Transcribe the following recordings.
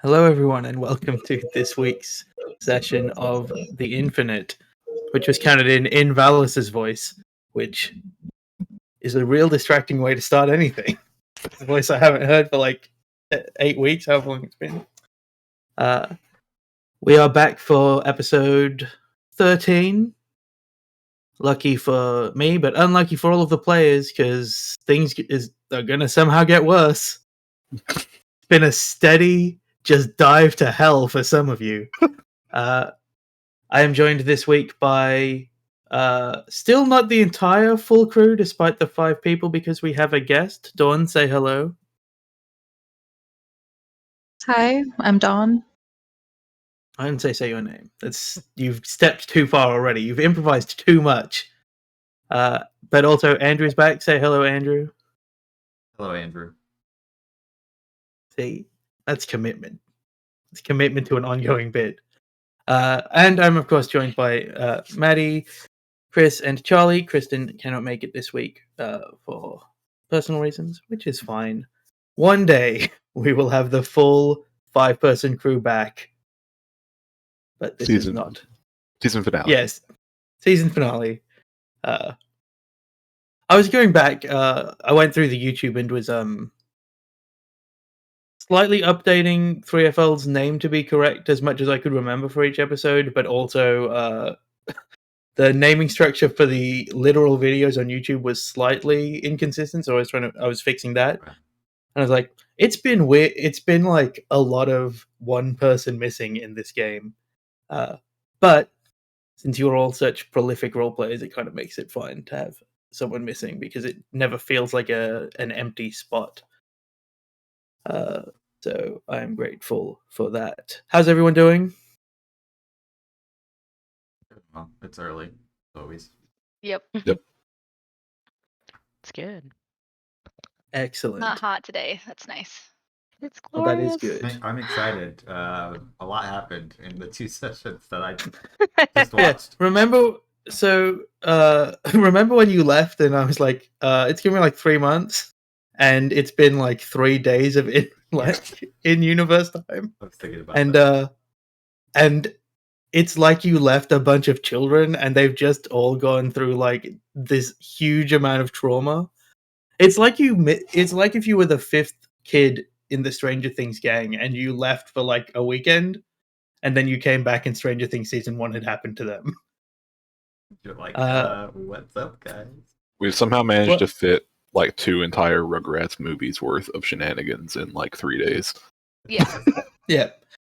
Hello, everyone, and welcome to this week's session of The Infinite, which was counted in Valus's voice, which is a real distracting way to start anything. A voice I haven't heard for like 8 weeks, however long it's been. We are back for episode 13. Lucky for me, but unlucky for all of the players, because things are going to somehow get worse. It's been a steady just dive to hell for some of you. I am joined this week by still not the entire full crew, despite the 5 people, because we have a guest. Dawn, say hello. Hi, I'm Dawn. I didn't say your name. You've stepped too far already. You've improvised too much. But also, Andrew's back. Say hello, Andrew. Hello, Andrew. See, that's commitment. It's commitment to an ongoing bit. And I'm, of course, joined by Maddie, Chris, and Charlie. Kristen cannot make it this week for personal reasons, which is fine. One day, we will have the full 5-person crew back. But this is not. Season finale. Yes, season finale. I was going back. I went through the YouTube and was slightly updating 3FL's name to be correct as much as I could remember for each episode, but also the naming structure for the literal videos on YouTube was slightly inconsistent, so I was fixing that. And I was like, it's been weird. It's been like a lot of one person missing in this game. But since you're all such prolific role players, it kind of makes it fun to have someone missing because it never feels like an empty spot. So I'm grateful for that. How's everyone doing? Well, it's early, always. Yep. Yep. It's good. Excellent. Not hot today. That's nice. It's Well, glorious. that is good. I'm excited. A lot happened in the 2 sessions that I just watched. Remember when you left and I was like, it's gonna be like 3 months, and it's been like 3 days of in-universe time. I was thinking about that. And it's like you left a bunch of children and they've just all gone through like this huge amount of trauma. It's like if you were the 5th kid in the Stranger Things gang and you left for like a weekend and then you came back and Stranger Things season 1 had happened to them. You're like, what's up, guys? We've somehow managed to fit like 2 entire Rugrats movies worth of shenanigans in like 3 days. Yeah. Yeah.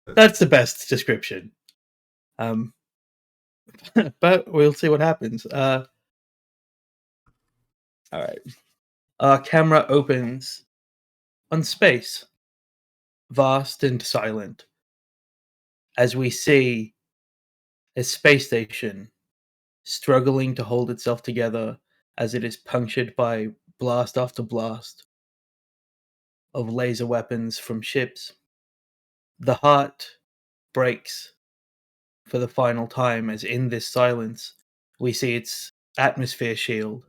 That's the best description. But we'll see what happens. All right. Our camera opens on space, vast and silent, as we see a space station struggling to hold itself together as it is punctured by blast after blast of laser weapons from ships. The heart breaks for the final time as in this silence we see its atmosphere shield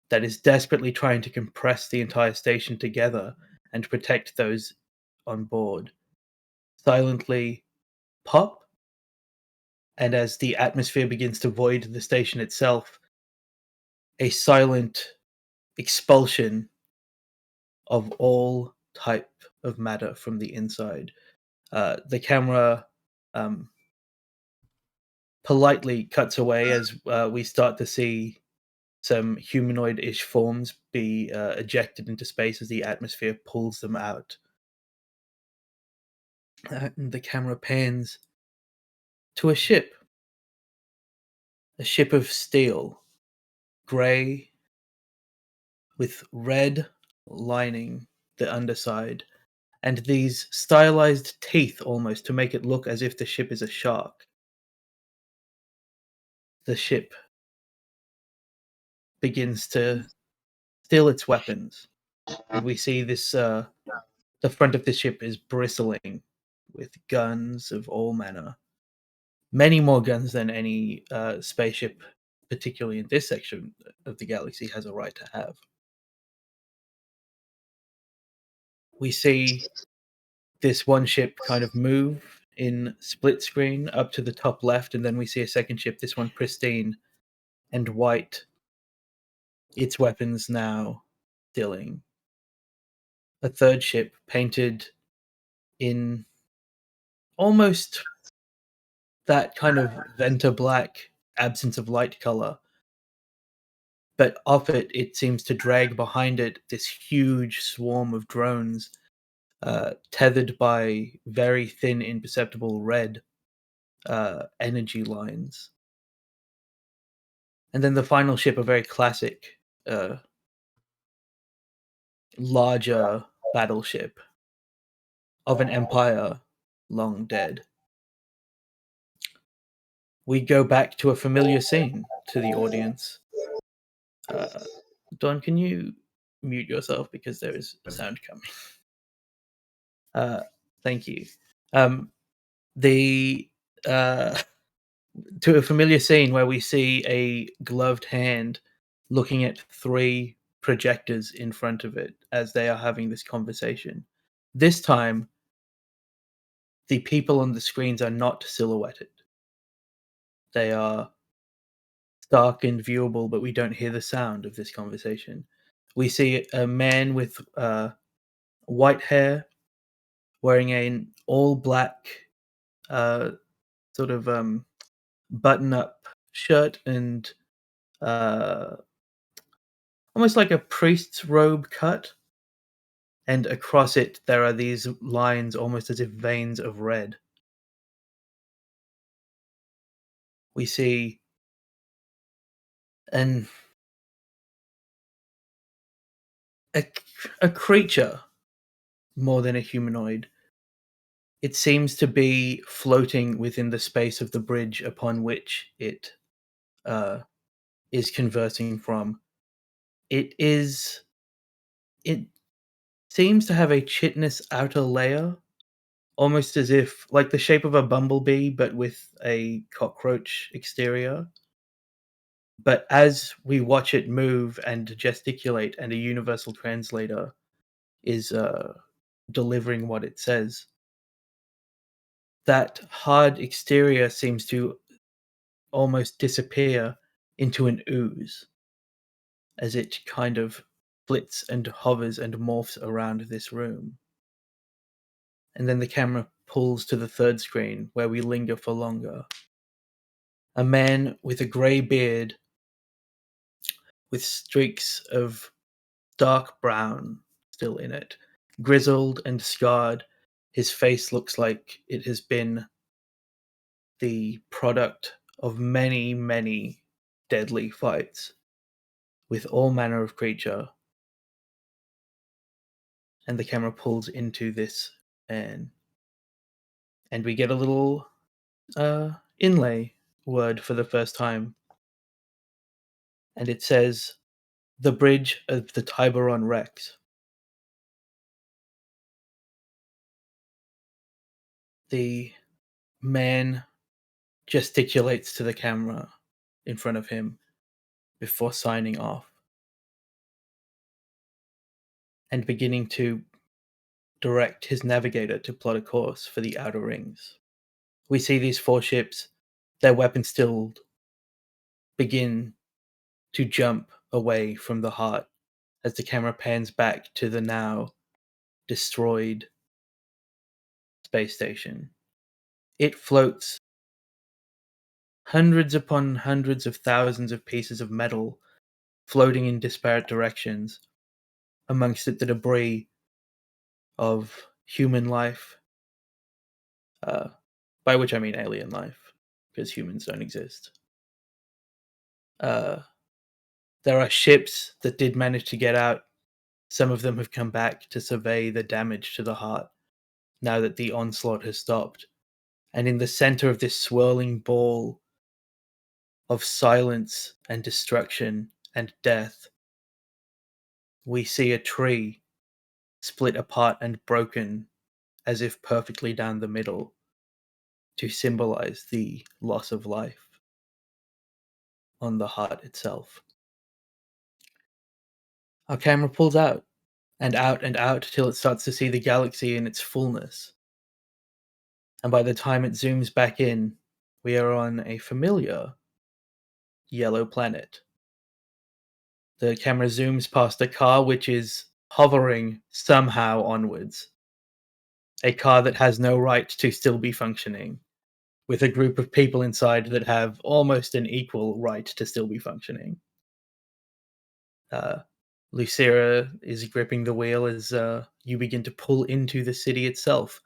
that is desperately trying to compress the entire station together and protect those on board silently pop, and as the atmosphere begins to void the station itself, a silent expulsion of all type of matter from the inside. The camera politely cuts away as we start to see some humanoid-ish forms be ejected into space as the atmosphere pulls them out. And the camera pans to a ship of steel, grey, with red lining the underside, and these stylized teeth almost to make it look as if the ship is a shark. The ship begins to steal its weapons, and we see this, the front of the ship is bristling with guns of all manner. Many more guns than any spaceship, particularly in this section of the galaxy, has a right to have. We see this one ship kind of move in split screen up to the top left, and then we see a second ship, this one pristine and white, its weapons now stilling. A third ship painted in almost that kind of Venta black, absence of light color, but off it seems to drag behind it this huge swarm of drones, tethered by very thin, imperceptible red energy lines. And then the final ship, a very classic, larger battleship of an empire long dead. We go back to a familiar scene to the audience. Don, can you mute yourself because there is sound coming? Thank you. To a familiar scene where we see a gloved hand looking at 3 projectors in front of it as they are having this conversation. This time, the people on the screens are not silhouetted. They are stark and viewable, but we don't hear the sound of this conversation. We see a man with white hair, wearing an all-black sort of button-up shirt and almost like a priest's robe cut. And across it, there are these lines almost as if veins of red. We see a creature more than a humanoid. It seems to be floating within the space of the bridge upon which it is conversing from. It seems to have a chitinous outer layer, almost as if, like the shape of a bumblebee, but with a cockroach exterior. But as we watch it move and gesticulate, and a universal translator is delivering what it says, that hard exterior seems to almost disappear into an ooze as it kind of flits and hovers and morphs around this room. And then the camera pulls to the third screen where we linger for longer. A man with a grey beard with streaks of dark brown still in it, grizzled and scarred. His face looks like it has been the product of many, many deadly fights with all manner of creature. And the camera pulls into this man. And we get a little inlay word for the first time. And it says, "The Bridge of the Tiburon Rex." The man gesticulates to the camera in front of him before signing off and beginning to direct his navigator to plot a course for the Outer Rings. We see these 4 ships, their weapons stilled, begin to jump away from the heart as the camera pans back to the now destroyed space station. It floats hundreds upon hundreds of thousands of pieces of metal floating in disparate directions, amongst it the debris of human life, by which I mean alien life, because humans don't exist. There are ships that did manage to get out. Some of them have come back to survey the damage to the heart now that the onslaught has stopped. And in the center of this swirling ball of silence and destruction and death, we see a tree split apart and broken as if perfectly down the middle to symbolize the loss of life on the heart itself. Our camera pulls out and out and out till it starts to see the galaxy in its fullness. And by the time it zooms back in, we are on a familiar yellow planet. The camera zooms past a car which is hovering somehow onwards. A car that has no right to still be functioning, with a group of people inside that have almost an equal right to still be functioning. Lucira is gripping the wheel as you begin to pull into the city itself.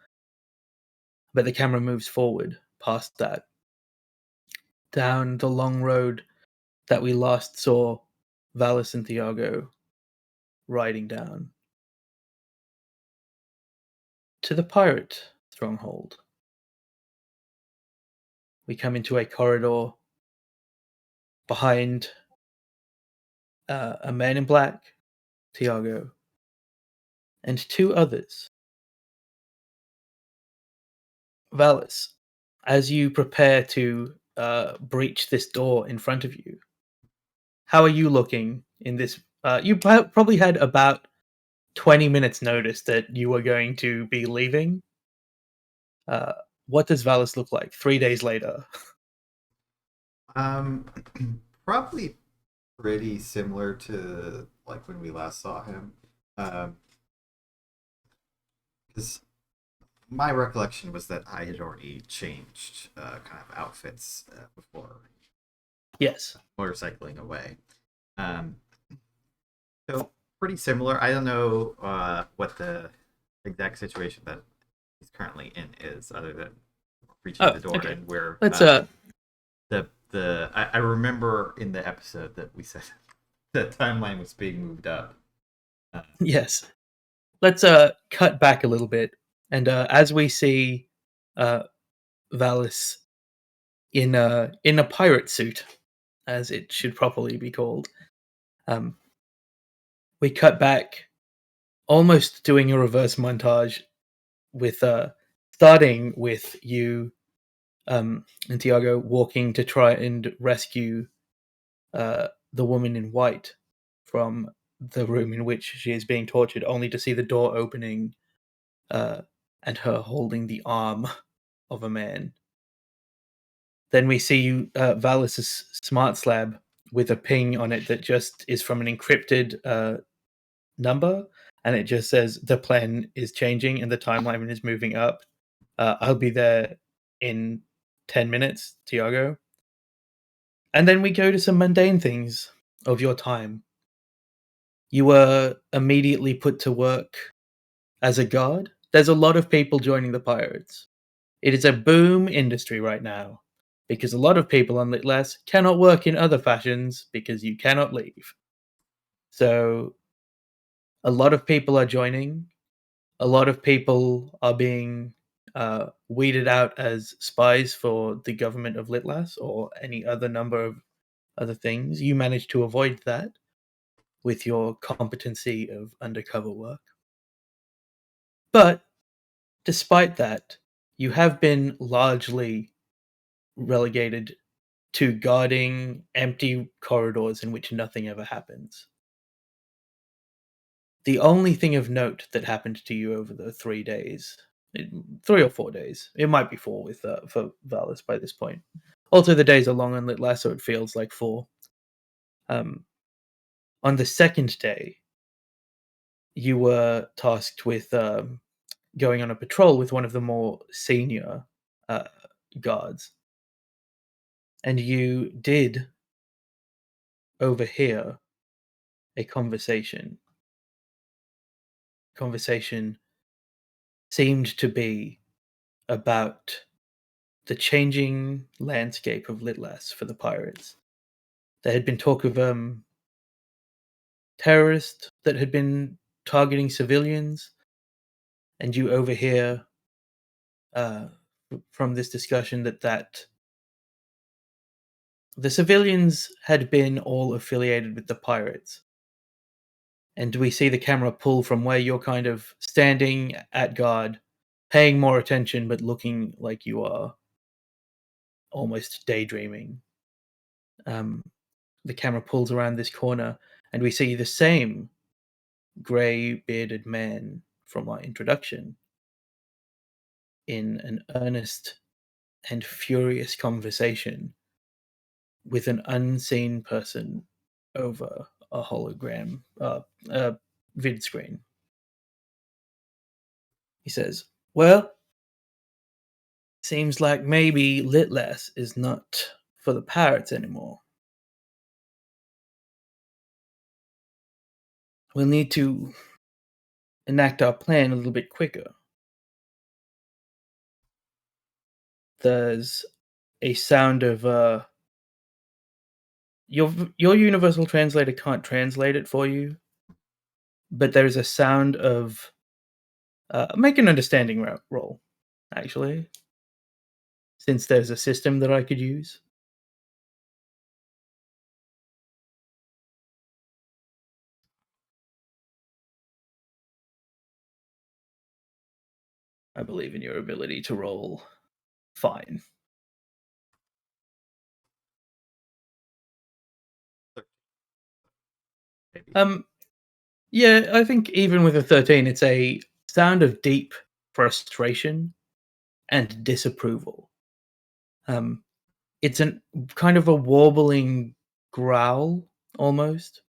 But the camera moves forward past that, down the long road that we last saw Valis and Thiago riding down, to the pirate stronghold. We come into a corridor behind a man in black, Thiago, and two others. Valis, as you prepare to breach this door in front of you, how are you looking in this? You probably had about 20 minutes notice that you were going to be leaving. What does Valis look like 3 days later? Probably pretty similar to like when we last saw him. Because my recollection was that I had already changed kind of outfits before Yes. motorcycling away. So pretty similar. I don't know what the exact situation that he's currently in is, other than reaching the door okay. and where Let's I remember in the episode that we said the timeline was being moved up. Yes. Let's cut back a little bit, and as we see Valis in a pirate suit, as it should properly be called, we cut back, almost doing a reverse montage, with starting with you and Thiago walking to try and rescue the woman in white from the room in which she is being tortured, only to see the door opening and her holding the arm of a man. Then we see you, Valis' smart slab with a ping on it that just is from an encrypted number, and it just says the plan is changing and the timeline is moving up. I'll be there in 10 minutes, Thiago. And then we go to some mundane things of your time. You were immediately put to work as a guard. There's a lot of people joining the pirates. It is a boom industry right now, because a lot of people on Litlass cannot work in other fashions because you cannot leave. So a lot of people are joining. A lot of people are being weeded out as spies for the government of Litlass or any other number of other things. You managed to avoid that with your competency of undercover work. But despite that, you have been largely relegated to guarding empty corridors in which nothing ever happens. The only thing of note that happened to you over the 3 days, 3 or 4 days, it might be 4 with for Valis by this point. Also, the days are long on Litlass, so it feels like 4. On the second day, you were tasked with going on a patrol with one of the more senior guards. And you did overhear a conversation. Conversation seemed to be about the changing landscape of Litlass for the pirates. There had been talk of terrorists that had been targeting civilians, and you overhear from this discussion that the civilians had been all affiliated with the pirates. And we see the camera pull from where you're kind of standing at guard, paying more attention, but looking like you are almost daydreaming. The camera pulls around this corner, and we see the same grey bearded man from our introduction. in an earnest and furious conversation with an unseen person over a hologram, vid screen. He says, well, seems like maybe Litlass is not for the pirates anymore. We'll need to enact our plan a little bit quicker. There's a sound of your universal translator can't translate it for you, but there's a sound of make an understanding roll, actually, since there's a system that I could use. I believe in your ability to roll fine. Maybe. Yeah, I think even with a 13, it's a sound of deep frustration and disapproval. It's an kind of a warbling growl almost.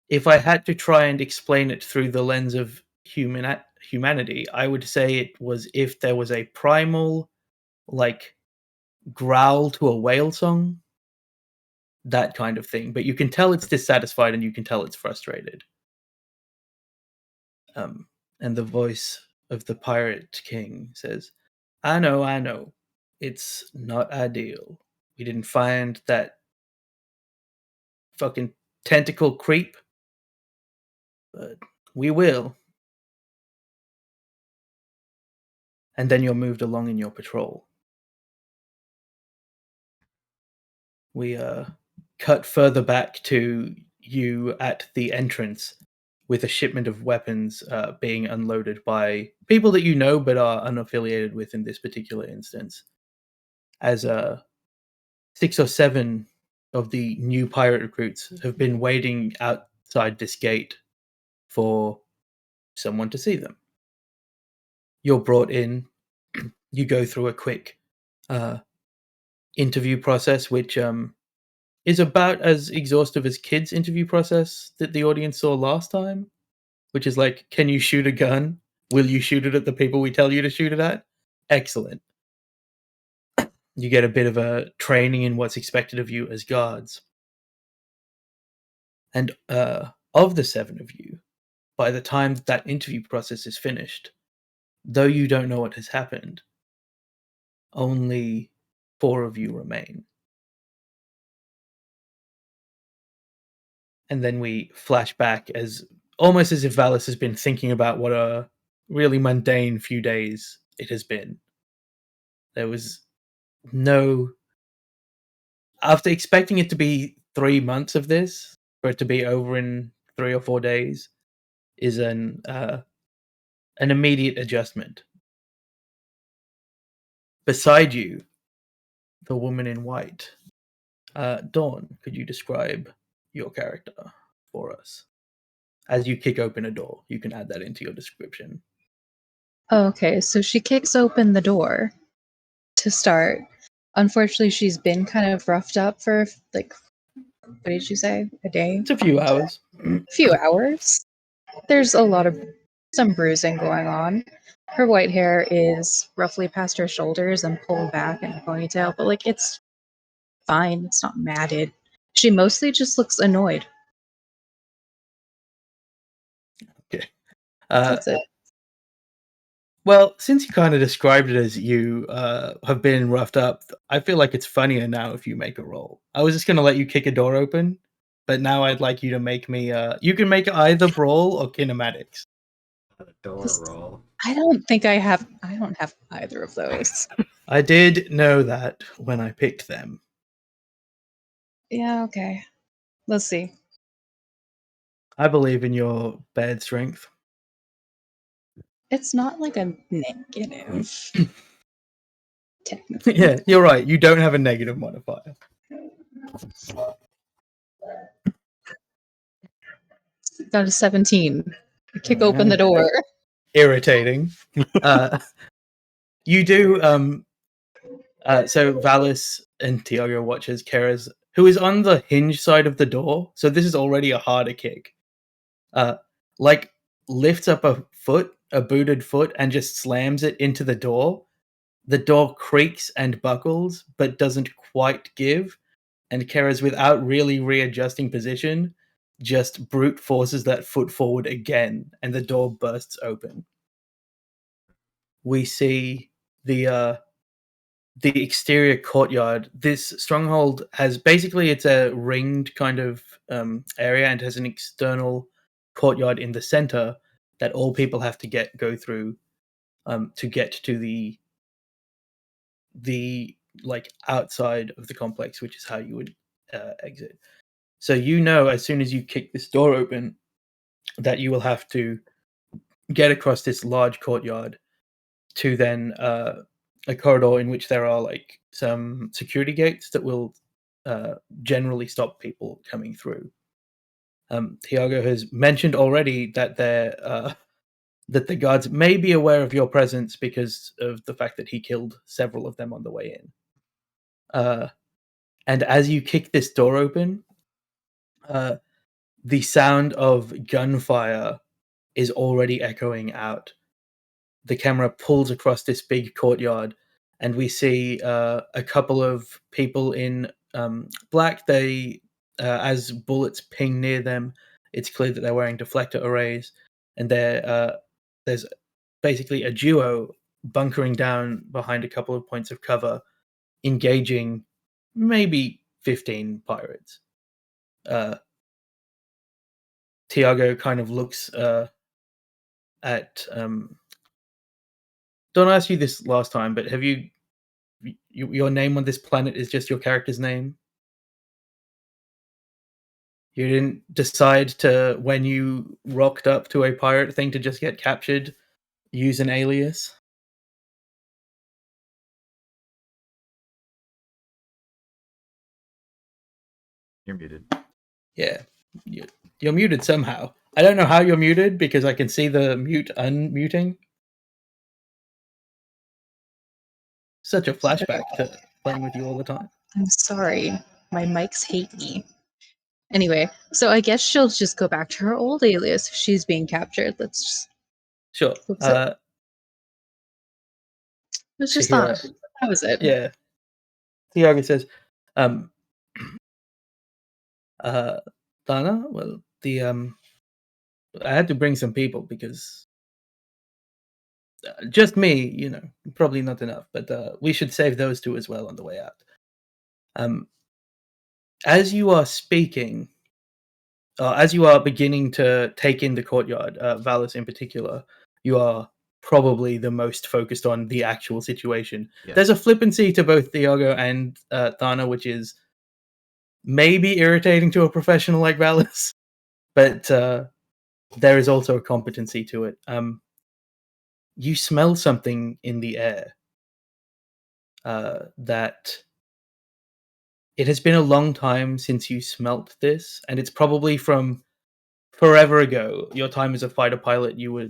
If I had to try and explain it through the lens of humanity, I would say it was if there was a primal, like, growl to a whale song, that kind of thing. But you can tell it's dissatisfied and you can tell it's frustrated. And the voice of the Pirate King says, I know. It's not ideal. We didn't find that fucking tentacle creep, but we will. And then you're moved along in your patrol. We cut further back to you at the entrance with a shipment of weapons being unloaded by people that you know but are unaffiliated with in this particular instance. As 6 or 7 of the new pirate recruits have been waiting outside this gate for someone to see them. You're brought in. You go through a quick interview process, which is about as exhaustive as kids' interview process that the audience saw last time, which is like, can you shoot a gun? Will you shoot it at the people we tell you to shoot it at? Excellent. You get a bit of a training in what's expected of you as guards. And of the 7 of you, by the time that interview process is finished, though you don't know what has happened, only 4 of you remain. And then we flash back as almost as if Valis has been thinking about what a really mundane few days it has been. There was no... After expecting it to be 3 months of this, for it to be over in 3 or 4 days, is an immediate adjustment. Beside you, the woman in white. Dawn, could you describe your character for us? As you kick open a door, you can add that into your description. Okay, so she kicks open the door to start. Unfortunately, she's been kind of roughed up for, like, what did you say? A day? It's a few hours. A few hours. There's some bruising going on. Her white hair is roughly past her shoulders and pulled back in a ponytail, but, like, it's fine. It's not matted. She mostly just looks annoyed. Okay. That's it. Well, since you kind of described it as you have been roughed up, I feel like it's funnier now if you make a roll. I was just going to let you kick a door open, but now I'd like you to make me... you can make either brawl or kinematics. Door roll. I don't have either of those. I did know that when I picked them. Yeah, okay. Let's see. I believe in your bad strength. It's not like a negative. Technically. Yeah, you're right. You don't have a negative modifier. Got a 17. I kick open the door. irritating. You do. So Valis and Thiago watches Keres, who is on the hinge side of the door. So this is already a harder kick. Like lifts up a foot, a booted foot, and just slams it into the door. The door creaks and buckles, but doesn't quite give. And Keres, without really readjusting position, just brute forces that foot forward again, and the door bursts open. We see the exterior courtyard. This stronghold has basically, it's a ringed kind of area, and has an external courtyard in the center that all people have to go through to get to the like outside of the complex, which is how you would exit. So as soon as you kick this door open, that you will have to get across this large courtyard to then a corridor in which there are like some security gates that will generally stop people coming through. Thiago has mentioned already that that the guards may be aware of your presence because of the fact that he killed several of them on the way in. And as you kick this door open, the sound of gunfire is already echoing out. The camera pulls across this big courtyard, and we see a couple of people in black. They, as bullets ping near them, it's clear that they're wearing deflector arrays, and there's basically a duo bunkering down behind a couple of points of cover, engaging maybe 15 pirates. Thiago kind of looks at. Don't ask you this last time, but have your name on this planet is just your character's name? You didn't decide to, when you rocked up to a pirate thing to just get captured, use an alias? You're muted. Yeah, you're muted somehow. I don't know how you're muted because I can see the mute unmuting. Such a flashback to playing with you all the time. I'm sorry. My mics hate me. Anyway, so I guess she'll just go back to her old alias if she's being captured. Let's just. Sure. It was just Shahira. that. That was it. Yeah. Thiago says, Dana, well, I had to bring some people because just me, probably not enough, but we should save those two as well on the way out. As you are speaking, as you are beginning to take in the courtyard, Valis in particular, you are probably the most focused on the actual situation. Yeah. There's a flippancy to both Thiago and Thana, which is maybe irritating to a professional like Valis, but there is also a competency to it. You smell something in the air that it has been a long time since you smelt this, and it's probably from forever ago. Your time as a fighter pilot, you were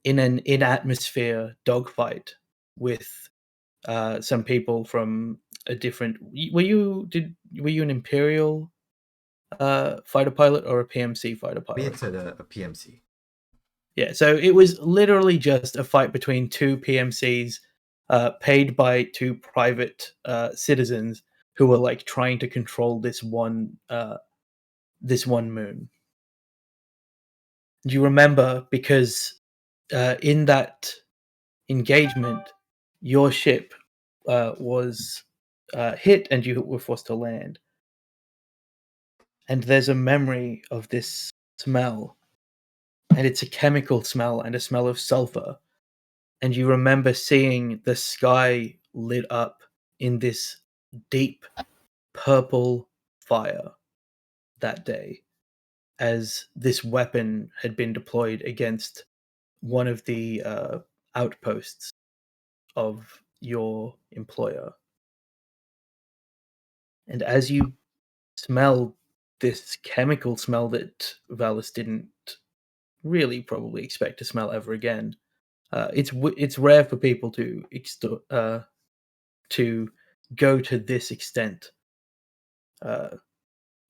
in an in-atmosphere dogfight with some people from a different. Were you an Imperial fighter pilot or a PMC fighter pilot? We had said a PMC. Yeah, so it was literally just a fight between two PMCs paid by two private citizens who were like trying to control this one moon. Do you remember? Because in that engagement, your ship was hit and you were forced to land. And there's a memory of this smell, and it's a chemical smell and a smell of sulfur. And you remember seeing the sky lit up in this deep purple fire that day as this weapon had been deployed against one of the outposts of your employer. And as you smell this chemical smell that Valis didn't really probably expect to smell ever again. It's rare for people to go to this extent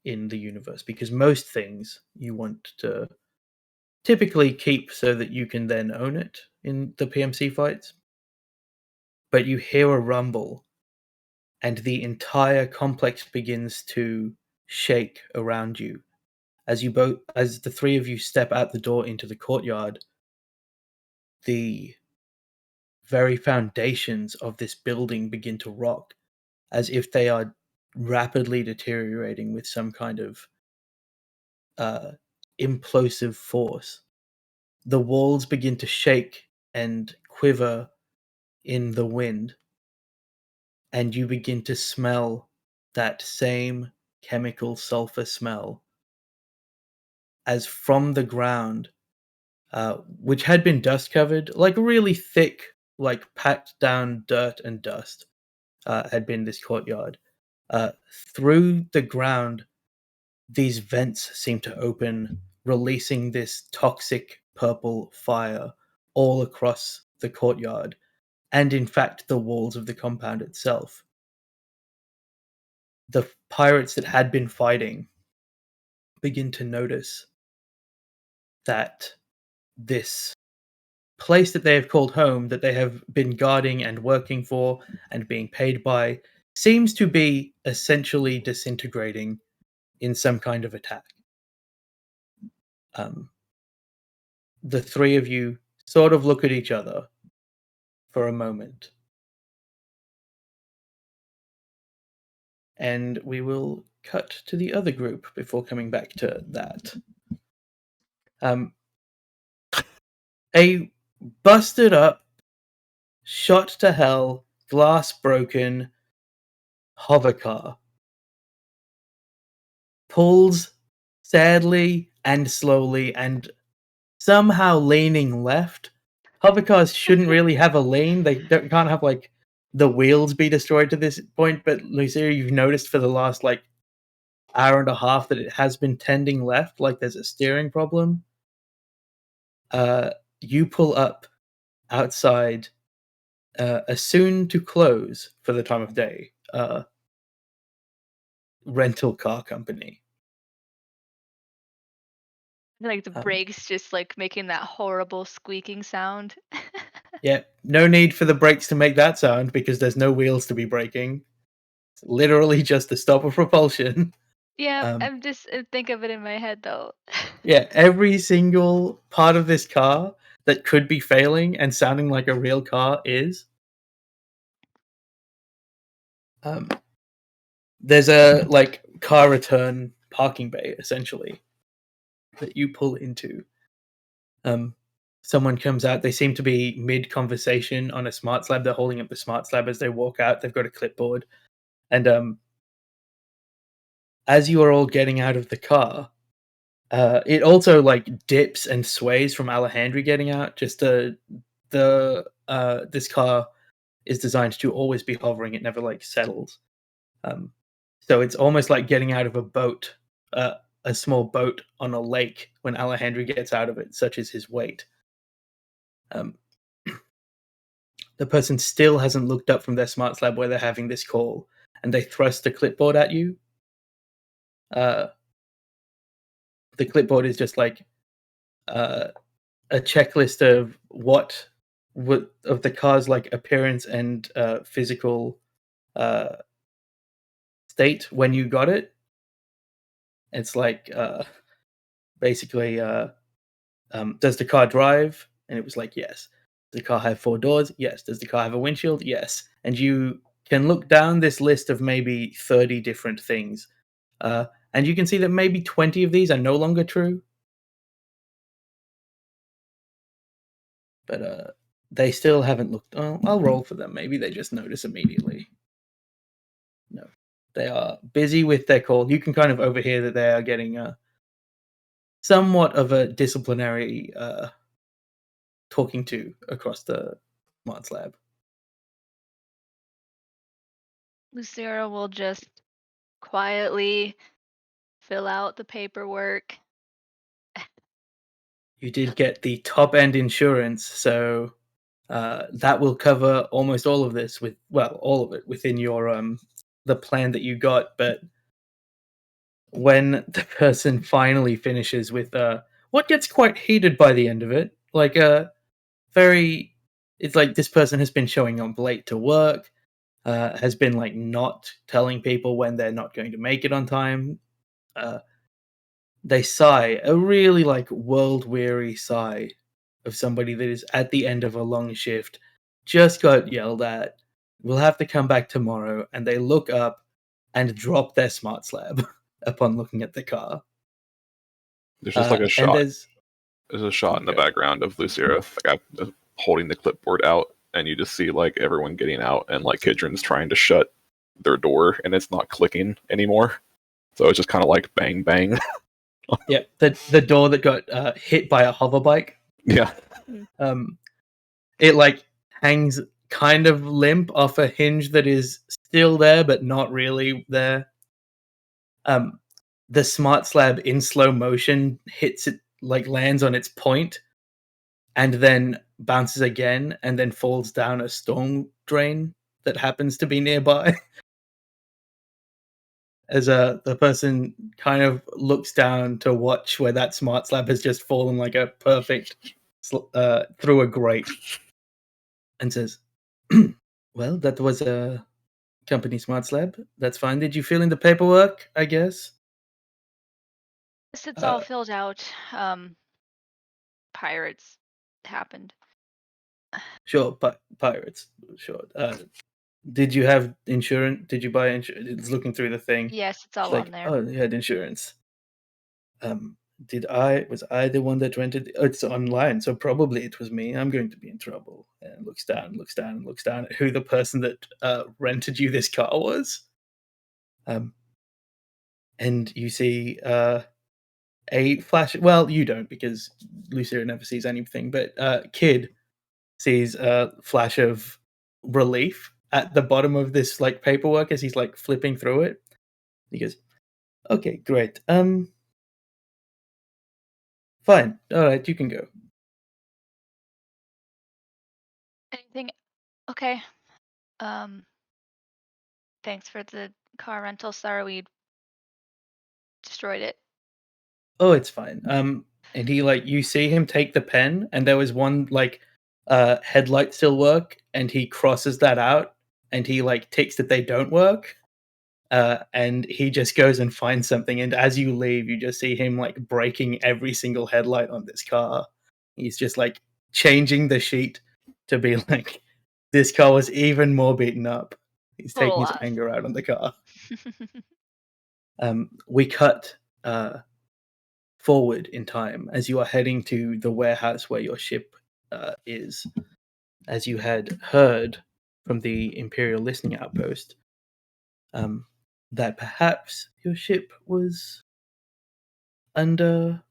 in the universe, because most things you want to typically keep so that you can then own it in the PMC fights. But you hear a rumble, and the entire complex begins to shake around you as the three of you step out the door into the courtyard. The very foundations of this building begin to rock, as if they are rapidly deteriorating with some kind of implosive force. The walls begin to shake and quiver in the wind, and you begin to smell that same chemical sulfur smell as from the ground, which had been dust covered, like really thick, like packed down dirt and dust, had been this courtyard. Through the ground, these vents seem to open, releasing this toxic purple fire all across the courtyard, and in fact the walls of the compound itself. The pirates that had been fighting begin to notice that this place that they have called home, that they have been guarding and working for and being paid by, seems to be essentially disintegrating in some kind of attack. The three of you sort of look at each other for a moment, and we will cut to the other group before coming back to that. A busted up, shot to hell, glass broken hover car pulls sadly and slowly and somehow leaning left. Hover cars shouldn't really have a lane. They can't have like the wheels be destroyed to this point, but Lucira, you've noticed for the last like hour and a half that it has been tending left, like there's a steering problem. You pull up outside a soon to close for the time of day rental car company. Like the brakes just like making that horrible squeaking sound. Yeah, no need for the brakes to make that sound because there's no wheels to be braking. It's literally just the stop of propulsion. Yeah, I'm just think of it in my head though. Yeah, every single part of this car that could be failing and sounding like a real car is. There's a like car return parking bay essentially that you pull into. Someone comes out. They seem to be mid conversation on a smart slab. They're holding up the smart slab as they walk out. They've got a clipboard, and as you are all getting out of the car, it also like dips and sways from Alejandro getting out. Just this car is designed to always be hovering. It never like settles. So it's almost like getting out of a boat, a small boat on a lake when Alejandro gets out of it, such as his weight. The person still hasn't looked up from their smart slab where they're having this call, and they thrust a clipboard at you. The clipboard is just like a checklist of what of the car's like appearance and physical state when you got it. It's like basically, does the car drive? And it was like, yes. Does the car have 4 doors? Yes. Does the car have a windshield? Yes. And you can look down this list of maybe 30 different things, and you can see that maybe 20 of these are no longer true. But they still haven't looked. Oh, I'll roll for them. Maybe they just notice immediately. No. They are busy with their call. You can kind of overhear that they are getting somewhat of a disciplinary talking to across the Mods lab. Lucira will just quietly fill out the paperwork. you did get the top end insurance, so that will cover almost all of this all of it within your the plan that you got. But when the person finally finishes with what gets quite heated by the end of it, like it's like this person has been showing up late to work, has been like not telling people when they're not going to make it on time. They sigh, a really like world weary sigh of somebody that is at the end of a long shift, just got yelled at, will have to come back tomorrow, and they look up and drop their smart slab upon looking at the car. There's just like a And shot. there's There's a shot in the Okay. background of Lucira like, holding the clipboard out, and you just see like everyone getting out, and like Kidron's trying to shut their door, and it's not clicking anymore. So it's just kind of like bang bang. yeah, the door that got hit by a hover bike. Yeah. It like hangs kind of limp off a hinge that is still there but not really there. The smart slab in slow motion hits it, like lands on its point, and then bounces again, and then falls down a storm drain that happens to be nearby. As the person kind of looks down to watch where that smart slab has just fallen like a perfect through a grate, and says, "Well, that was a company smart slab. That's fine. Did you fill in the paperwork? I guess." Yes, it's all filled out. Pirates happened. Sure, pirates. Sure. Did you have insurance? Did you buy insurance? It's looking through the thing. Yes, it's all It's like, on there. oh, you had insurance. Was I the one that rented? Oh, it's online, so probably it was me. I'm going to be in trouble. And looks down at who the person that rented you this car was. And you see a flash. Well, you don't, because Lucira never sees anything. But Kid sees a flash of relief at the bottom of this like paperwork as he's like flipping through it. He goes, "Okay, great. Fine. All right, you can go." Anything? Okay. Thanks for the car rental. Sorry we destroyed it. Oh, it's fine. And he like you see him take the pen, and there was one like headlight still work, and he crosses that out, and he like ticks that they don't work. And he just goes and finds something, and as you leave, you just see him like breaking every single headlight on this car. He's just like changing the sheet to be like, this car was even more beaten up. He's taking his Litlass. anger out on the car. We cut forward in time as you are heading to the warehouse where your ship is. As you had heard from the Imperial listening outpost, that perhaps your ship was under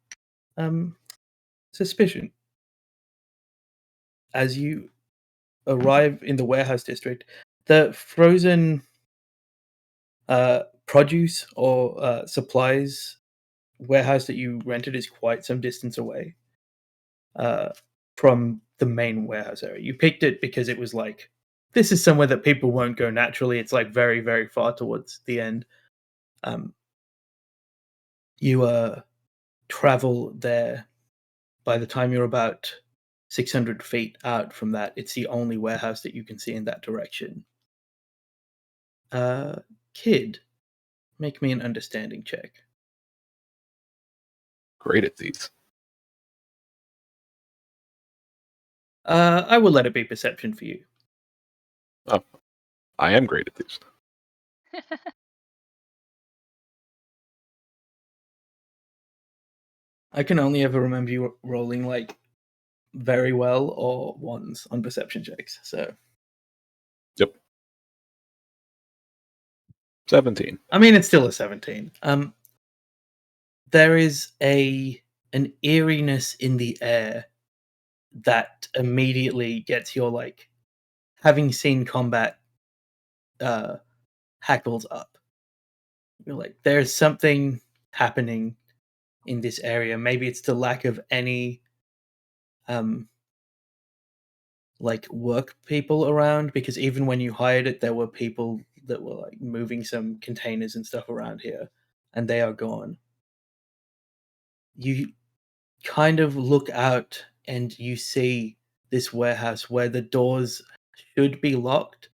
suspicion. As you arrive in the warehouse district, the frozen produce or supplies warehouse that you rented is quite some distance away from the main warehouse area. You picked it because it was like, this is somewhere that people won't go naturally. It's like very, very far towards the end. You travel there. By the time you're about 600 feet out from that, it's the only warehouse that you can see in that direction. Kid, make me an understanding check. Great at these. I will let it be perception for you. Oh, I am great at these. I can only ever remember you rolling like very well or ones on perception checks. So Yep. 17. I mean, it's still a 17. There is an eeriness in the air that immediately gets your like, having seen combat, hackles up. You're like, there's something happening in this area. Maybe it's the lack of any like work people around, because even when you hired it, there were people that were like moving some containers and stuff around here, and they are gone. You kind of look out and you see this warehouse where the doors should be locked.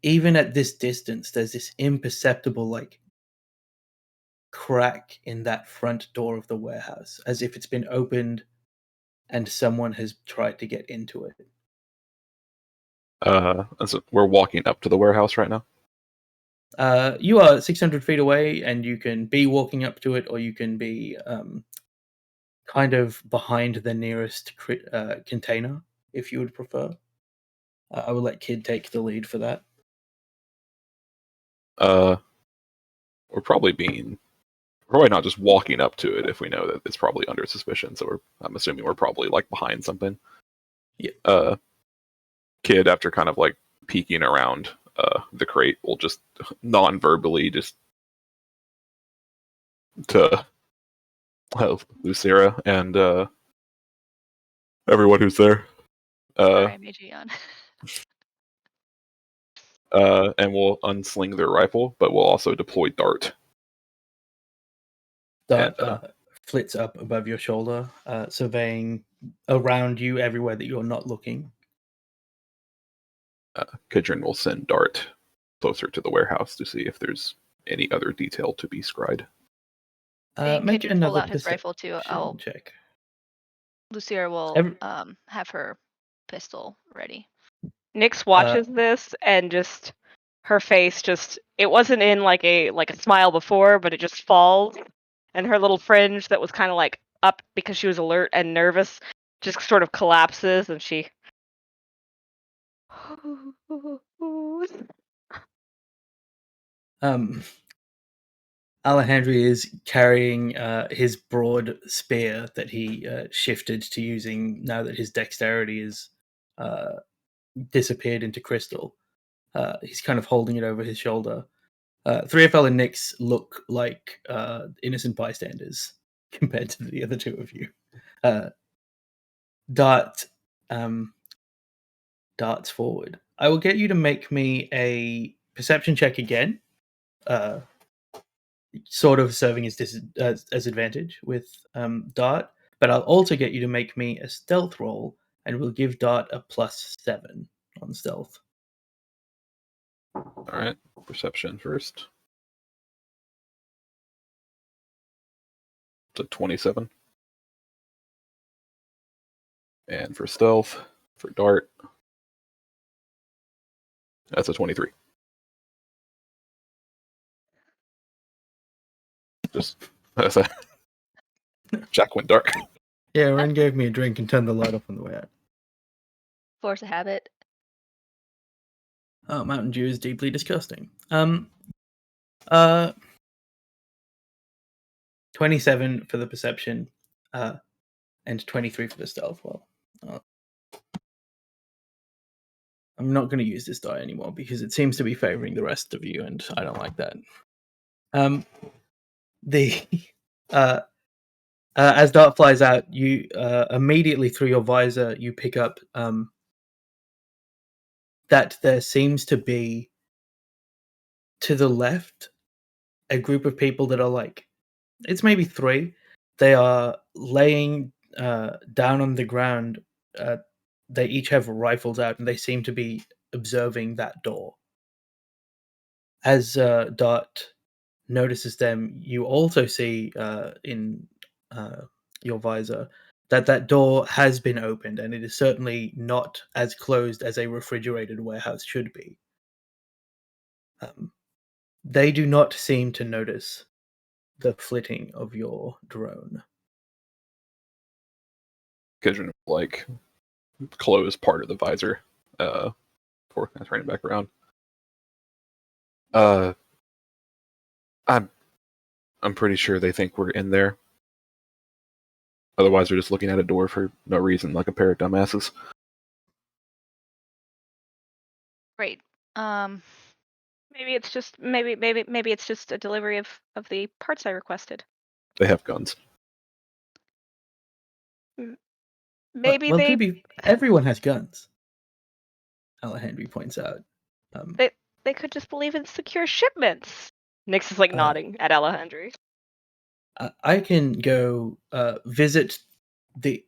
Even at this distance, there's this imperceptible like crack in that front door of the warehouse, as if it's been opened and someone has tried to get into it. So we're walking up to the warehouse right now. You are 600 feet away, and you can be walking up to it, or you can be kind of behind the nearest container, if you would prefer. I will let Kid take the lead for that. We're probably not just walking up to it if we know that it's probably under suspicion. So I'm assuming we're probably like behind something. Yeah. Kid, after kind of like peeking around the crate, will just non-verbally just to Lucira and everyone who's there. Sorry, I made you yawn. And we'll unsling their rifle, but we'll also deploy dart. Dart flits up above your shoulder, surveying around you everywhere that you're not looking. Kidron will send dart closer to the warehouse to see if there's any other detail to be scried. Make Kidron another pull out his rifle too. perception check. Lucira will have her pistol ready. Nyx watches this and just her face it wasn't in like a smile before, but it just falls, and her little fringe that was kind of like up because she was alert and nervous just sort of collapses, and she Alejandro is carrying his broad spear that he shifted to using now that his dexterity is disappeared into crystal. He's kind of holding it over his shoulder. 3FL and Nyx look like innocent bystanders compared to the other two of you. Darts forward. I will get you to make me a perception check again. Sort of serving as advantage with Dart, but I'll also get you to make me a stealth roll, and we'll give Dart a +7 on stealth. All right, perception first. It's a 27. And for stealth, for Dart, that's a 23. Just Jack went dark. Yeah, Ren gave me a drink and turned the light off on the way out. Force a habit. Oh, Mountain Dew is deeply disgusting. 27 for the perception, and 23 for the stealth. Well, I'm not going to use this die anymore because it seems to be favoring the rest of you, and I don't like that. As Dart flies out, you immediately through your visor you pick up that there seems to be to the left a group of people that are like, it's maybe 3. They are laying down on the ground. They each have rifles out, and they seem to be observing that door. As Dart notices them, you also see in your visor that door has been opened, and it is certainly not as closed as a refrigerated warehouse should be. They do not seem to notice the flitting of your drone. Kidron like close part of the visor before turning back around. I'm pretty sure they think we're in there. Otherwise, they're just looking at a door for no reason, like a pair of dumbasses. Great. Maybe it's just a delivery of the parts I requested. They have guns. Maybe well, they to be, everyone has guns. Alejandro points out. they could just believe in secure shipments. Nyx is like nodding at Alejandro. I can go visit the.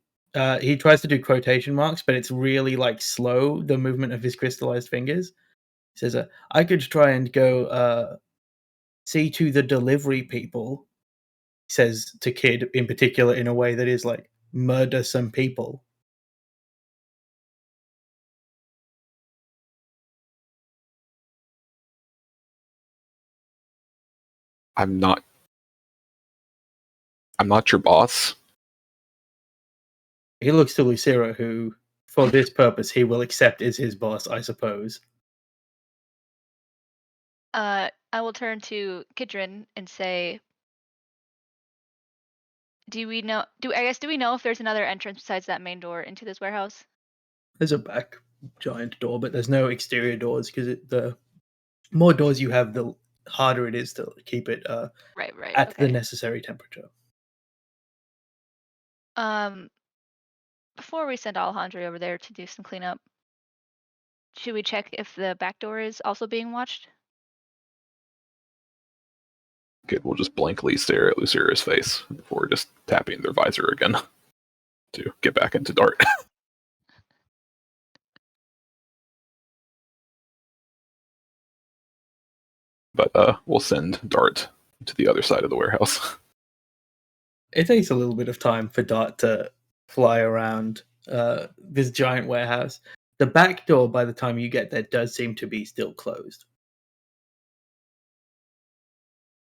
He tries to do quotation marks, but it's really like slow. The movement of his crystallized fingers. He says, "I could try and go see to the delivery people." He says to Kid in particular in a way that is like murder some people. I'm not your boss. He looks to Lucira, who, for this purpose, he will accept as his boss, I suppose. I will turn to Kidron and say, do we know if there's another entrance besides that main door into this warehouse? There's a back giant door, but there's no exterior doors because the more doors you have, the harder it is to keep it Right, at okay. the necessary temperature. Before we send Alejandro over there to do some cleanup, should we check if the back door is also being watched? Kid will just blankly stare at Lucira's face before just tapping their visor again to get back into Dart. But we'll send Dart to the other side of the warehouse. It takes a little bit of time for Dart to fly around this giant warehouse. The back door, by the time you get there, does seem to be still closed.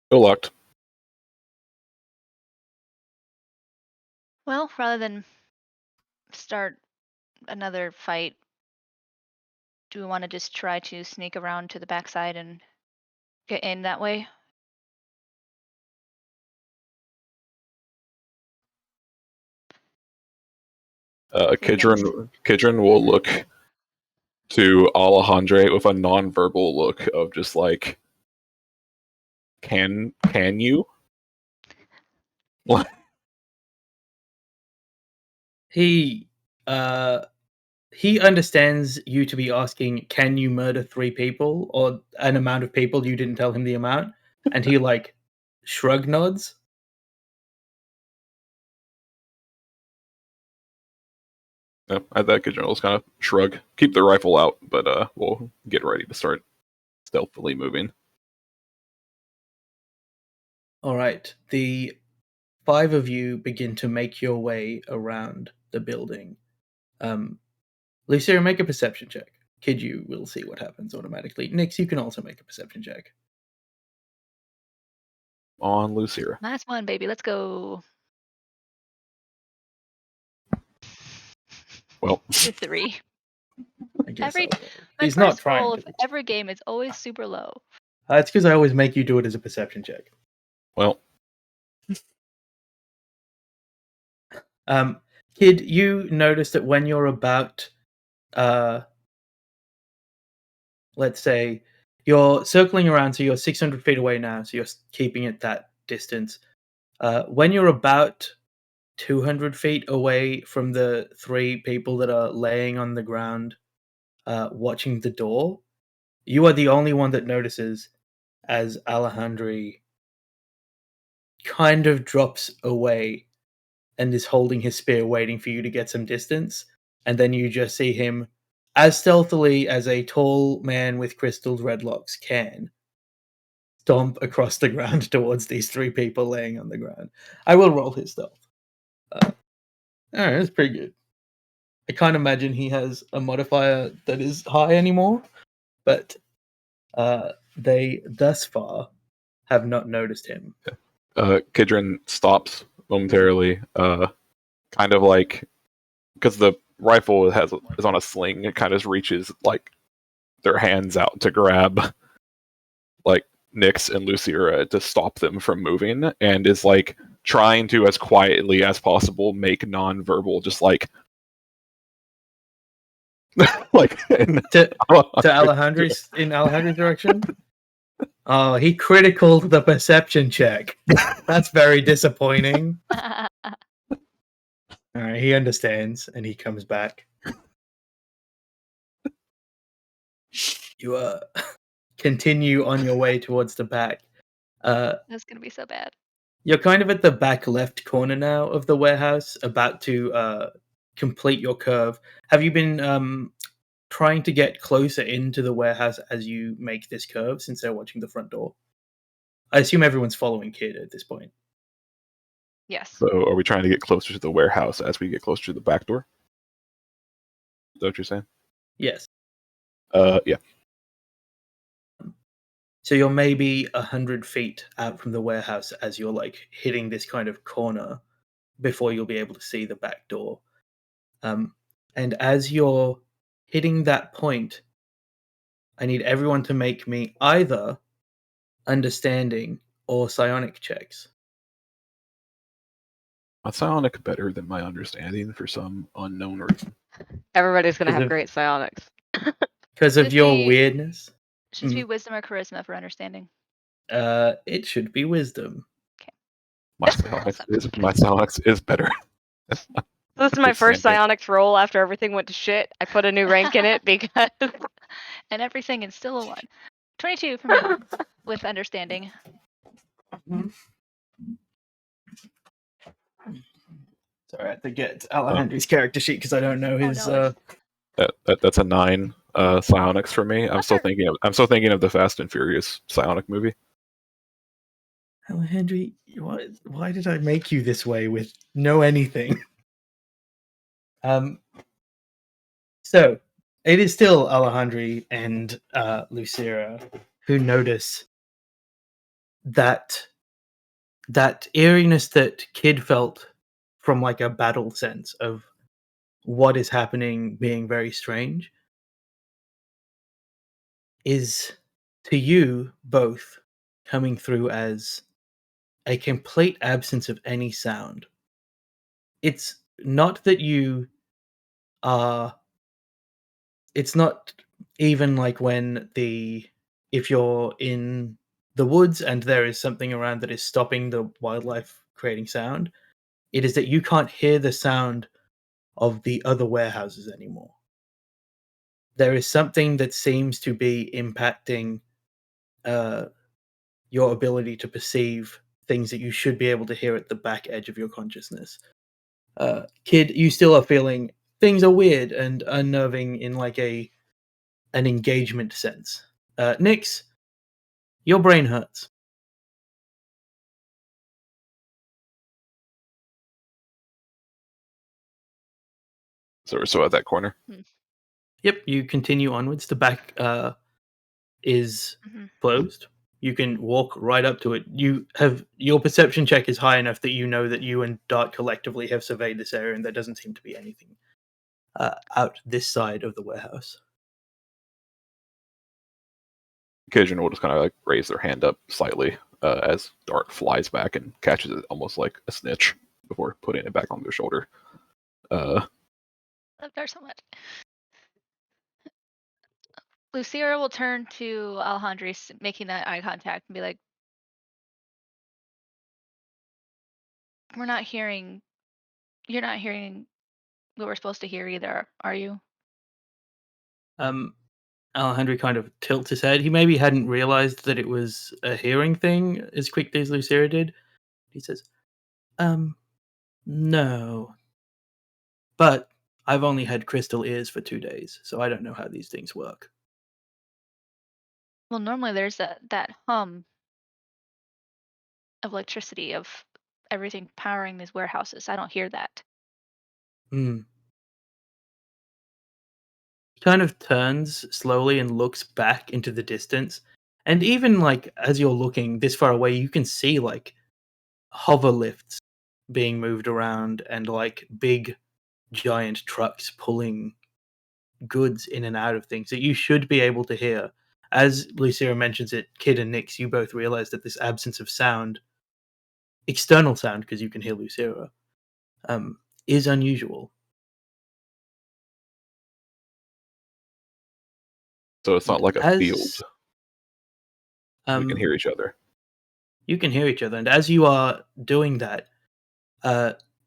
Still locked. Well, rather than start another fight, do we want to just try to sneak around to the backside and get in that way? Kidron will look to Alejandro with a non-verbal look of just like, can you? What? He understands you to be asking, can you murder 3 people or an amount of people? You didn't tell him the amount, and he like shrug nods. Yeah, at that, Kidron will kind of shrug, keep the rifle out, but we'll get ready to start stealthily moving. All right, the 5 of you begin to make your way around the building. Lucira, make a perception check. Kid, you will see what happens automatically. Nyx, you can also make a perception check. On Lucira. -1, baby. Let's go. Well, 3. I guess My he's not first roll trying of to. every game is always super low. It's because I always make you do it as a perception check. well, Kid, you notice that when you're about, let's say, you're circling around, so you're 600 feet away now, so you're keeping it that distance. When you're about 200 feet away from the 3 people that are laying on the ground watching the door, you are the only one that notices as Alejandro kind of drops away and is holding his spear waiting for you to get some distance, and then you just see him as stealthily as a tall man with crystal dreadlocks can stomp across the ground towards these 3 people laying on the ground. I will roll his stealth. Alright, that's pretty good. I can't imagine he has a modifier that is high anymore, but they thus far have not noticed him. Kidron stops momentarily, kind of like, because the rifle is on a sling, it kind of reaches like their hands out to grab like Nyx and Lucira to stop them from moving, and is like trying to, as quietly as possible, make non-verbal, just like like to Alejandro's in Alejandro's direction. Oh, he criticaled the perception check. That's very disappointing. All right, he understands, and he comes back. You continue on your way towards the back. That's gonna be so bad. You're kind of at the back left corner now of the warehouse, about to complete your curve. Have you been trying to get closer into the warehouse as you make this curve, since they're watching the front door? I assume everyone's following Kid at this point. Yes. So are we trying to get closer to the warehouse as we get closer to the back door? Is that what you're saying? Yes. Yeah. So you're maybe 100 feet out from the warehouse as you're like hitting this kind of corner before you'll be able to see the back door. And as you're hitting that point, I need everyone to make me either understanding or psionic checks. My psionic better than my understanding for some unknown reason. Everybody's gonna 'Cause have of- great psionics. Because of Should your we- weirdness. Should it be wisdom or charisma for understanding? It should be wisdom. My psionics is better. This is my Good first standing. psionics roll after everything went to shit. I put a new rank in it because And everything is still a 1. 22 for me with understanding. Sorry, I have to get Alejandro's character sheet because I don't know his. no, That's a 9 psionics for me. I'm still thinking of the Fast and Furious psionic movie. Alejandro, why did I make you this way with no anything? So it is still Alejandro and Lucira who notice that eeriness that Kid felt from like a battle sense of what is happening being very strange is to you both coming through as a complete absence of any sound. It's not that you are. It's not even like when if you're in the woods and there is something around that is stopping the wildlife creating sound. It is that you can't hear the sound of the other warehouses anymore. There is something that seems to be impacting your ability to perceive things that you should be able to hear at the back edge of your consciousness. Kid, you still are feeling things are weird and unnerving in like an engagement sense. Nyx, your brain hurts. So we're still at that corner. Yep, you continue onwards. The back is closed. You can walk right up to it. Your perception check is high enough that you know that you and Dart collectively have surveyed this area, and there doesn't seem to be anything out this side of the warehouse. Occasionally, will just kind of like raise their hand up slightly as Dart flies back and catches it almost like a snitch before putting it back on their shoulder. Love Dart so much. Lucira will turn to Alejandro, making that eye contact, and be like, You're not hearing what we're supposed to hear either, are you? Alejandro kind of tilts his head. He maybe hadn't realized that it was a hearing thing as quickly as Lucira did. He says, no. But I've only had crystal ears for 2 days, so I don't know how these things work. Well, normally there's that hum of electricity, of everything powering these warehouses. I don't hear that. He kind of turns slowly and looks back into the distance. And even like as you're looking this far away, you can see like hover lifts being moved around and like big giant trucks pulling goods in and out of things that you should be able to hear. As Lucira mentions it, Kid and Nyx, you both realize that this absence of sound, external sound, because you can hear Lucira, is unusual. So it's not like a field. We can hear each other. You can hear each other, and as you are doing that,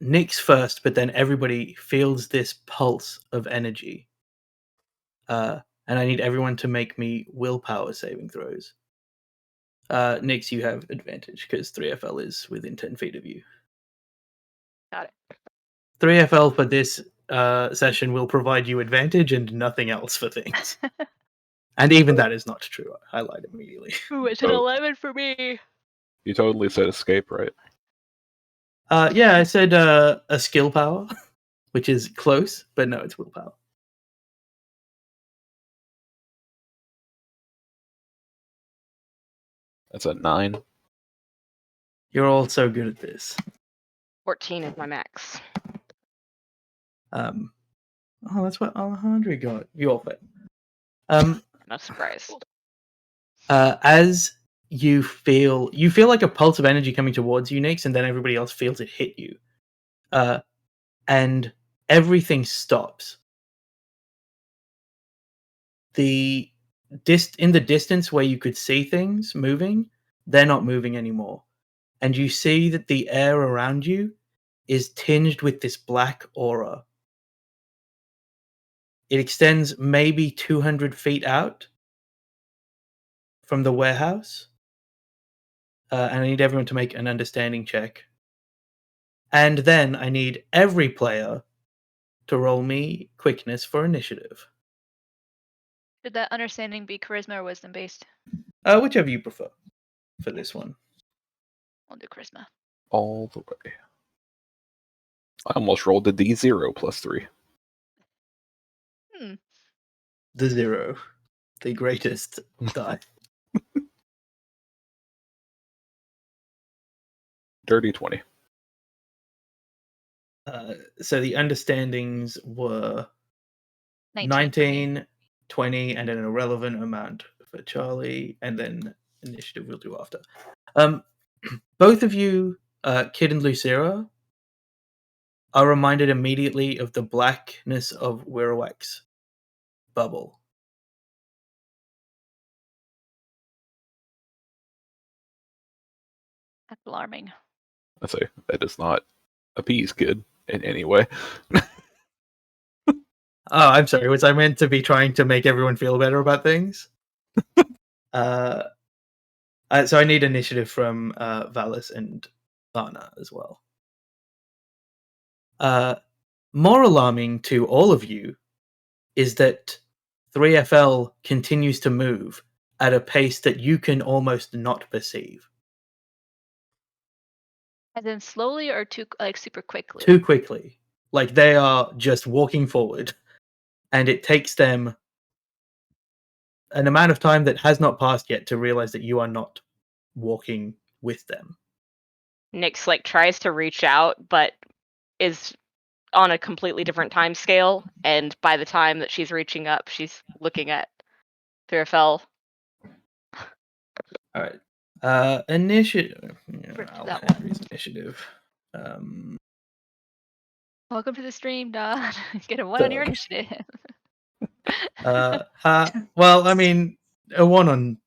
Nyx first, but then everybody feels this pulse of energy. And I need everyone to make me willpower saving throws. Nyx, you have advantage because 3FL is within 10 feet of you. Got it. 3FL for this session will provide you advantage and nothing else for things. And even that is not true. I lied immediately. Ooh, it's an Oh. 11 for me. You totally said escape, right? Yeah, I said a skill power, which is close, but no, it's willpower. That's a 9. You're all so good at this. 14 is my max. Oh, that's what Alejandro got. You all fail. No surprise. As you feel like a pulse of energy coming towards you, Nyx, and then everybody else feels it hit you. And everything stops. In the distance where you could see things moving, they're not moving anymore. And you see that the air around you is tinged with this black aura. It extends maybe 200 feet out from the warehouse. And I need everyone to make an understanding check. And then I need every player to roll me quickness for initiative. Should that understanding be charisma or wisdom based? Whichever you prefer for this one. I'll do charisma. All the way. I almost rolled a D0 plus 3. The 0. The greatest die. Dirty 20. So the understandings were 19. 19, 20, and an irrelevant amount for Charlie, and then initiative we'll do after. Both of you, Kid and Lucira, are reminded immediately of the blackness of Wirrawak's bubble. That's alarming. I say that does not appease Kid in any way. Oh, I'm sorry. Was I meant to be trying to make everyone feel better about things? So I need initiative from Valis and Lana as well. More alarming to all of you is that 3FL continues to move at a pace that you can almost not perceive. As in slowly or too super quickly? Too quickly. Like they are just walking forward, and it takes them an amount of time that has not passed yet to realize that you are not walking with them. Nyx tries to reach out, but is on a completely different time scale, and by the time that she's reaching up, she's looking at Firafel. All right. Initiative. That Henry's initiative. Welcome to the stream, Don. Get a 1 on your initiative. Well, I mean, a 1 on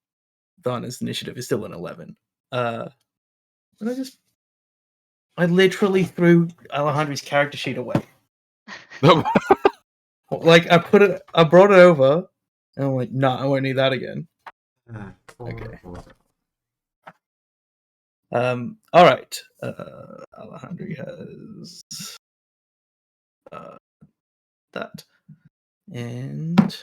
Donna's initiative is still an 11. But I literally threw Alejandro's character sheet away. Like I brought it over, and I'm like, nah, I won't need that again. Okay. All right. Alejandro has that, and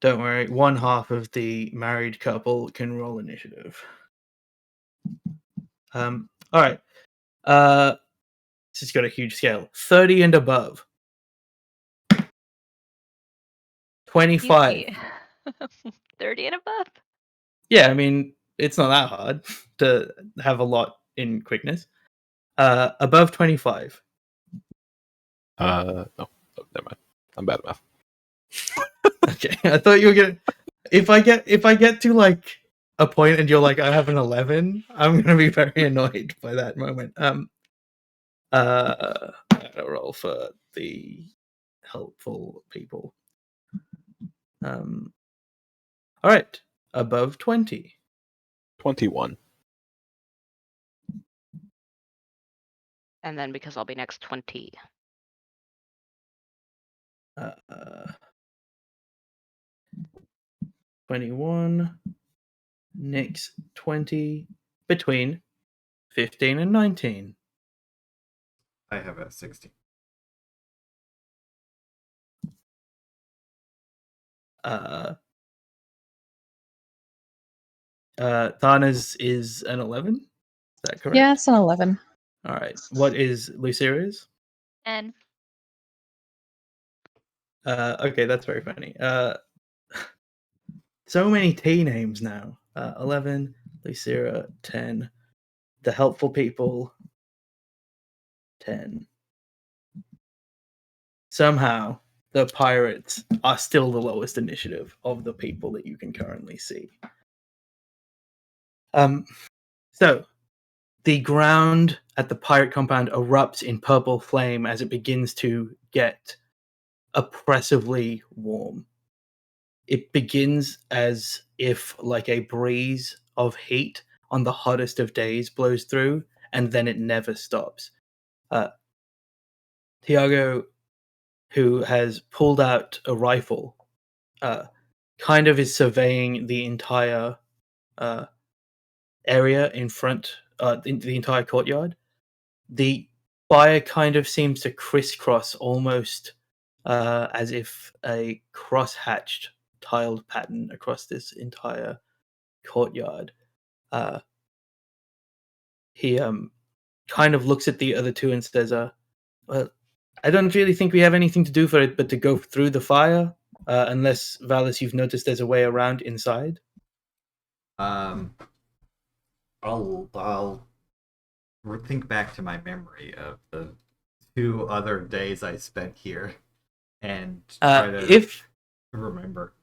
don't worry, one half of the married couple can roll initiative. All right. This has got a huge scale. 30 and above. 25. Easy. 30 and above? Yeah, I mean, it's not that hard to have a lot in quickness. Above 25. No, never mind. I'm bad at math. Okay, I thought you were gonna. If I get to like a point and you're like, I have an 11, I'm gonna be very annoyed by that moment. I'm gonna roll for the helpful people. All right, above 20. 21. And then because I'll be next 20. 21. Nick's 20. Between 15 and 19. I have a 16. Thana's is an 11. Is that correct? Yeah, it's an 11. All right. What is Lucira's? And Okay, that's very funny. So many T names now. 11, Lucira, 10. The helpful people, 10. Somehow, the pirates are still the lowest initiative of the people that you can currently see. So, the ground at the pirate compound erupts in purple flame as it begins to get oppressively warm. It begins as if like a breeze of heat on the hottest of days blows through, and then it never stops. Thiago, who has pulled out a rifle, kind of is surveying the entire area in front, the entire courtyard. The fire kind of seems to crisscross almost as if a cross-hatched tiled pattern across this entire courtyard. He kind of looks at the other two and says, well, I don't really think we have anything to do for it but to go through the fire, unless, Valis, you've noticed there's a way around inside. I'll think back to my memory of the 2 other days I spent here and try to remember.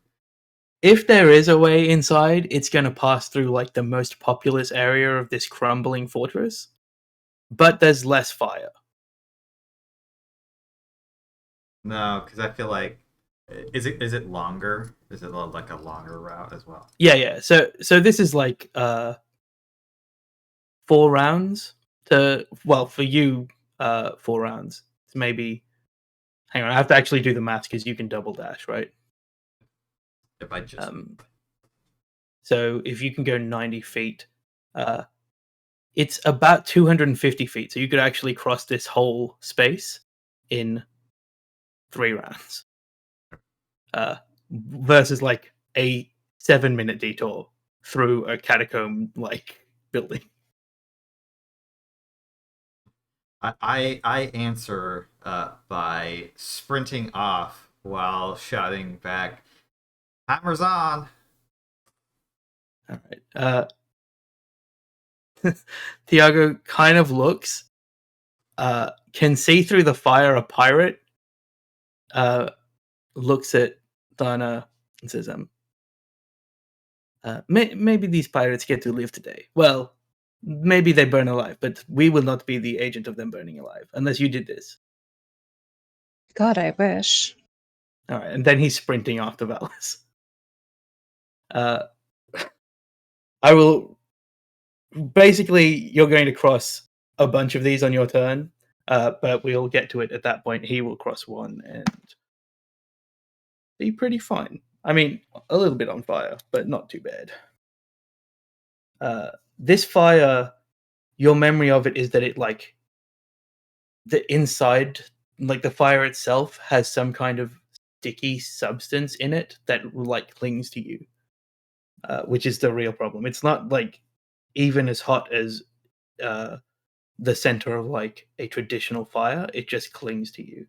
If there is a way inside, it's going to pass through like the most populous area of this crumbling fortress, but there's less fire. No, because I feel like is it longer? Is it like a longer route as well? Yeah. So this is like 4 rounds to, well, for you 4 rounds. It's maybe, hang on, I have to actually do the maths because you can double dash, right? If I just so if you can go 90 feet, it's about 250 feet. So you could actually cross this whole space in 3 rounds. Versus like a 7-minute detour through a catacomb like building. I answer by sprinting off while shouting back, "Hammers on!" All right. Thiago kind of looks, can see through the fire a pirate, looks at Thana and says, maybe these pirates get to live today. Well, maybe they burn alive, but we will not be the agent of them burning alive, unless you did this. God, I wish. All right, and then he's sprinting after Valis. I will... Basically, you're going to cross a bunch of these on your turn, but we'll get to it at that point. He will cross one and be pretty fine. I mean, a little bit on fire, but not too bad. This fire, your memory of it is that it, like, the inside, like the fire itself, has some kind of sticky substance in it that, like, clings to you, which is the real problem. It's not, like, even as hot as the center of, like, a traditional fire. It just clings to you.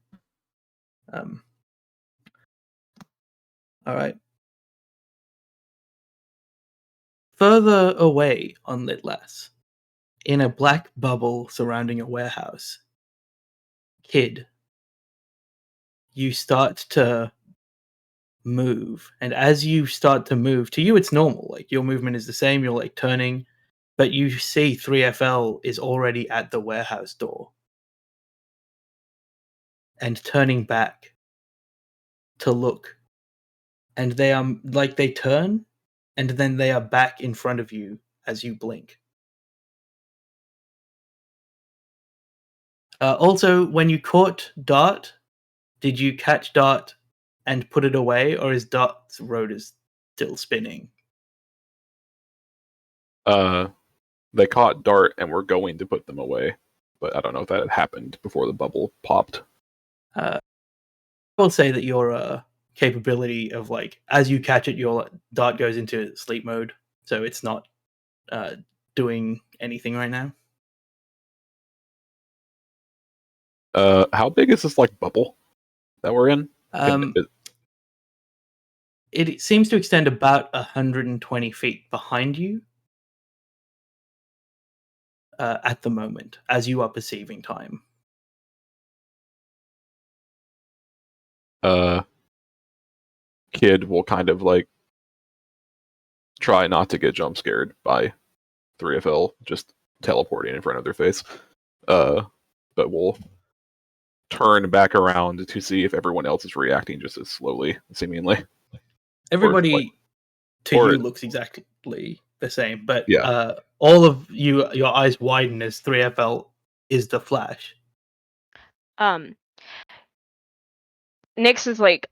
All right. Further away on Litlass, in a black bubble surrounding a warehouse, Kid, you start to move. And as you start to move, to you it's normal. Like, your movement is the same. You're, like, turning. But you see 3FL is already at the warehouse door. And turning back to look. And they are, like, they turn, and then they are back in front of you as you blink. Also, when you caught Dart, did you catch Dart and put it away, or is Dart's rotor still spinning? They caught Dart and were going to put them away, but I don't know if that had happened before the bubble popped. I will say that your capability of, like, as you catch it, your Dart goes into sleep mode, so it's not doing anything right now. How big is this like bubble that we're in? It seems to extend about 120 feet behind you at the moment, as you are perceiving time. Kid will kind of like try not to get jump scared by 3FL just teleporting in front of their face. But we'll turn back around to see if everyone else is reacting just as slowly, seemingly. Everybody you looks exactly the same, but all of you, your eyes widen as 3FL is the Flash. Nyx is like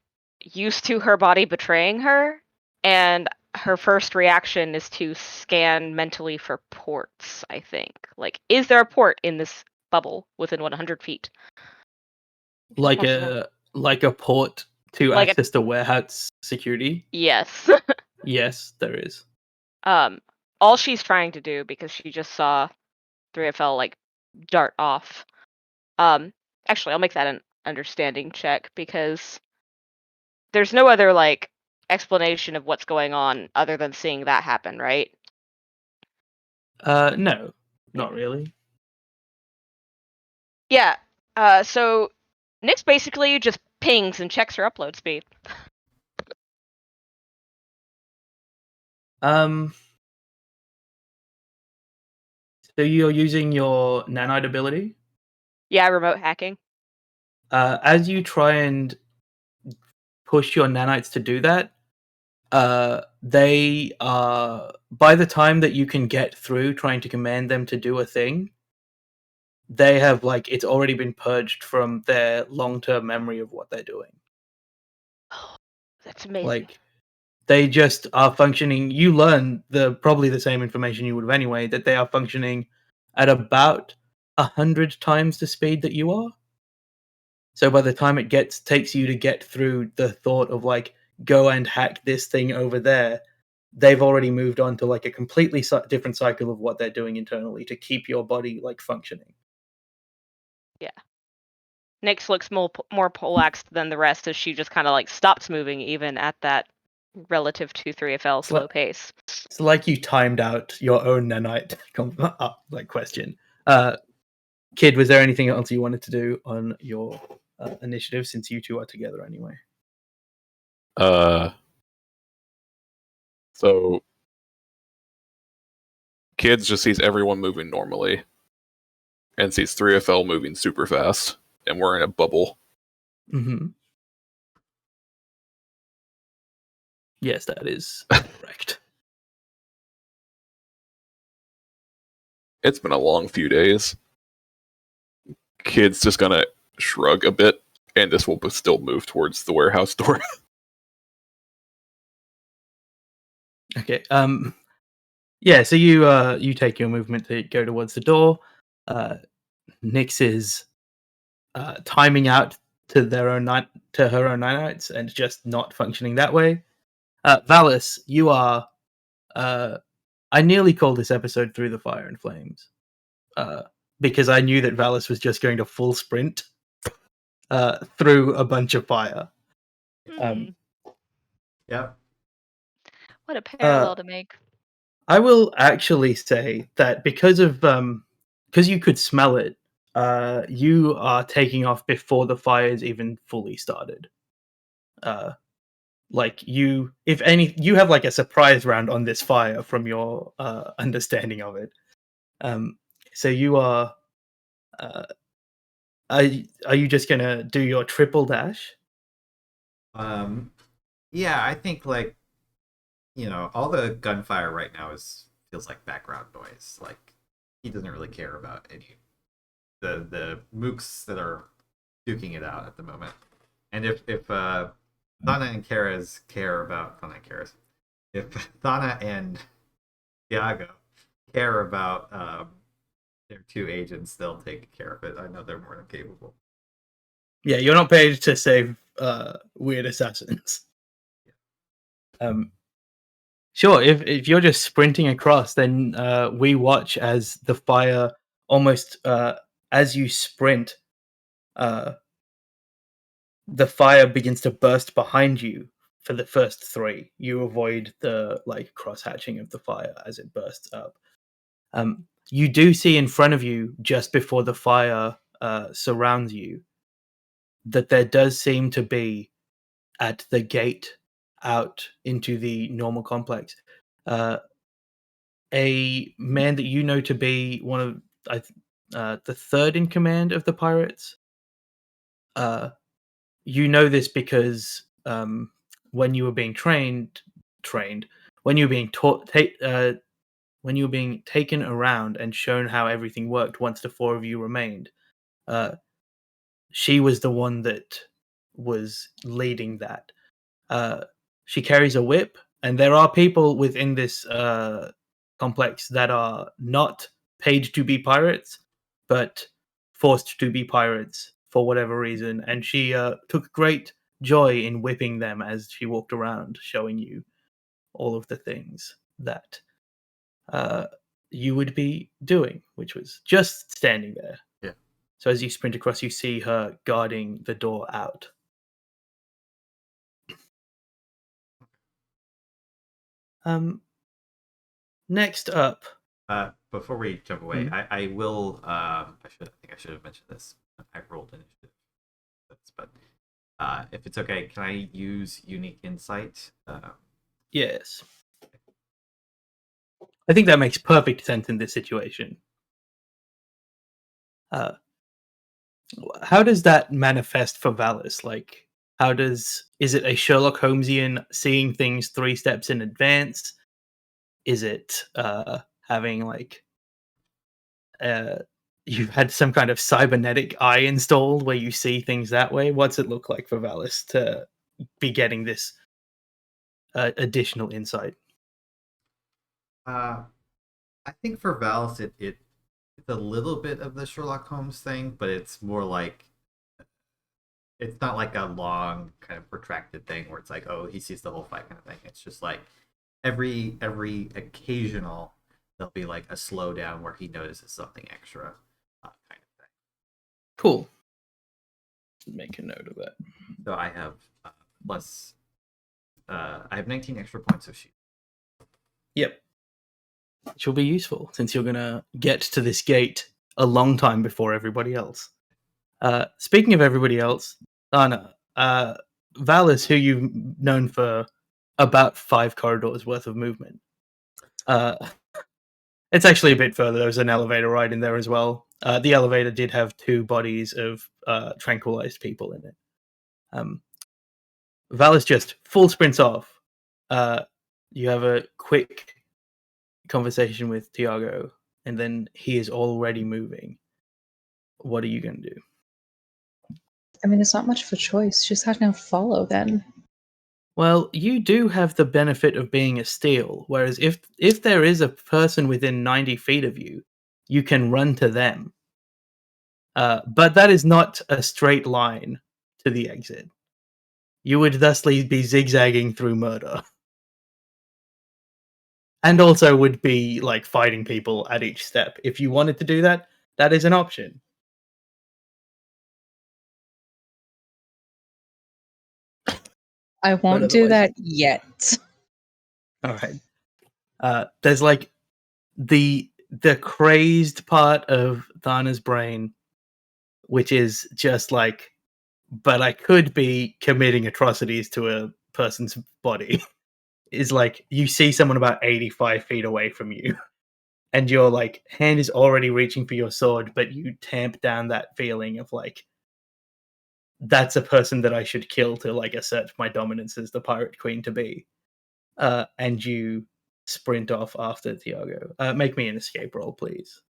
used to her body betraying her, and her first reaction is to scan mentally for ports, I think. Like, is there a port in this bubble within 100 feet? Like a port to access the warehouse security? Yes. Yes, there is. All she's trying to do, because she just saw 3FL like dart off. Actually, I'll make that an understanding check, because there's no other like explanation of what's going on other than seeing that happen, right? No, not really. Yeah. So Nyx basically just pings and checks her upload speed. So you're using your nanite ability? Yeah, remote hacking. As you try and push your nanites to do that, they are, by the time that you can get through trying to command them to do a thing, they have, like, it's already been purged from their long-term memory of what they're doing. Oh, that's amazing. Like, they just are functioning. You learn probably the same information you would have anyway, that they are functioning at about 100 times the speed that you are. So by the time it takes you to get through the thought of, like, go and hack this thing over there, they've already moved on to, like, a completely different cycle of what they're doing internally to keep your body, like, functioning. Yeah. Nyx looks more polaxed than the rest, as she just kind of like stops moving even at that relative to 3FL slow pace. It's like you timed out your own nanite question. Kid, was there anything else you wanted to do on your initiative, since you two are together anyway? So Kids just sees everyone moving normally and sees 3FL moving super fast, and we're in a bubble. Mm-hmm. Yes, that is correct. It's been a long few days. Kid's just gonna shrug a bit, and this will still move towards the warehouse door. Okay. Yeah. So you take your movement to go towards the door. Nyx is timing out to her own nanites and just not functioning that way. Valis, you are. I nearly called this episode "Through the Fire and Flames," because I knew that Valis was just going to full sprint through a bunch of fire. Yep. What a parallel to make. I will actually say that because you could smell it, you are taking off before the fires even fully started. Like you have like a surprise round on this fire from your understanding of it. So you are you just gonna do your triple dash? Yeah, I think, like, all the gunfire right now feels like background noise. Like, he doesn't really care about any the mooks that are duking it out at the moment. And if Thana and Keres care about if Thana and Thiago care about their two agents, they'll take care of it. I know they're more than capable. Yeah, you're not paid to save weird assassins. Sure, if you're just sprinting across, then we watch as the fire almost as you sprint, the fire begins to burst behind you for the first 3. You avoid the cross hatching of the fire as it bursts up. You do see in front of you, just before the fire surrounds you, that there does seem to be at the gate out into the normal complex a man that you know to be one of the third in command of the pirates. You know this because when you were being trained, when you were being taught, when you were being taken around and shown how everything worked once the 4 of you remained, she was the one that was leading that. She carries a whip, and there are people within this complex that are not paid to be pirates, but forced to be pirates for whatever reason. And she took great joy in whipping them as she walked around, showing you all of the things that you would be doing, which was just standing there. Yeah. So as you sprint across, you see her guarding the door out. Next up. Before we jump away, I will. I think I should have mentioned this. I rolled initiative, but if it's okay, can I use unique insight? Yes. I think that makes perfect sense in this situation. How does that manifest for Valis? Like, is it a Sherlock Holmesian seeing things 3 steps in advance? Is it having you've had some kind of cybernetic eye installed where you see things that way? What's it look like for Valis to be getting this additional insight? I think for Valis, it's a little bit of the Sherlock Holmes thing, but it's more like it's not like a long kind of protracted thing where it's like, oh, he sees the whole fight kind of thing. It's just like every occasional there'll be like a slowdown where he notices something extra, kind of thing. Cool. Make a note of that. So I have plus. I have 19 extra points of shield. Yep. Which will be useful since you're gonna get to this gate a long time before everybody else. Speaking of everybody else, Anna, Valis, who you've known for about 5 corridors worth of movement. It's actually a bit further. There was an elevator ride in there as well. The elevator did have 2 bodies of tranquilized people in it. Valis just full sprints off. You have a quick conversation with Thiago, and then he is already moving. What are you going to do? I mean, it's not much of a choice. Just have to follow then. Well, you do have the benefit of being a steal, whereas if there is a person within 90 feet of you, you can run to them. But that is not a straight line to the exit. You would thusly be zigzagging through murder. And also would be like fighting people at each step. If you wanted to do that, that is an option. I won't do that yet. All right. There's like the crazed part of Thana's brain, which is just like, but I could be committing atrocities to a person's body. Is like you see someone about 85 feet away from you, and your like hand is already reaching for your sword, but you tamp down that feeling of like, that's a person that I should kill to like assert my dominance as the pirate queen to be. And you sprint off after Thiago. Make me an escape roll, please.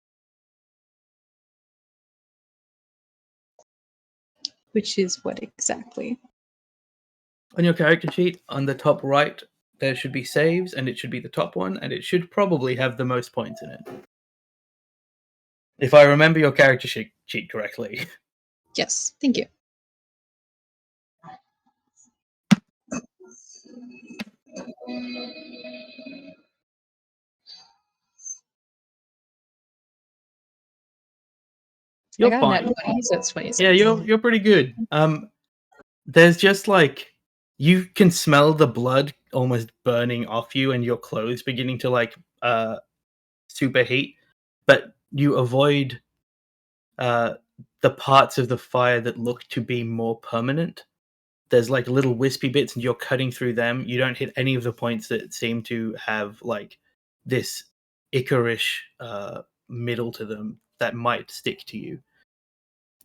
Which is what exactly? On your character sheet, on the top right, there should be saves, and it should be the top one, and it should probably have the most points in it. If I remember your character sheet correctly. Yes, thank you. You're I got fine. net 20, so it's 26. Yeah, you're pretty good. There's just like you can smell the blood almost burning off you, and your clothes beginning to like superheat, but you avoid the parts of the fire that look to be more permanent. There's like little wispy bits, and you're cutting through them. You don't hit any of the points that seem to have like this Icarish middle to them that might stick to you.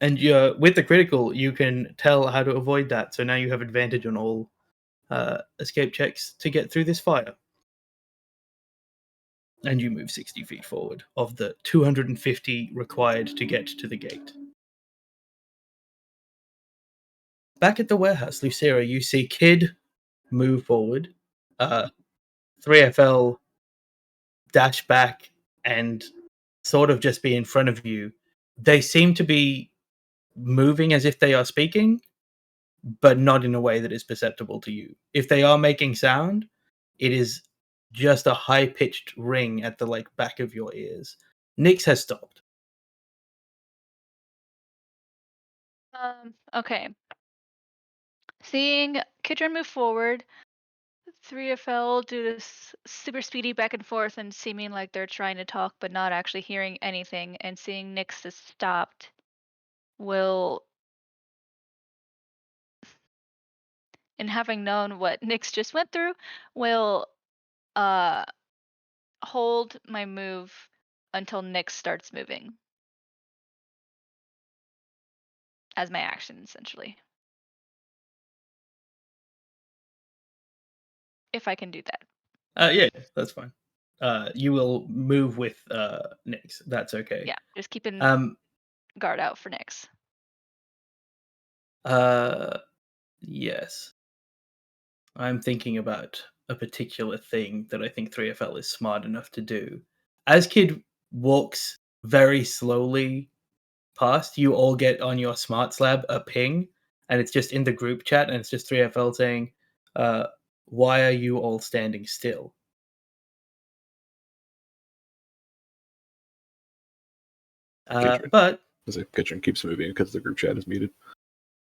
And with the critical, you can tell how to avoid that. So now you have advantage on all escape checks to get through this fire. And you move 60 feet forward of the 250 required to get to the gate. Back at the warehouse, Lucira, you see Kid move forward. 3FL dash back and sort of just be in front of you. They seem to be moving as if they are speaking, but not in a way that is perceptible to you. If they are making sound, it is just a high-pitched ring at the like back of your ears. Nyx has stopped. Okay. Seeing Kidron move forward, 3FL do this super speedy back and forth and seeming like they're trying to talk but not actually hearing anything, and seeing Nyx is stopped will, and having known what Nyx just went through, will hold my move until Nyx starts moving. As my action, essentially. If I can do that. Yeah, that's fine. You will move with Nyx. That's okay. Yeah, just keeping guard out for Nyx. Yes. I'm thinking about a particular thing that I think 3FL is smart enough to do. As Kid walks very slowly past, you all get on your smart slab a ping, and it's just in the group chat, and it's just 3FL saying, why are you all standing still? But as if Kitchen keeps moving because the group chat is muted.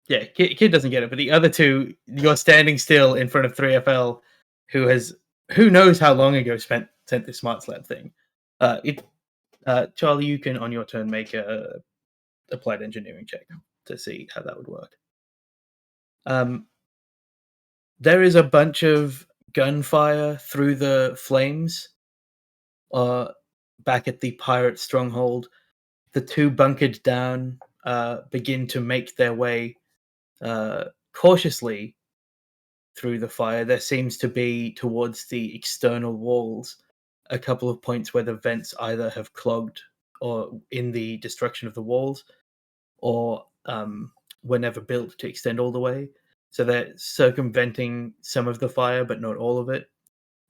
yeah, Kid doesn't get it, but the other two, you're standing still in front of 3FL, who knows how long ago sent this smart slab thing. Charlie, you can on your turn make a applied engineering check to see how that would work. There is a bunch of gunfire through the flames back at the pirate stronghold. The two bunkered down begin to make their way cautiously through the fire. There seems to be, towards the external walls, a couple of points where the vents either have clogged or in the destruction of the walls, or were never built to extend all the way. So they're circumventing some of the fire, but not all of it.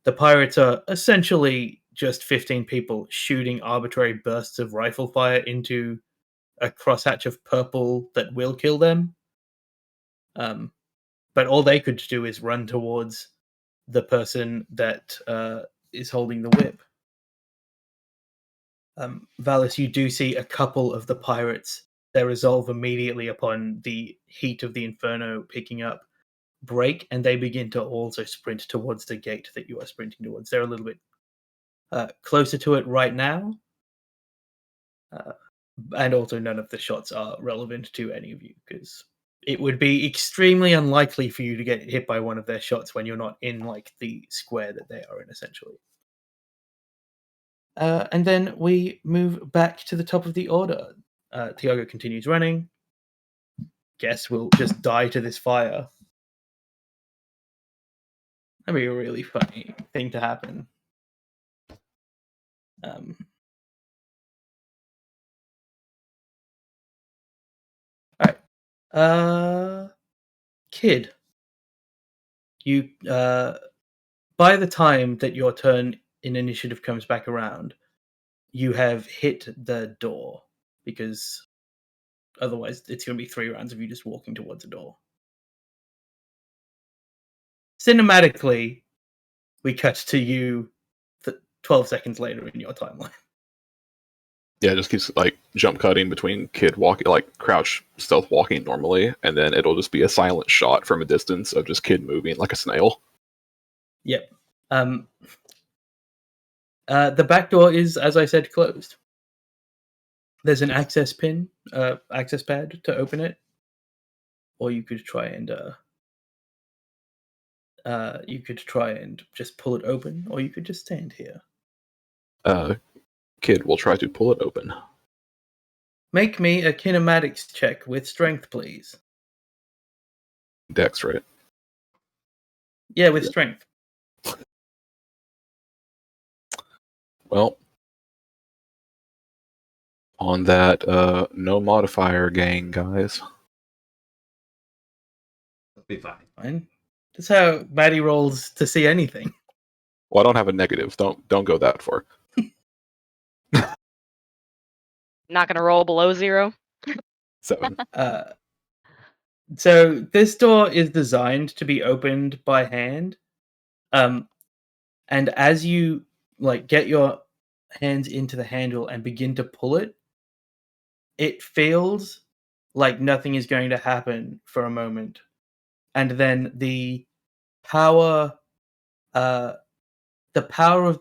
The pirates are essentially just 15 people shooting arbitrary bursts of rifle fire into a crosshatch of purple that will kill them. But all they could do is run towards the person that is holding the whip. Valis, you do see a couple of the pirates, their resolve immediately upon the heat of the inferno picking up, break, and they begin to also sprint towards the gate that you are sprinting towards. They're a little bit closer to it right now, and also none of the shots are relevant to any of you, because it would be extremely unlikely for you to get hit by one of their shots when you're not in like the square that they are in, essentially. And then we move back to the top of the order. Thiago continues running. Guess we'll just die to this fire. That'd be a really funny thing to happen. Alright. Kid, you by the time that your turn in initiative comes back around, you have hit the door because otherwise it's going to be 3 rounds of you just walking towards a door. Cinematically, we cut to you 12 seconds later in your timeline. Yeah, it just keeps like jump cutting between Kid walking, like crouch stealth walking normally, and then it'll just be a silent shot from a distance of just Kid moving like a snail. Yep. The back door is, as I said, closed. There's an access pin, access pad to open it, or you could try and just pull it open, or you could just stand here. Kid will try to pull it open. Make me a kinematics check with strength, please. Dex, right? Yeah, with strength. Well, on that no modifier gang, guys. It'll be fine. Fine. That's how Maddie rolls to see anything. Well, I don't have a negative. Don't go that far. Not gonna roll below 0. 7. So this door is designed to be opened by hand. And as you like get your hands into the handle and begin to pull it, it feels like nothing is going to happen for a moment. And then the power of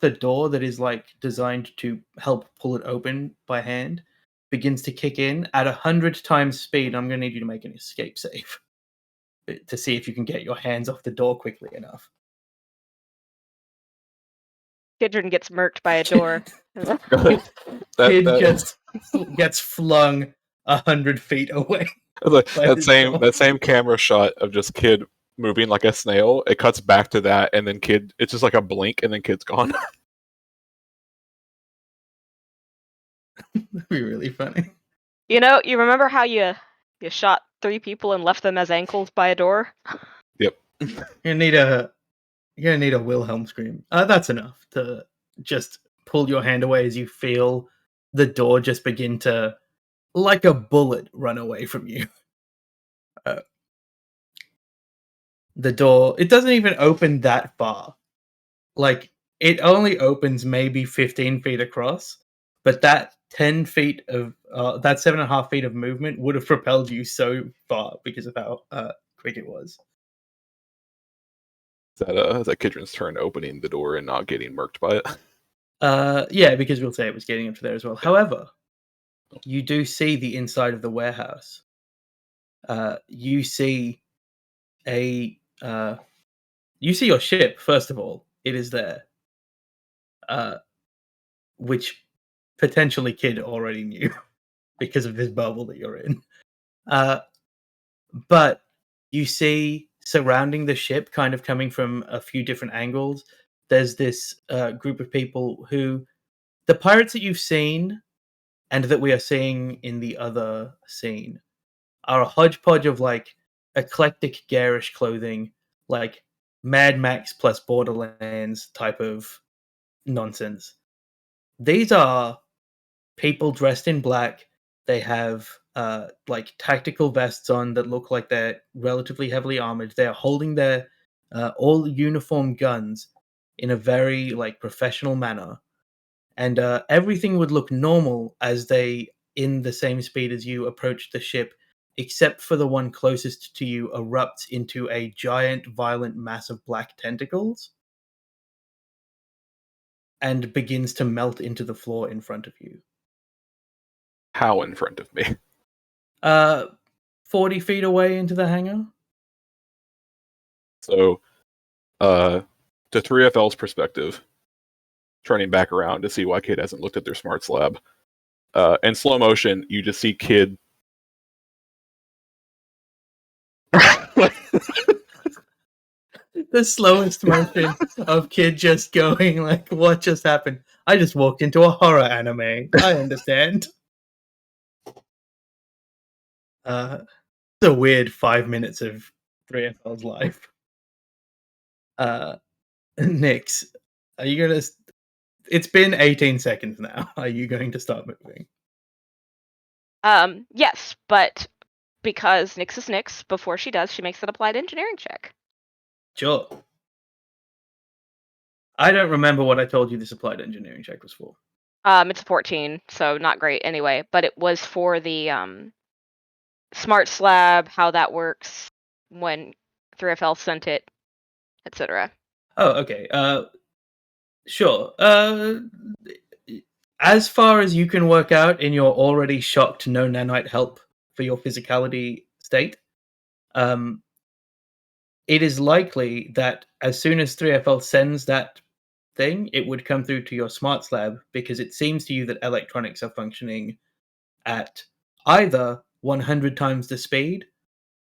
the door that is like designed to help pull it open by hand begins to kick in at 100 times speed. I'm going to need you to make an escape save to see if you can get your hands off the door quickly enough. Kidron gets murked by a door. Kid just gets flung 100 feet away. That same camera shot of just Kid moving like a snail. It cuts back to that, and then Kid. It's just like a blink, and then Kid's gone. That'd be really funny. You know, you remember how you shot 3 people and left them as ankles by a door? Yep. You're gonna need a Wilhelm scream. That's enough to just pull your hand away as you feel the door just begin to, like a bullet, run away from you. The door, it doesn't even open that far. Like, it only opens maybe 15 feet across, but that 10 feet of, that 7.5 feet of movement would have propelled you so far because of how quick it was. Is that Kidron's turn opening the door and not getting murked by it? Yeah, because we'll say it was getting up to there as well. However, you do see the inside of the warehouse. You see you see your ship, first of all. It is there. Which potentially Kid already knew because of this bubble that you're in. But you see surrounding the ship, kind of coming from a few different angles, there's this group of people who, the pirates that you've seen and that we are seeing in the other scene, are a hodgepodge of like eclectic garish clothing, like Mad Max plus Borderlands type of nonsense. These are people dressed in black. They have like tactical vests on that look like they're relatively heavily armored. They're holding their all uniform guns in a very like professional manner, and everything would look normal as they, in the same speed as you, approach the ship, except for the one closest to you erupts into a giant, violent mass of black tentacles and begins to melt into the floor in front of you. How in front of me? 40 feet away into the hangar. So, to 3FL's perspective, turning back around to see why Kid hasn't looked at their smarts lab. In slow motion, you just see Kid. The slowest motion of Kid just going like, what just happened? I just walked into a horror anime. I understand. So a weird 5 minutes of 3FL's life. Nyx, are you gonna? It's been 18 seconds now. Are you going to start moving? Yes, but because Nyx is Nyx, before she does, she makes an applied engineering check. Sure. I don't remember what I told you this applied engineering check was for. It's a 14, so not great anyway, but it was for the smart slab, how that works when 3FL sent it, etc. Oh, okay. Sure. As far as you can work out in your already shocked no nanite help for your physicality state, it is likely that as soon as 3FL sends that thing, it would come through to your smart slab, because it seems to you that electronics are functioning at either 100 times the speed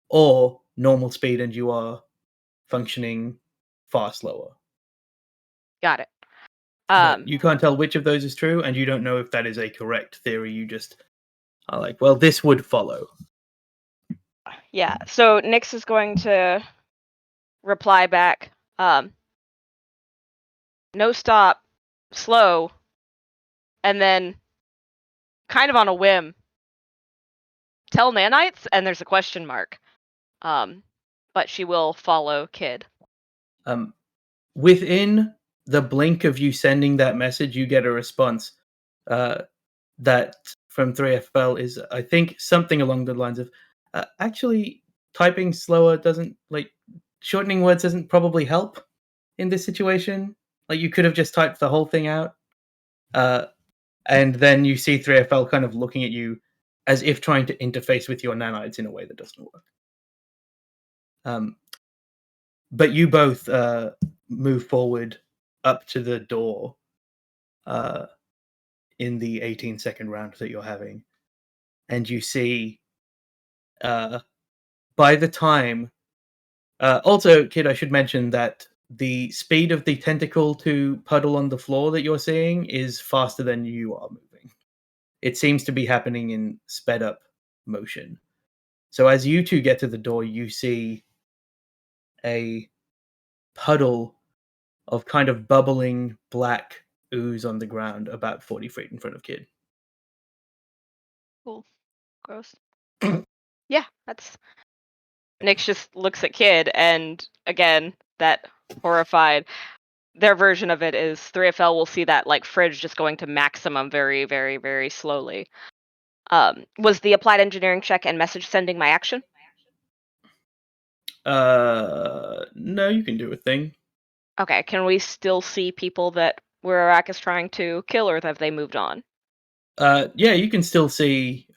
or normal speed, and you are functioning far slower. Got it. But you can't tell which of those is true, and you don't know if that is a correct theory. You just are like, well, this would follow. Yeah, so Nyx is going to reply back, no stop, slow, and then kind of on a whim, tell nanites, and there's a question mark. But she will follow Kid. Within the blink of you sending that message, you get a response that from 3FL is, I think, something along the lines of, actually, typing slower doesn't, like, shortening words doesn't probably help in this situation. Like, you could have just typed the whole thing out. And then you see 3FL kind of looking at you as if trying to interface with your nanites in a way that doesn't work. But you both move forward up to the door in the 18-second round that you're having. And you see, by the time... also, Kid, I should mention that the speed of the tentacle to puddle on the floor that you're seeing is faster than you are moving. It seems to be happening in sped up motion. So as you two get to the door, you see a puddle of kind of bubbling black ooze on the ground about 40 feet in front of Kid. Cool. Gross. Yeah, that's... Nyx just looks at Kid, and again, that horrified... Their version of it is 3FL will see that like fridge just going to maximum very, very, very slowly. Was the applied engineering check and message sending my action? No, you can do a thing. Okay, can we still see people that Wirak is trying to kill, or have they moved on? Yeah, you can still see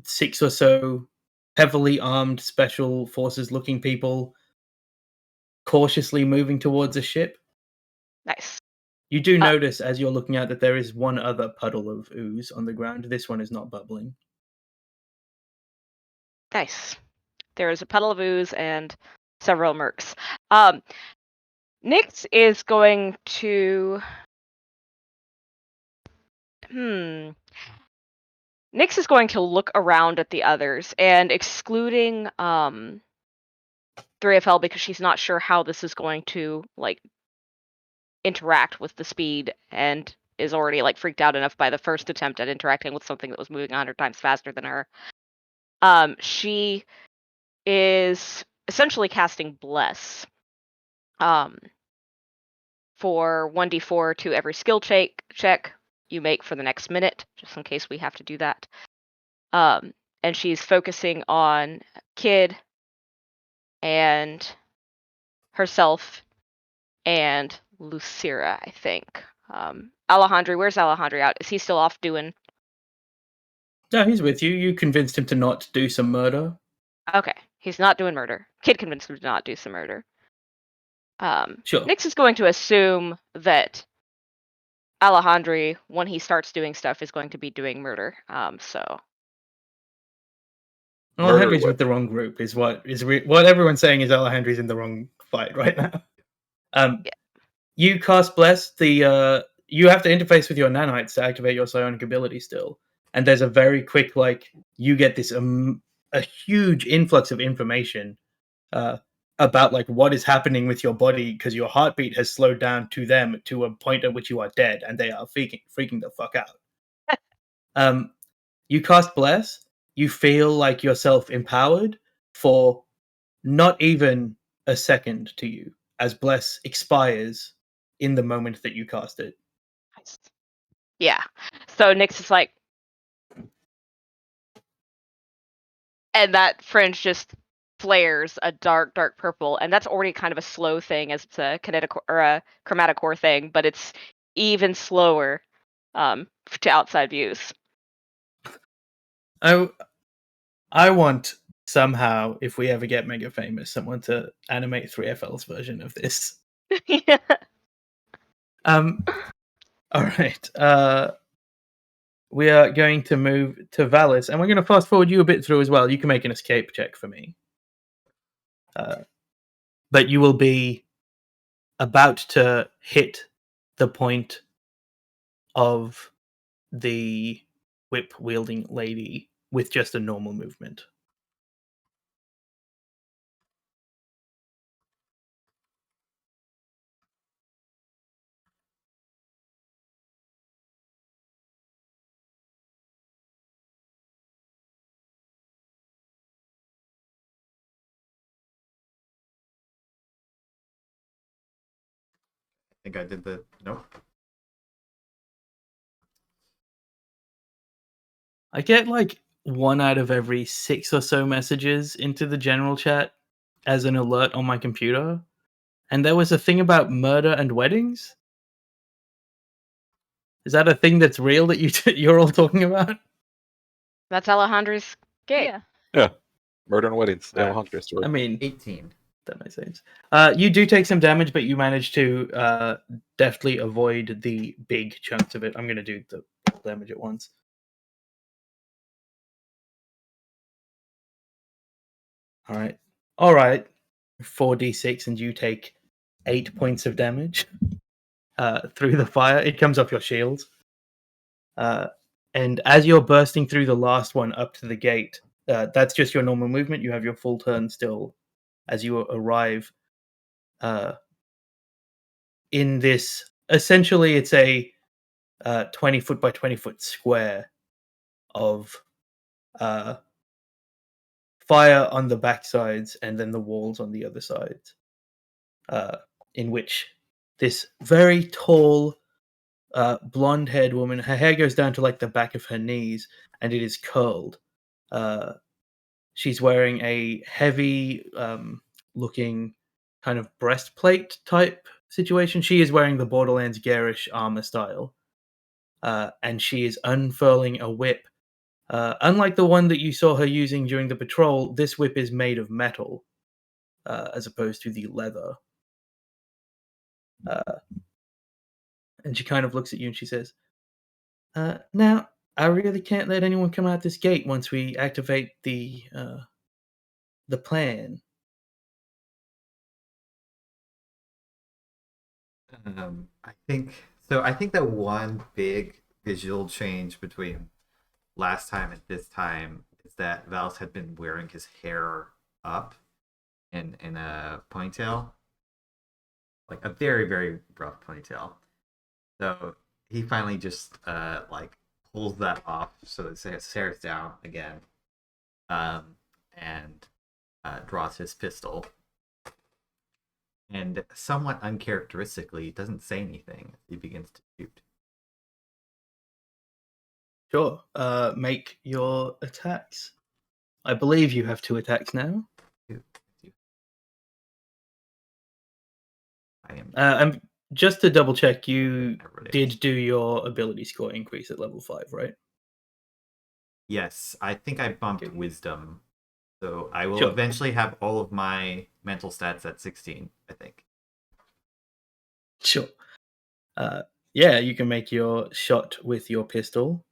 6 or so heavily armed special forces looking people cautiously moving towards a ship. Nice. You do notice as you're looking out that there is one other puddle of ooze on the ground. This one is not bubbling. Nice. There is a puddle of ooze and several mercs. Nyx is going to... Nyx is going to look around at the others, and excluding 3FL because she's not sure how this is going to like interact with the speed, and is already like freaked out enough by the first attempt at interacting with something that was moving 100 times faster than her. She is essentially casting Bless for 1d4 to every skill check you make for the next minute, just in case we have to do that. And she's focusing on Kid and herself and Lucira, I think. Alejandro, where's Alejandro out? Is he still off doing... No, he's with you. You convinced him to not do some murder. Okay, he's not doing murder. Kid convinced him to not do some murder. Sure. Nyx is going to assume that Alejandro, when he starts doing stuff, is going to be doing murder. So... Alejandro's with the wrong group is what everyone's saying is Alejandro's in the wrong fight right now. Yeah. You cast Bless. You have to interface with your nanites to activate your psionic ability still. And there's a very quick, like, you get this a huge influx of information about like what is happening with your body because your heartbeat has slowed down to them to a point at which you are dead and they are freaking the fuck out. You cast Bless, you feel like yourself empowered for not even a second to you, as Bless expires in the moment that you cast it. Yeah. So Nyx is like, and that fringe just flares a dark, dark purple, and that's already kind of a slow thing as it's a kinetic or a chromatocore thing, but it's even slower to outside views. I want somehow, if we ever get mega famous, someone to animate 3FL's version of this. Yeah. All right. We are going to move to Valis, and we're going to fast forward you a bit through as well. You can make an escape check for me. But you will be about to hit the point of the whip wielding lady with just a normal movement. I think I did the nope. I get like 1 out of every 6 or so messages into the general chat as an alert on my computer. And there was a thing about murder and weddings. Is that a thing that's real that you're all talking about? That's Alejandra's gig. Yeah. Yeah. Murder and Weddings, the Alejandro story. I mean, 18. that makes sense. You do take some damage, but you manage to deftly avoid the big chunks of it. I'm going to do the damage at once. All right. 4d6, and you take 8 points of damage through the fire. It comes off your shield. And as you're bursting through the last one up to the gate, that's just your normal movement. You have your full turn still as you arrive in this. Essentially, it's a 20 foot by 20 foot square of fire on the back sides and then the walls on the other sides, in which this very tall, blonde-haired woman, her hair goes down to like the back of her knees, and it is curled. She's wearing a heavy looking kind of breastplate type situation. She is wearing the Borderlands garish armor style. And she is unfurling a whip. Unlike the one that you saw her using during the patrol, this whip is made of metal, as opposed to the leather. And she kind of looks at you and she says, now, I really can't let anyone come out this gate once we activate the plan. I think so. I think that one big visual change between last time and this time is that Valis had been wearing his hair up in a ponytail, like a very very rough ponytail. So he finally just like pulls that off so that his hair is down again, and draws his pistol. And somewhat uncharacteristically, doesn't say anything. He begins to shoot. Sure. Make your attacks. I believe you have 2 attacks now. I am. And just to double check, you did do your ability score increase at level 5, right? Yes, I think I bumped Okay. wisdom, so I will Sure. eventually have all of my mental stats at 16. I think. Sure. Yeah, you can make your shot with your pistol.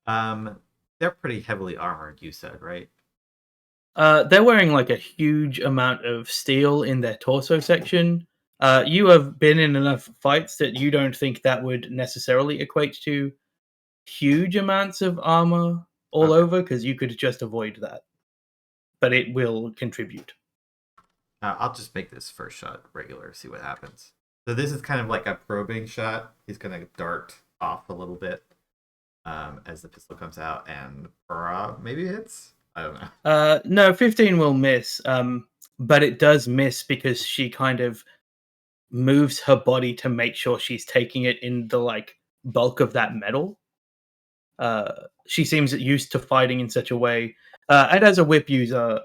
They're pretty heavily armored. You said, right? They're wearing like a huge amount of steel in their torso section. You have been in enough fights that you don't think that would necessarily equate to huge amounts of armor all Okay. over, because you could just avoid that. But it will contribute. I'll just make this first shot regular, see what happens. So this is kind of like a probing shot. He's going to dart off a little bit as the pistol comes out, and maybe it hits? I don't know. No, 15 will miss, but it does miss because she kind of moves her body to make sure she's taking it in the like bulk of that metal. She seems used to fighting in such a way, and as a whip user,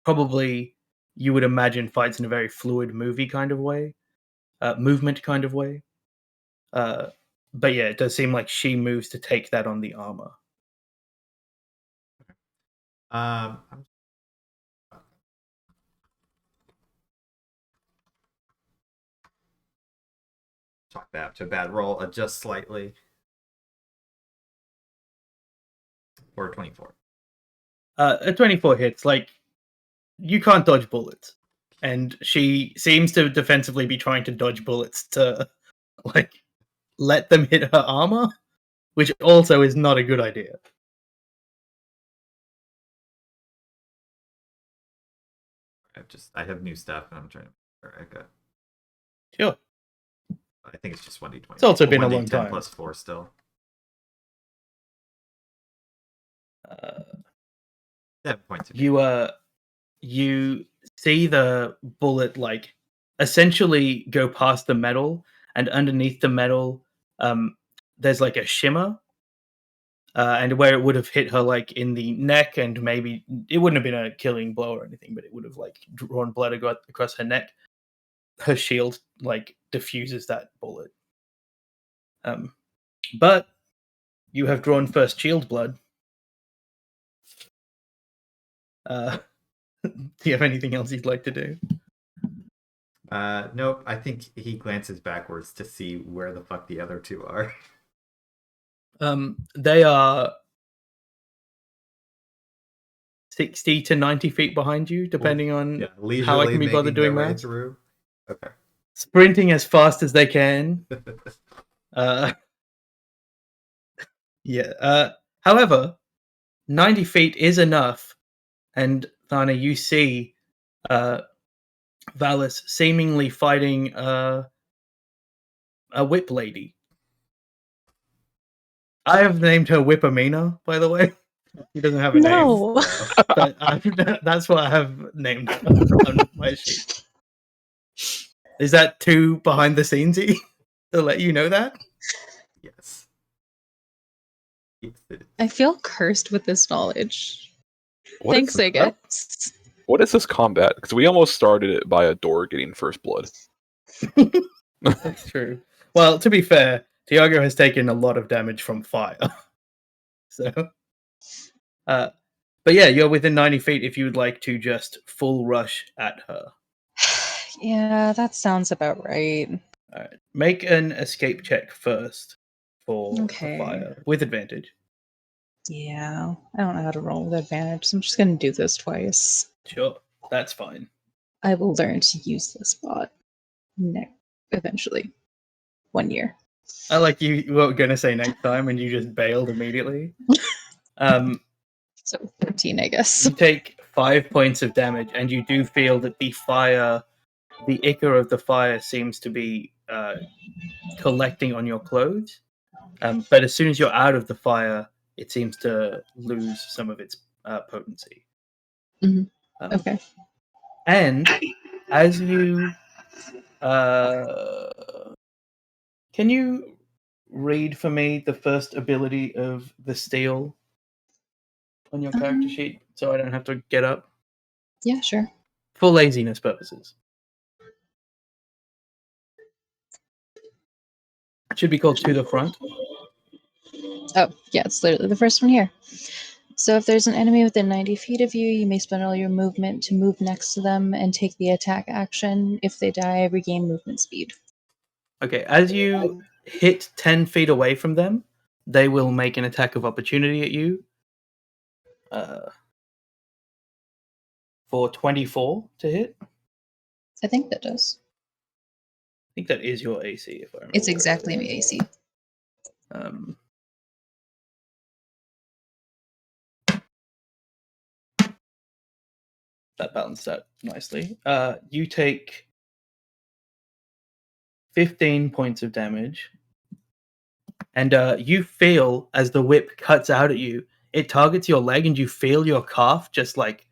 probably you would imagine fights in a very fluid movement kind of way. But yeah, it does seem like she moves to take that on the armor. I'm chalk that up to a bad roll. Adjust slightly. Or 24. A 24 hits. Like, you can't dodge bullets, and she seems to defensively be trying to dodge bullets to like let them hit her armor, which also is not a good idea. I have new stuff and I'm trying to got. Sure. I think it's just 1d20. It's also been a long 1d10 time. plus 4 still. 7 points. You see the bullet like essentially go past the metal, and underneath the metal, there's like a shimmer, and where it would have hit her like in the neck, and maybe it wouldn't have been a killing blow or anything, but it would have like drawn blood across her neck. Her shield like diffuses that bullet. But you have drawn first shield blood. Do you have anything else you'd like to do? Nope. I think he glances backwards to see where the fuck the other two are. They are 60 to 90 feet behind you, depending on how I can be bothered doing math. Okay. Sprinting as fast as they can. Yeah. However, 90 feet is enough, and Thana, you see Valis seemingly fighting a whip lady. I have named her Whipamina, by the way. He doesn't have a name. No. But that's what I have named her on my sheet. Is that too behind the scenesy to let you know that? Yes. I feel cursed with this knowledge. What Thanks, is, I guess. what is this combat? Because we almost started it by a door getting first blood. That's true. Well, to be fair, Thiago has taken a lot of damage from fire. So, but yeah, you're within 90 feet if you would like to just full rush at her. Yeah, that sounds about right. All right. Make an escape check first for the Okay. fire with advantage. Yeah, I don't know how to roll with advantage, so I'm just gonna do this twice. Sure, that's fine. I will learn to use this bot eventually. 1 year. I like you were going to say next time and you just bailed immediately. So 13, I guess. You take 5 points of damage, and you do feel that the ichor of the fire seems to be collecting on your clothes. But as soon as you're out of the fire, it seems to lose some of its potency. Mhm. Okay. And as you... can you read for me the first ability of the steel on your character sheet so I don't have to get up? Yeah, sure. For laziness purposes. It should be called To the Front. Oh, yeah, it's literally the first one here. So if there's an enemy within 90 feet of you, you may spend all your movement to move next to them and take the attack action. If they die, regain movement speed. Okay, as you hit 10 feet away from them, they will make an attack of opportunity at you. for 24 to hit. I think that does. I think that is your AC, if I remember. It's exactly my AC. That balanced out nicely. You take 15 points of damage, and you feel as the whip cuts out at you, it targets your leg, and you feel your calf just like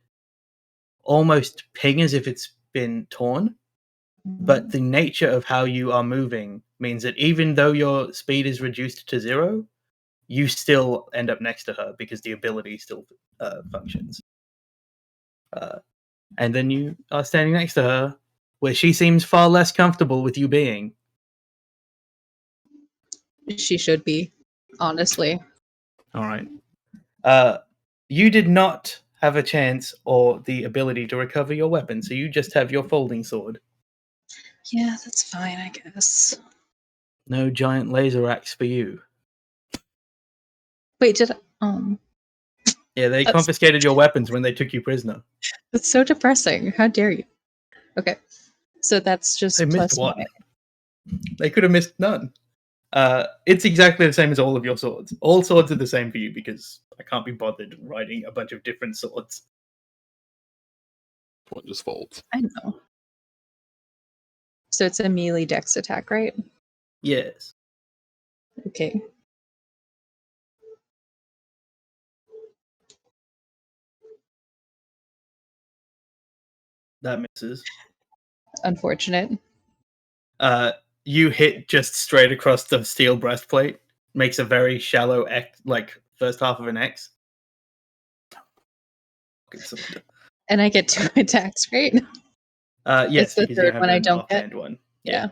almost ping as if it's been torn. But the nature of how you are moving means that even though your speed is reduced to 0, you still end up next to her because the ability still functions. And then you are standing next to her, where she seems far less comfortable with you being. She should be, honestly. All right. You did not have a chance or the ability to recover your weapon, so you just have your folding sword. Yeah, that's fine, I guess. No giant laser axe for you. Wait, did Yeah, they That's- confiscated your weapons when they took you prisoner. that's so depressing. How dare you? Okay. So that's just They missed plus one. my They could have missed none. It's exactly the same as all of your swords. All swords are the same for you because I can't be bothered writing a bunch of different swords. One just folds. I know. So it's a melee dex attack, right? Yes. Okay. That misses. Unfortunate. You hit just straight across the steel breastplate. Makes a very shallow X, like first half of an X. Fucking sword. And I get 2 attacks, right? Yes, It's the because you third have one I an don't get. offhand one. Yeah.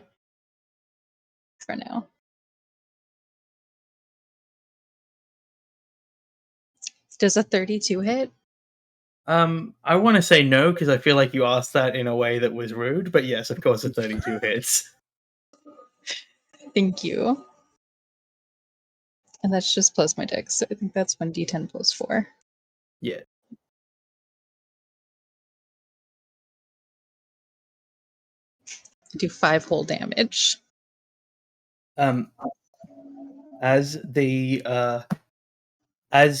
For now. Does a 32 hit? I want to say no because I feel like you asked that in a way that was rude, but yes, of course, a 32 hits. Thank you. And that's just plus my dex, so I think that's 1d10 plus 4. Yeah. Do 5 whole damage. As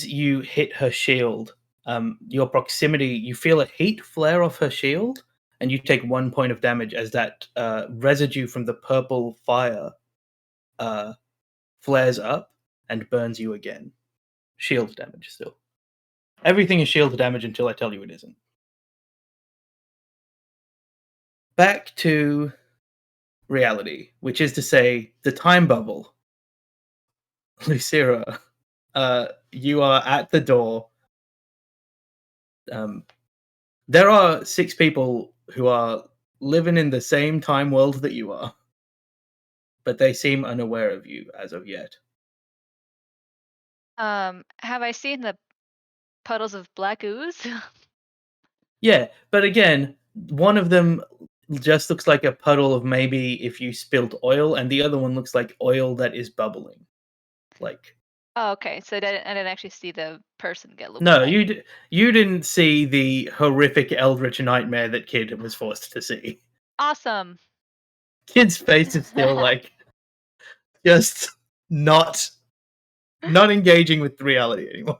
you hit her shield, your proximity, you feel a heat flare off her shield, and you take 1 point of damage as that residue from the purple fire flares up and burns you again. Shield damage still. Everything is shield damage until I tell you it isn't. Back to reality, which is to say the time bubble. Lucira, you are at the door. There are 6 people who are living in the same time world that you are, but they seem unaware of you as of yet. Have I seen the puddles of black ooze? Yeah, but again, one of them just looks like a puddle of maybe if you spilt oil, and the other one looks like oil that is bubbling. Like, Oh, okay. So I didn't actually see the person get no, liquefied. you didn't see the horrific eldritch nightmare that Kid was forced to see. Awesome. Kid's face is still like just not engaging with reality anymore.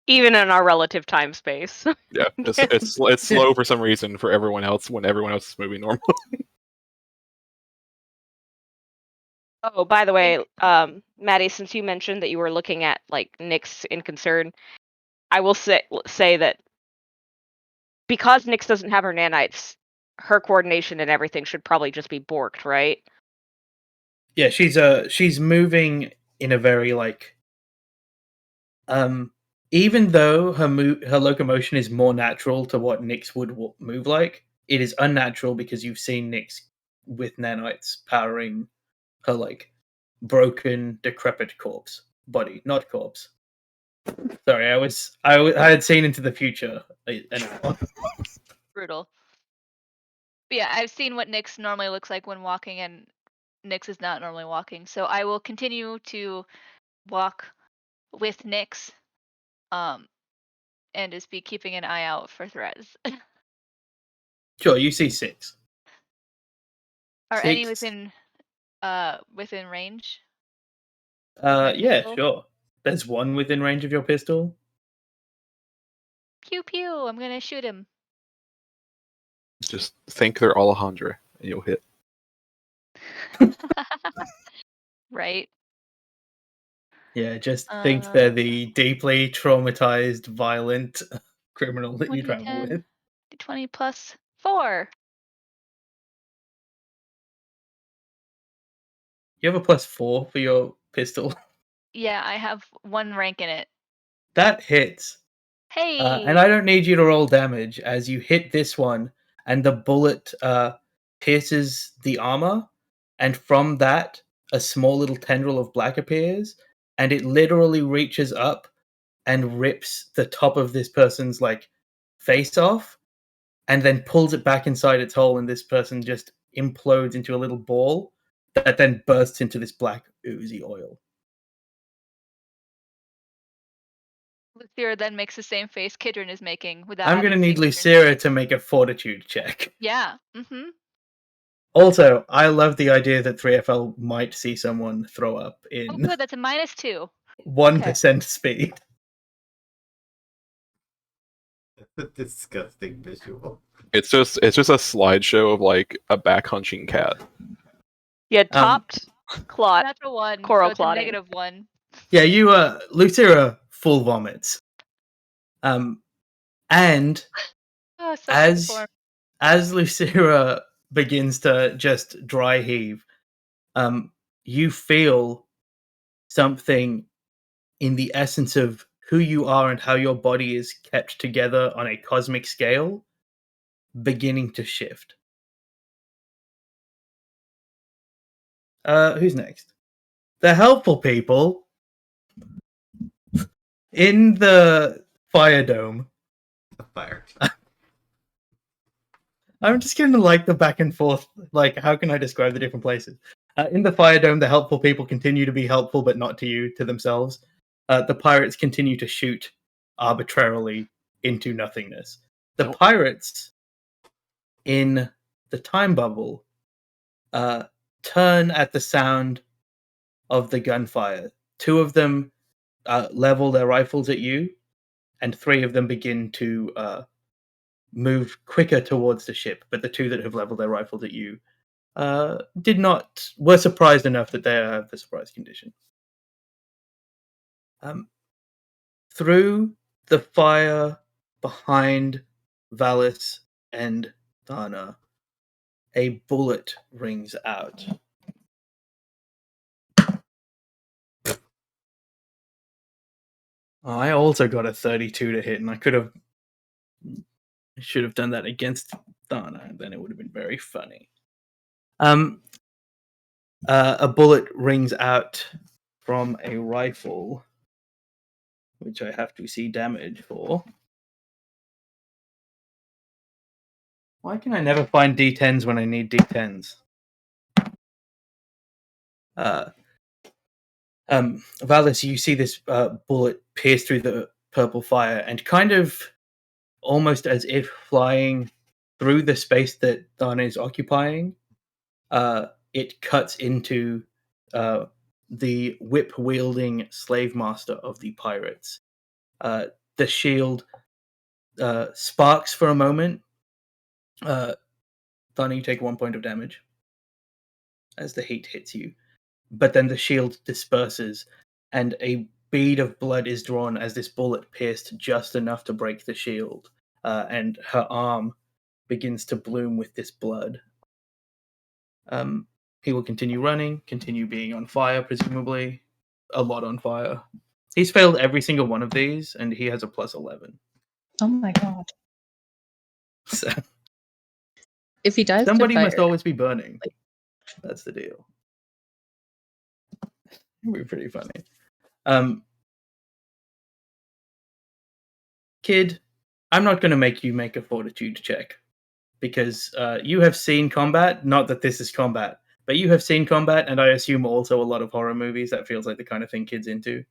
Even in our relative time space. Yeah, it's slow for some reason for everyone else when everyone else is moving normally. Oh, by the way, Maddie, since you mentioned that you were looking at like Nyx in concern, I will say that because Nyx doesn't have her nanites, her coordination and everything should probably just be borked, right? Yeah, she's moving in a very like even though her locomotion is more natural to what Nyx would move like, it is unnatural because you've seen Nyx with nanites powering her like broken, decrepit corpse body, not corpse. Sorry, I had seen into the future. Brutal. But yeah, I've seen what Nyx normally looks like when walking, and Nyx is not normally walking. So I will continue to walk with Nyx, and just be keeping an eye out for threats. Sure, you see 6. Are any 6. within range? Yeah, pistol? sure. There's one within range of your pistol. Pew pew! I'm gonna shoot him. Just think they're Alejandra, and you'll hit. Right. Yeah, just think they're the deeply traumatized, violent criminal that you travel 2010. with. D20 plus 4. You have a +4 for your pistol. Yeah, I have 1 rank in it. That hits. Hey! And I don't need you to roll damage as you hit this one, and the bullet pierces the armor, and from that, a small little tendril of black appears, and it literally reaches up and rips the top of this person's like face off, and then pulls it back inside its hole, and this person just implodes into a little ball that then bursts into this black oozy oil. Lucira then makes the same face Kidron is making without I'm going to having need seen Lucira to make a fortitude check. Yeah. Mm-hmm. Also, I love the idea that 3FL might see someone throw up Oh, in good. That's a -2. 1% speed. That's a disgusting visual. It's just a slideshow of like a back hunching cat. Yeah, topped clot. Natural 1. Coral So it's a clotting. -1. Yeah, you Lucira full vomits. And Oh, so as informed. Lucira begins to just dry heave, you feel something in the essence of who you are and how your body is kept together on a cosmic scale beginning to shift. Who's next? The helpful people in the fire dome. Fire. I'm just gonna like the back and forth. Like, how can I describe the different places? In the fire dome, the helpful people continue to be helpful, but not to you, to themselves. The pirates continue to shoot arbitrarily into nothingness. The Nope. pirates in the time bubble turn at the sound of the gunfire. 2 of them level their rifles at you, and 3 of them begin to move quicker towards the ship. But the 2 that have leveled their rifles at you were surprised enough that they have the surprise condition. Through the fire behind Valis and Dana, a bullet rings out. I also got a 32 to hit, and I should have done that against Dana, and then it would have been very funny. A bullet rings out from a rifle, which I have to see damage for. Why can I never find D10s when I need D10s? Valis, you see this bullet pierce through the purple fire, and kind of almost as if flying through the space that Dana is occupying, it cuts into the whip-wielding slave master of the pirates. The shield sparks for a moment. Dana, you take 1 point of damage as the heat hits you. But then the shield disperses, and a bead of blood is drawn as this bullet pierced just enough to break the shield, and her arm begins to bloom with this blood. He will continue running, continue being on fire, presumably. A lot on fire. He's failed every single one of these, and he has a +11. Oh my god. So If he dies somebody to fire, must always be burning. That's the deal. It'd be pretty funny. Kid, I'm not going to make you make a fortitude check, because you have seen combat. Not that this is combat, but you have seen combat, and I assume also a lot of horror movies. That feels like the kind of thing kids into.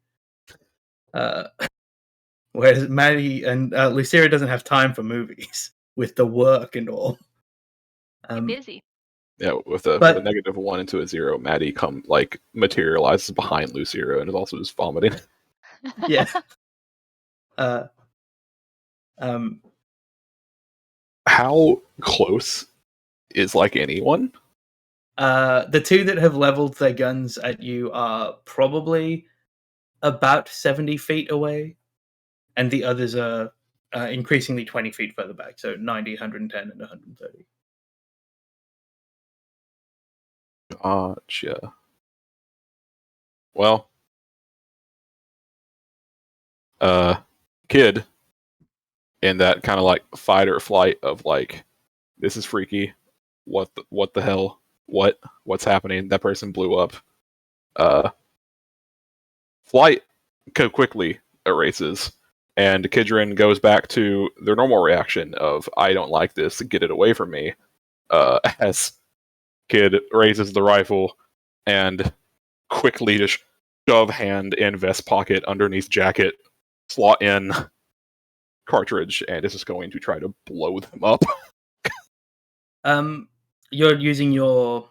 Whereas Maddie and Lucira doesn't have time for movies with the work and all. Busy. Yeah, with a But- -1 into a 0, Maddie materializes behind Lucira and is also just vomiting. Yeah. Um, How close is anyone? the two that have leveled their guns at you are probably about 70 feet away, and the others are increasingly 20 feet further back, so 90, 110, and 130. Gotcha. Well, kid, in that kind of fight or flight of this is freaky. What the hell? What's happening? That person blew up. Flight quickly erases, and Kidron goes back to their normal reaction of "I don't like this. Get it away from me." As Kid raises the rifle and quickly just shove hand in vest pocket underneath jacket, slot in cartridge, and is just going to try to blow them up. You're using your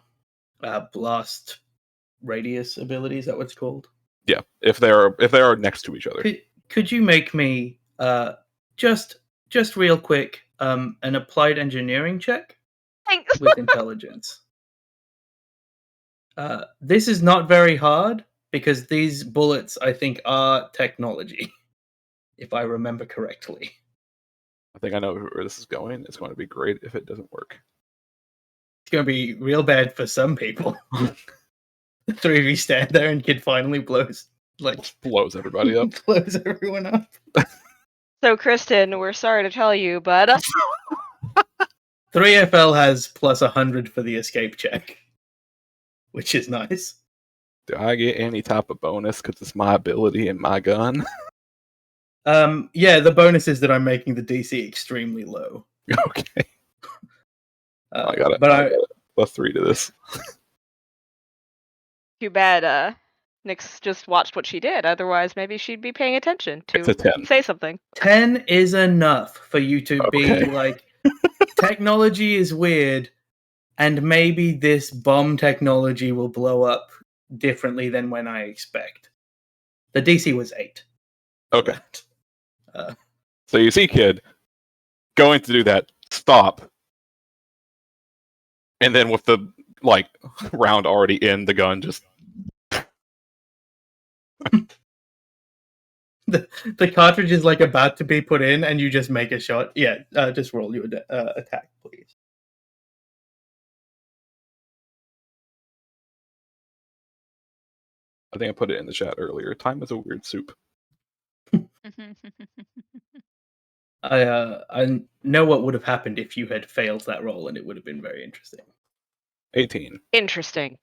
blast radius ability. Is that what it's called? Yeah, if they are next to each other. Could you make me just real quick an applied engineering check Thanks. with intelligence? This is not very hard because these bullets, I think, are technology, if I remember correctly. I think I know where this is going. It's going to be great if it doesn't work. It's going to be real bad for some people. The three of you stand there and Kid finally blows Everybody up. blows everyone up. So, Kristen, we're sorry to tell you, but 3FL has plus 100 for the escape check, which is nice. Do I get any type of bonus because it's my ability and my gun? Yeah, the bonus is that I'm making the DC extremely low. Okay. I got it. But I got it. +3 to this. too bad Nyx just watched what she did. Otherwise, maybe she'd be paying attention It's a to 10. say something. 10 is enough for you to Okay. be like, technology is weird, and maybe this bomb technology will blow up differently than when I expect. The DC was 8. Okay. Uh, So you see Kid going to do that, stop, and then with the round already in the gun, just the cartridge is about to be put in, and you just make a shot. Yeah, just roll your attack, please. I think I put it in the chat earlier. Time is a weird soup. I know what would have happened if you had failed that roll, and it would have been very interesting. 18. Interesting.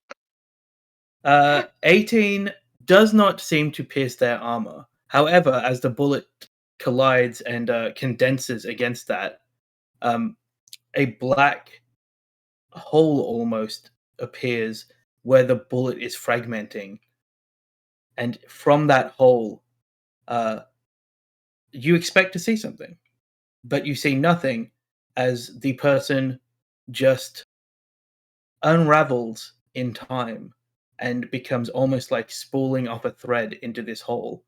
18 does not seem to pierce their armor. However, as the bullet collides and condenses against that, a black hole almost appears where the bullet is fragmenting. And from that hole, you expect to see something, but you see nothing as the person just unravels in time and becomes almost like spooling off a thread into this hole.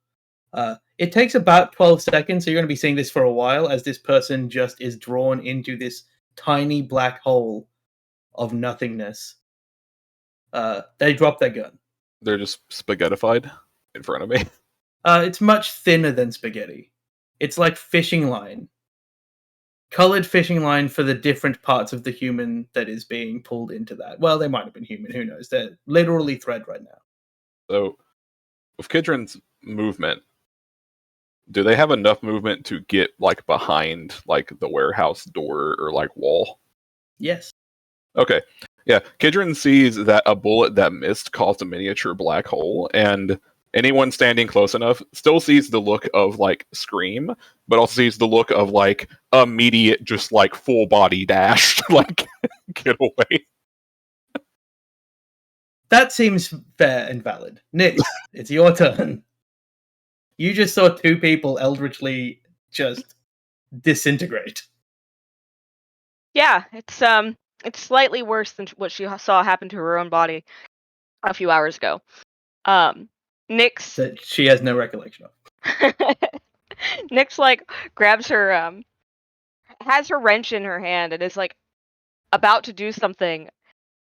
It takes about 12 seconds, so you're going to be seeing this for a while as this person just is drawn into this tiny black hole of nothingness. They drop their gun. They're just spaghettified in front of me. It's much thinner than spaghetti. It's like fishing line. Colored fishing line for the different parts of the human that is being pulled into that. Well, they might have been human, who knows? They're literally thread right now. So, with Kidron's movement, do they have enough movement to get behind the warehouse door or wall? Yes. Okay. Yeah, Kidron sees that a bullet that missed caused a miniature black hole, and anyone standing close enough still sees the look of scream, but also sees the look of immediate just full body dash get away. That seems fair and valid. Nyx, it's your turn. You just saw two people eldritchly just disintegrate. Yeah, it's It's slightly worse than what she saw happen to her own body a few hours ago. Nyx That she has no recollection of. Nyx like grabs her has her wrench in her hand and is like about to do something,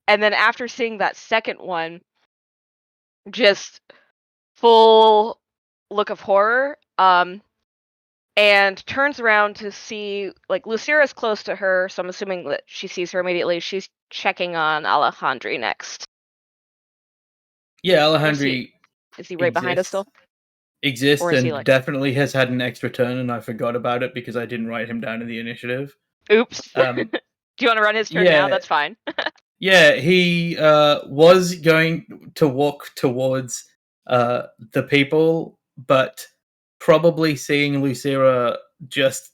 and then after seeing that second one, just full look of horror, and turns around to see, like, Lucira's close to her, so I'm assuming that she sees her immediately. She's checking on Alejandri next. Yeah, Alejandri Is he right behind us still? exists Or is he and like- definitely has had an extra turn, and I forgot about it because I didn't write him down in the initiative. Oops. Um, Do you want to run his turn yeah. now? That's fine. Yeah, he was going to walk towards the people, but probably seeing Lucira just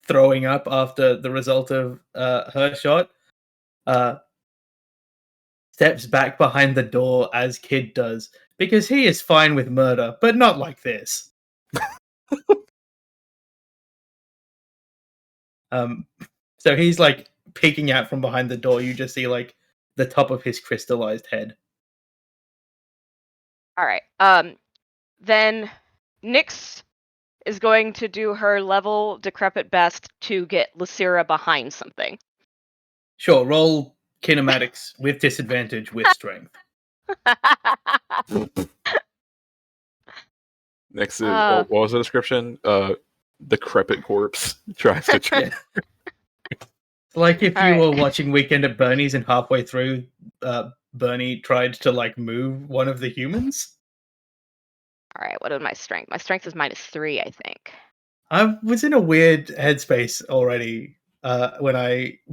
throwing up after the result of her shot, steps back behind the door as Kid does, because he is fine with murder, but not like this. So he's like peeking out from behind the door. You just see like the top of his crystallized head. All right. Then Nyx is going to do her level decrepit best to get Lucira behind something. Sure, roll kinematics with disadvantage with strength. Next is what was the description? Decrepit corpse tries to. Yeah. Like if All you right. were watching Weekend at Bernie's and halfway through, Bernie tried to like move one of the humans. All right, what is my strength? My strength is -3, I think. I was in a weird headspace already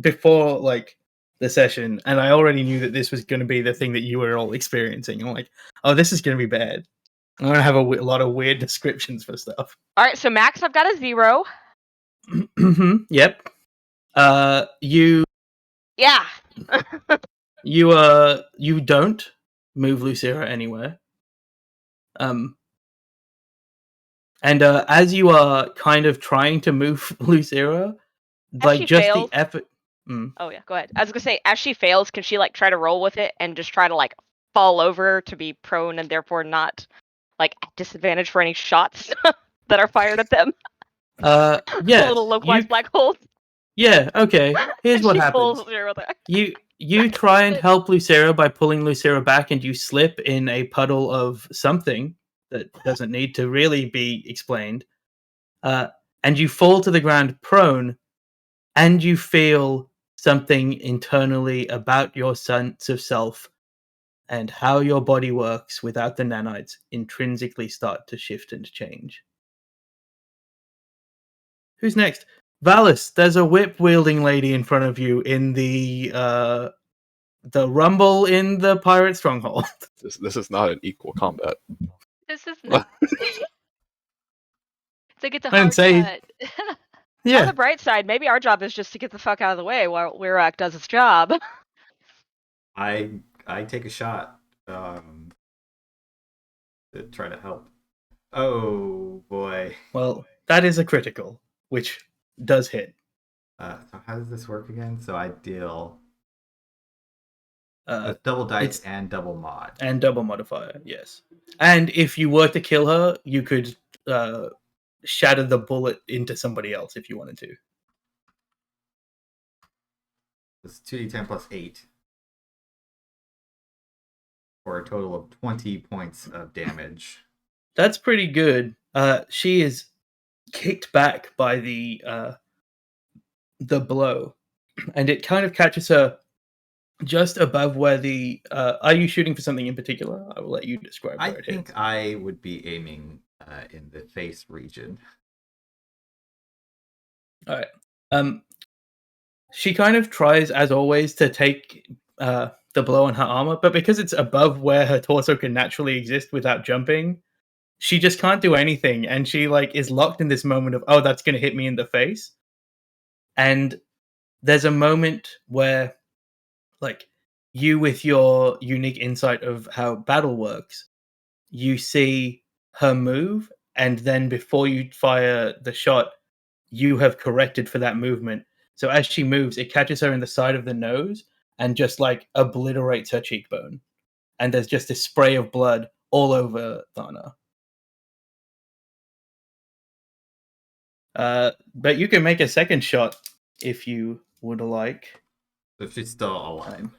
before like the session, and I already knew that this was going to be the thing that you were all experiencing. I'm like, oh, this is going to be bad. I'm going to have a lot of weird descriptions for stuff. All right, so max, I've got a 0. Yep. You Yeah. you don't move Lucira anywhere. And as you are kind of trying to move Lucira, like she just fails- the effort. Oh yeah, go ahead. I was gonna say, as she fails, can she like try to roll with it and just try to like fall over to be prone and therefore not like at disadvantage for any shots that are fired at them? Yeah. Little localized black holes. Yeah. Okay. Here's what She happens. pulls Lucira back. You try and help Lucira by pulling Lucira back, and you slip in a puddle of something that doesn't need to really be explained. And you fall to the ground prone, and you feel something internally about your sense of self and how your body works without the nanites intrinsically start to shift and change. Who's next? Valis, there's a whip-wielding lady in front of you in the rumble in the pirate stronghold. This is not an equal combat. This is not. It's like it's a I didn't hard say- cut. On Yeah. the bright side, maybe our job is just to get the fuck out of the way while Wirak does his job. I take a shot to try to help. Oh boy. Well, that is a critical, which does hit. So how does this work again? So I deal Uh, with double dice it's- and double mod. and double modifier, yes. And if you were to kill her, you could shatter the bullet into somebody else if you wanted to. It's 2d10 plus 8. For a total of 20 points of damage. That's pretty good. She is kicked back by the blow, and it kind of catches her just above where the. Are you shooting for something in particular? I will let you describe where I it think hits. I would be aiming in the face region. All right. She kind of tries, as always, to take the blow on her armor, but because it's above where her torso can naturally exist without jumping, she just can't do anything, and she like is locked in this moment of, oh, that's going to hit me in the face. And there's a moment where, like, you with your unique insight of how battle works, you see her move, and then before you fire the shot, you have corrected for that movement, So as she moves, it catches her in the side of the nose and just like obliterates her cheekbone. And there's just this spray of blood all over Thana. But you can make a second shot if you would like. If she's still alive.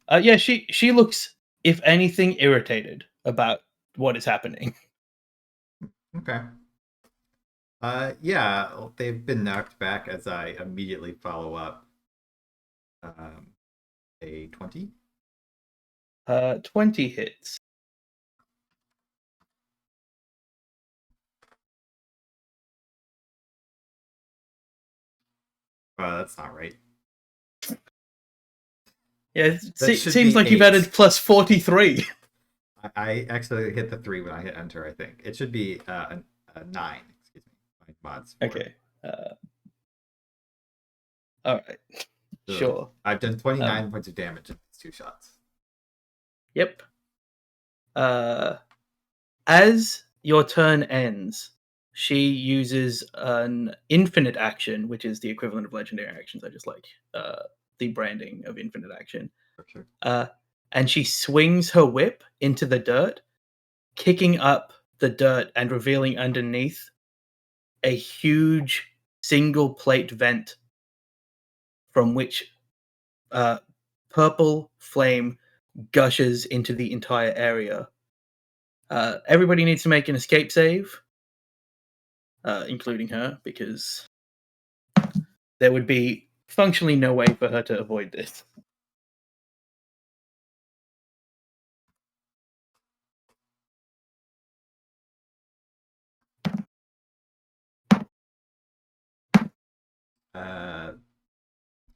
Yeah, she looks, if anything, irritated about what is happening. Okay. Yeah, they've been knocked back as I immediately follow up. A 20? 20 hits. That's not right. Yeah, it That should seems be like you've 8. added plus 43. I actually hit the 3 when I hit enter, I think. It should be a 9. Excuse me. My mod's 4. Okay. Alright. So Sure. I've done 29 points of damage in these 2 shots. Yep. As your turn ends, she uses an infinite action, which is the equivalent of legendary actions. I just like the branding of infinite action. For sure. And she swings her whip into the dirt, kicking up the dirt and revealing underneath a huge single plate vent from which purple flame gushes into the entire area. Everybody needs to make an escape save, including her, because there would be functionally no way for her to avoid this.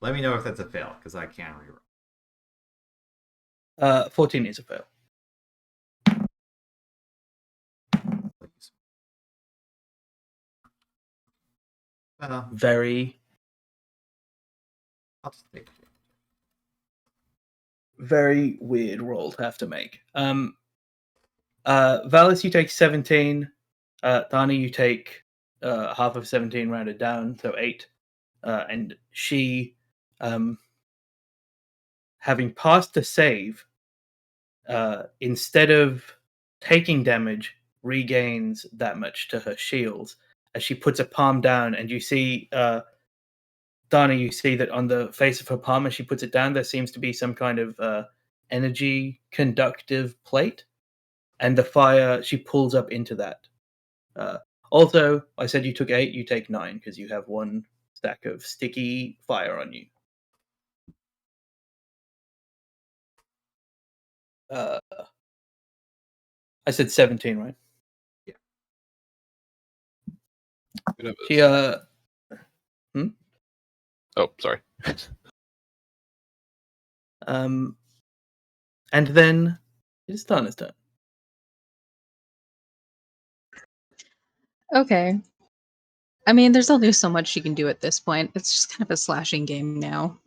Let me know if that's a fail, because I can't reroll. 14 is a fail. Very, I'll just take it. very weird roll to have to make. Valis, you take 17. Thana, you take half of 17 rounded down, so 8. And she, having passed the save, instead of taking damage, regains that much to her shields as she puts a palm down, and you see, Dana, you see that on the face of her palm as she puts it down, there seems to be some kind of energy conductive plate, and the fire, she pulls up into that. Also, I said you took 8, you take 9, because you have 1 stack of sticky fire on you. I said 17, right? She, Oh, sorry. and then it's Dana's turn. Okay. I mean, there's only so much she can do at this point. It's just kind of a slashing game now.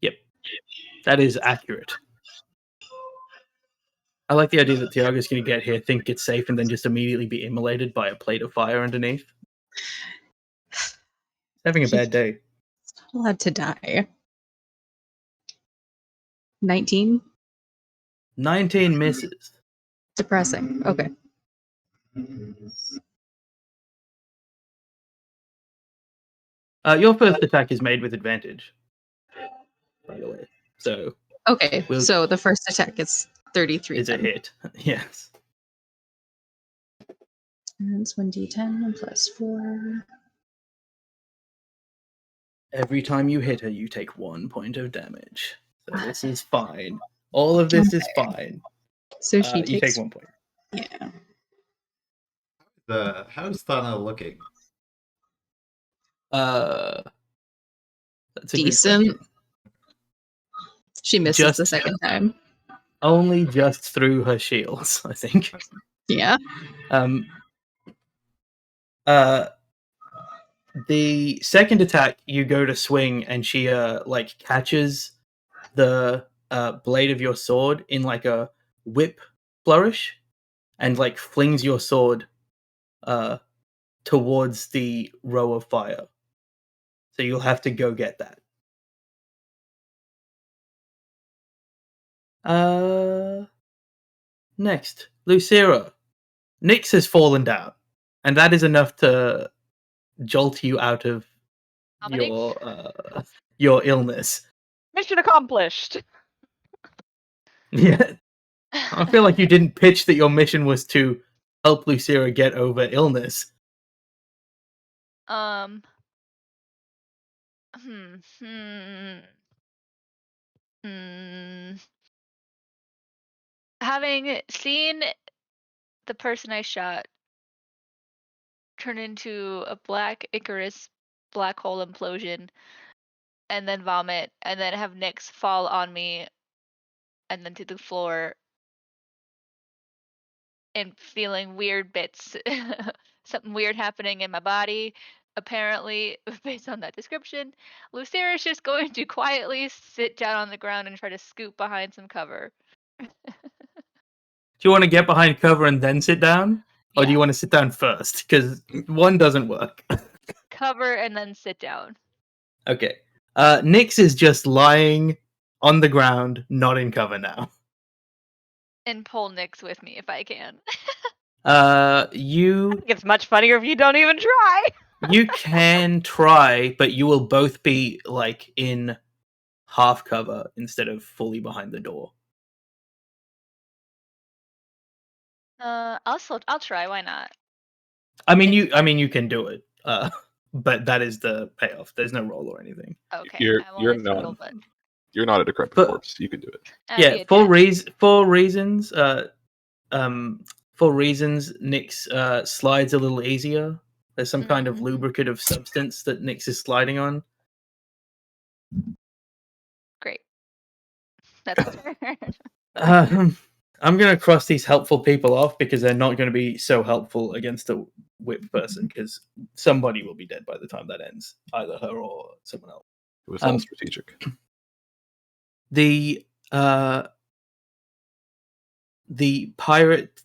Yep. That is accurate. I like the idea that Thiago's going to get here, think it's safe, and then just immediately be immolated by a plate of fire underneath. Having a bad day. It's not allowed to die. 19? 19 misses. Depressing. Okay. Your first attack is made with advantage, by the way. So Okay, so the first attack is 33. Is a hit. Yes. And it's 1d10 plus 4. Every time you hit her, you take 1 point of damage. So this is fine. All of this is fine. So she you takes take 1 point. Yeah. How's Thana looking? That's a good decent. question. She misses the second time. Only just through her shields, I think. Yeah. The second attack, you go to swing, and she like catches the blade of your sword in like a whip flourish, and like flings your sword towards the row of fire. So you'll have to go get that. Next, Lucira. Nyx has fallen down, and that is enough to jolt you out of your illness. Mission accomplished. Yeah, I feel like you didn't pitch that your mission was to help Lucira get over illness. Having seen the person I shot turn into a black Icarus black hole implosion and then vomit and then have Nyx fall on me and then to the floor and feeling weird bits. Something weird happening in my body. Apparently, based on that description, Lucira is just going to quietly sit down on the ground and try to scoop behind some cover. Do you want to get behind cover and then sit down? Or do Yeah. you want to sit down first? Because one doesn't work. Cover and then sit down. Okay. Nyx is just lying on the ground, not in cover now. And pull Nyx with me if I can. I You think it's much funnier if you don't even try. you can try, but you will both be like in half cover instead of fully behind the door. I'll try. Why not? I mean, It's you can do it. But that is the payoff. There's no roll or anything. Okay. You're I won't not struggle, but you're not a decrepit But- corpse. You can do it. I'll Yeah, be for attached. reasons. For reasons, Nyx slides a little easier. There's some kind of Mhm. lubricative substance that Nyx is sliding on. Great. That's fair. I'm going to cross these helpful people off because they're not going to be so helpful against a whip person because somebody will be dead by the time that ends, either her or someone else. It was all strategic. The pirates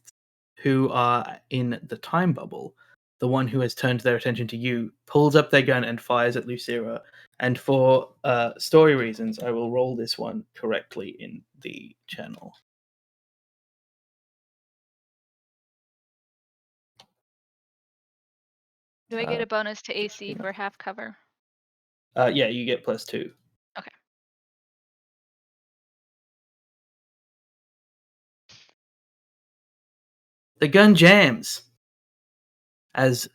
who are in the time bubble, the one who has turned their attention to you, pulls up their gun and fires at Lucira. And for story reasons, I will roll this one correctly in the channel. Do I get a bonus to AC for half cover? Yeah, you get +2. Okay. The gun jams as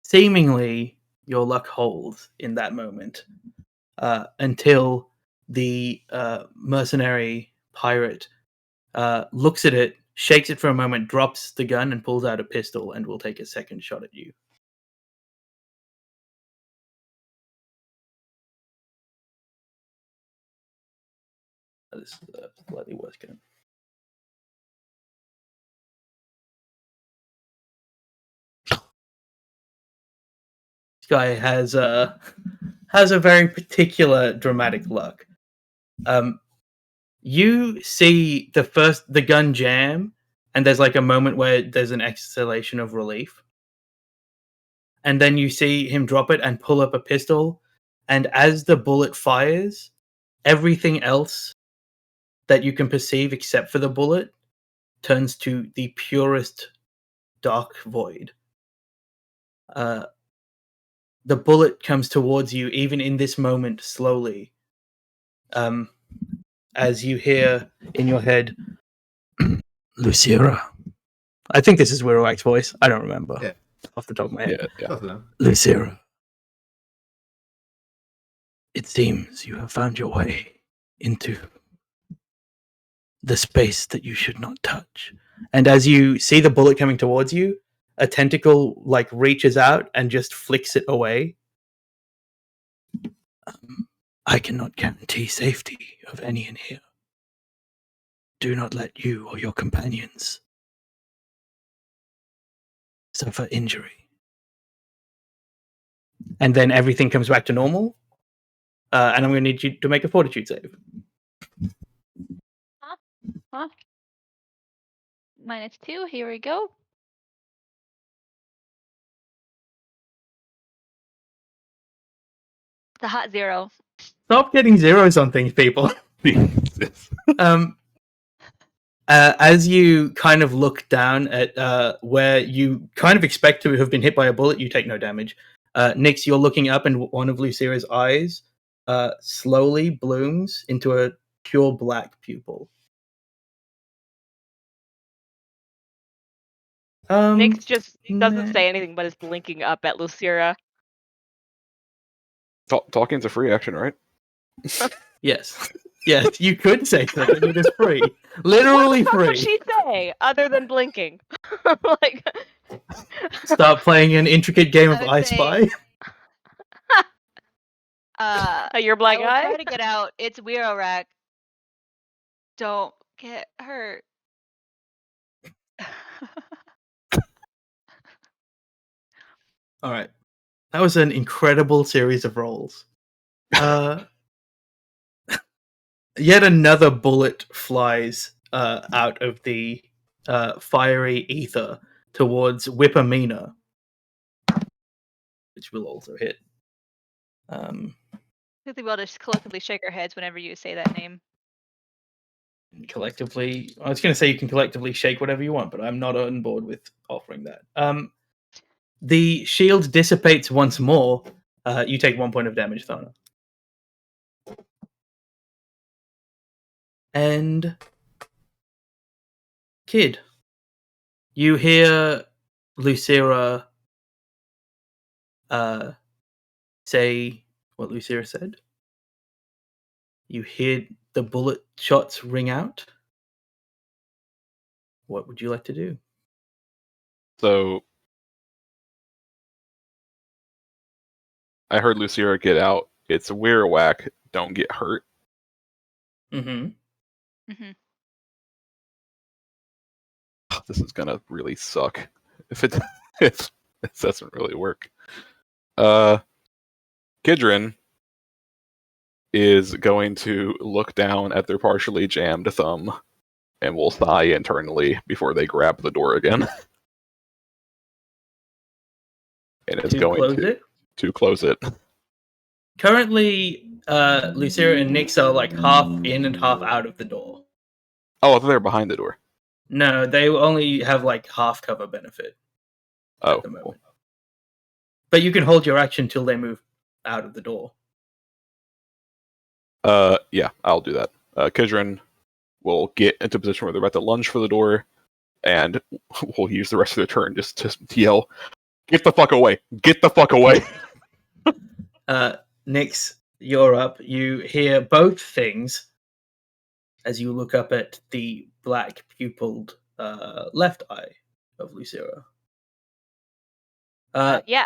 seemingly your luck holds in that moment until the mercenary pirate looks at it, shakes it for a moment, drops the gun, and pulls out a pistol and will take a second shot at you. This is a slightly worse gun. This guy has a very particular dramatic luck. You see the gun jam, and there's like a moment where there's an exhalation of relief. And then you see him drop it and pull up a pistol, and as the bullet fires, everything else that you can perceive except for the bullet turns to the purest dark void. The bullet comes towards you, even in this moment, slowly. As you hear in your head, Lucira. I think this is Wirowak's voice. I don't remember Yeah. off the top of my head. Yeah. Close enough. Lucira. It seems you have found your way into the space that you should not touch. And as you see the bullet coming towards you, a tentacle like reaches out and just flicks it away. I cannot guarantee safety of any in here. Do not let you or your companions suffer injury. And then everything comes back to normal. And I'm going to need you to make a fortitude save. Huh? -2. Here we go. The hot zero. Stop getting zeros on things, people. Jesus. As you kind of look down at where you kind of expect to have been hit by a bullet, you take no damage. Nyx, you're looking up, and one of Lucira's eyes slowly blooms into a pure black pupil. Nyx just doesn't nah. say anything, but is blinking up at Lucira. Talking's a free action, right? Yes. Yes, you could say something. It is free. Literally What free. would she say other than blinking? Like, Start playing an intricate game of I would I say- Spy. your I black will eye? try to get out. It's Weirarack. Don't get hurt. All right. That was an incredible series of rolls. Yet another bullet flies out of the fiery ether towards Whippamina, which will also hit. I think we'll just collectively shake our heads whenever you say that name. Collectively, I was going to say you can collectively shake whatever you want, but I'm not on board with offering that. The shield dissipates once more. You take 1 point of damage, Thana. And Kid, you hear Lucira say what Lucira said. You hear the bullet shots ring out. What would you like to do? So I heard Lucira get out. It's Weirwhack. Don't get hurt. Mm-hmm. This is gonna really suck if it doesn't really work. Kidron is going to look down at their partially jammed thumb and will sigh internally before they grab the door again. And it's going to close it. Currently, Lucira and Nyx are like half in and half out of the door. Oh, I thought they were behind the door. No, they only have like half cover benefit at the moment. Cool. But you can hold your action till they move out of the door. Yeah, I'll do that. Kidron will get into a position where they're about to lunge for the door, and we'll use the rest of their turn just to yell, "Get the fuck away! Get the fuck away!" Nyx, you're up. You hear both things as you look up at the black pupilled left eye of Lucira. Yeah.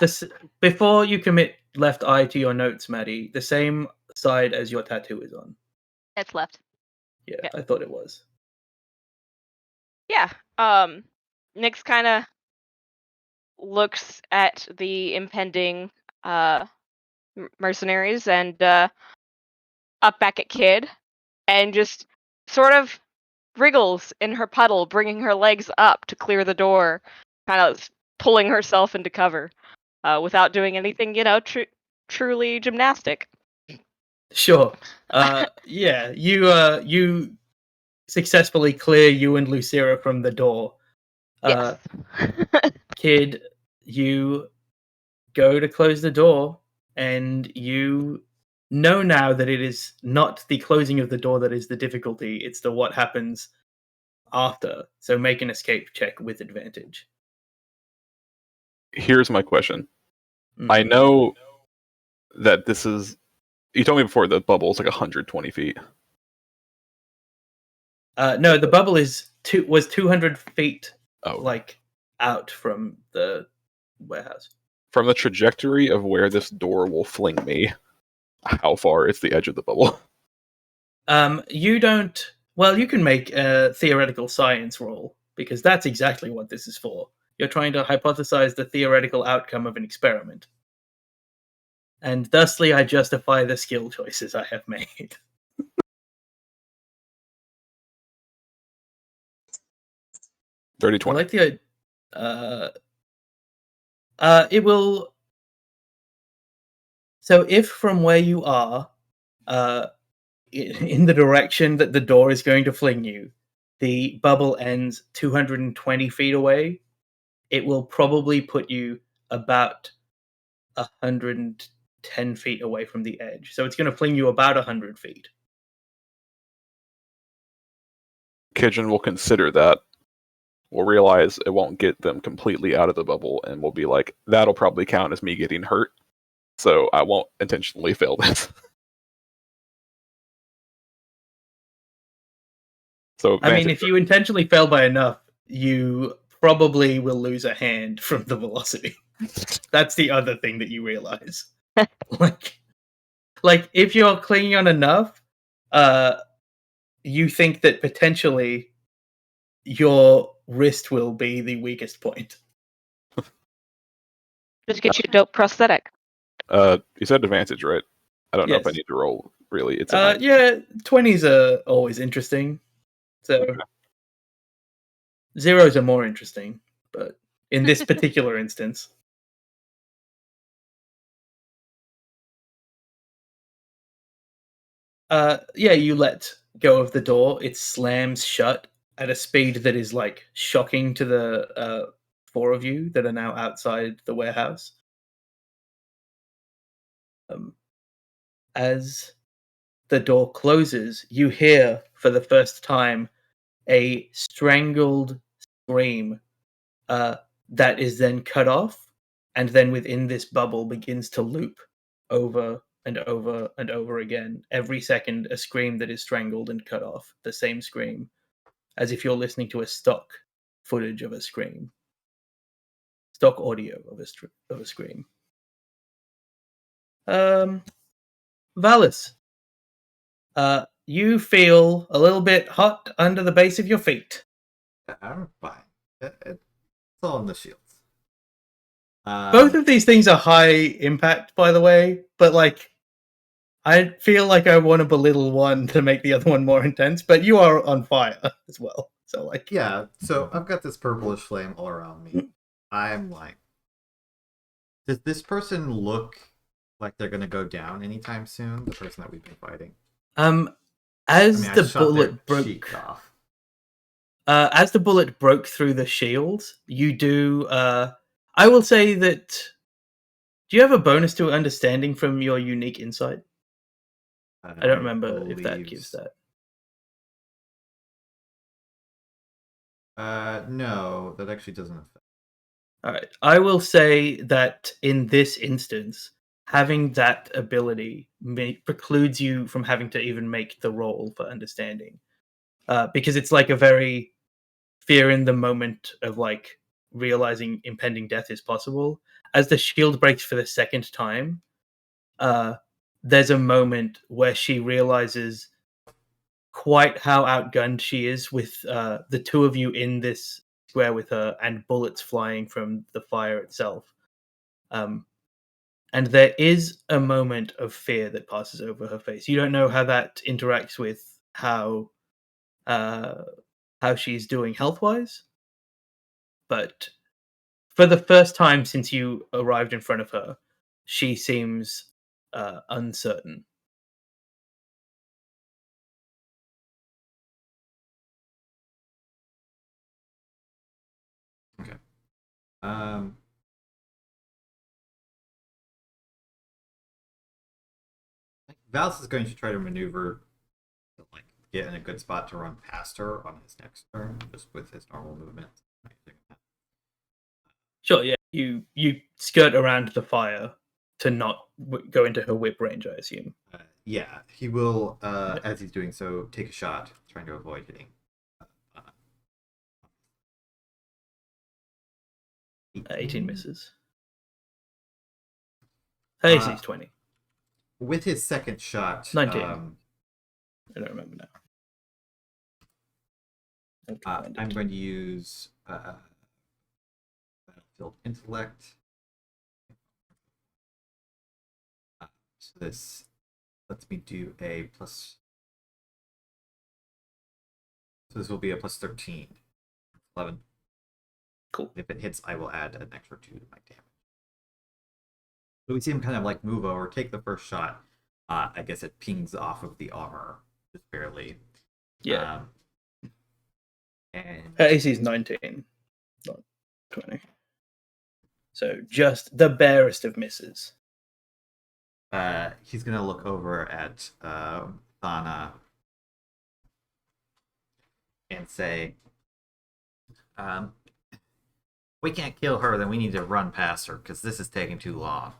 Before you commit left eye to your notes, Maddie, the same side as your tattoo is on. That's left. Yeah, Yeah. I thought it was. Yeah. Nyx kind of looks at the impending mercenaries and up back at Kid and just sort of wriggles in her puddle, bringing her legs up to clear the door, kind of pulling herself into cover without doing anything, truly gymnastic. Sure. Yeah, you successfully clear you and Lucira from the door. Yes. Kid, you go to close the door, and you know now that it is not the closing of the door that is the difficulty, it's the what happens after. So make an escape check with advantage. Here's my question. Mm. I know that this is... You told me before the bubble is like 120 feet. No, the bubble was 200 feet Oh. Out from the warehouse. From the trajectory of where this door will fling me, how far is the edge of the bubble? You don't... Well, you can make a theoretical science roll, because that's exactly what this is for. You're trying to hypothesize the theoretical outcome of an experiment. And thusly, I justify the skill choices I have made. Dirty I 20. like the... it will... So if from where you are, in the direction that the door is going to fling you, the bubble ends 220 feet away, it will probably put you about 110 feet away from the edge. So it's going to fling you about 100 feet. Kidron will consider that. We'll realize it won't get them completely out of the bubble, and we'll be like, that'll probably count as me getting hurt. So I won't intentionally fail this. So I mean, if you intentionally fail by enough, you probably will lose a hand from the velocity. That's the other thing that you realize. like if you're clinging on enough, you think that potentially your wrist will be the weakest point. Just get you a dope prosthetic. You said advantage, right? I don't know if I Yes. need to roll. Really, it's a yeah, 20s are always interesting. So zeros are more interesting, but in this particular instance. Yeah, you let go of the door. It slams shut at a speed that is like shocking to the four of you that are now outside the warehouse. As the door closes, you hear for the first time a strangled scream that is then cut off, and then within this bubble begins to loop over and over and over again. Every second, a scream that is strangled and cut off. The same scream, as if you're listening to a stock footage of a scream, stock audio of a scream. Valis, you feel a little bit hot under the base of your feet. I'm fine. It's all in the shields. Both of these things are high impact, by the way, but like, I feel like I want to belittle one to make the other one more intense, but you are on fire as well. So like, yeah, so I've got this purplish flame all around me. I'm like, does this person look like they're gonna go down anytime soon? The person that we've been fighting. As I the shot their bullet cheek broke, off. as the bullet broke through the shield, you do. I will say that. Do you have a bonus to understanding from your unique insight? I don't remember if that gives that. No, that actually doesn't affect. All right. I will say that in this instance, having that ability precludes you from having to even make the roll for understanding, because it's like a very fear in the moment of like realizing impending death is possible. As the shield breaks for the second time, there's a moment where she realizes quite how outgunned she is with the two of you in this square with her and bullets flying from the fire itself. And there is a moment of fear that passes over her face. You don't know how that interacts with how she's doing health-wise, but for the first time since you arrived in front of her, she seems uncertain. Okay. Valis is going to try to maneuver to like get in a good spot to run past her on his next turn, just with his normal movement. Sure, yeah. You skirt around the fire to not go into her whip range, I assume. Yeah, he will, as he's doing so, take a shot, trying to avoid hitting. 18 misses. AC's 20. With his second shot, 19. I don't remember now. I'm going to use Battlefield Intellect. So this lets me do a plus. So this will be a plus 13. 11. Cool. If it hits, I will add an extra 2 to my damage. So we see him kind of like move over, take the first shot. I guess it pings off of the armor just barely. Yeah. And Her AC is 19, not 20. So just the barest of misses. he's gonna look over at Thana and say, "We can't kill her. Then we need to run past her because this is taking too long."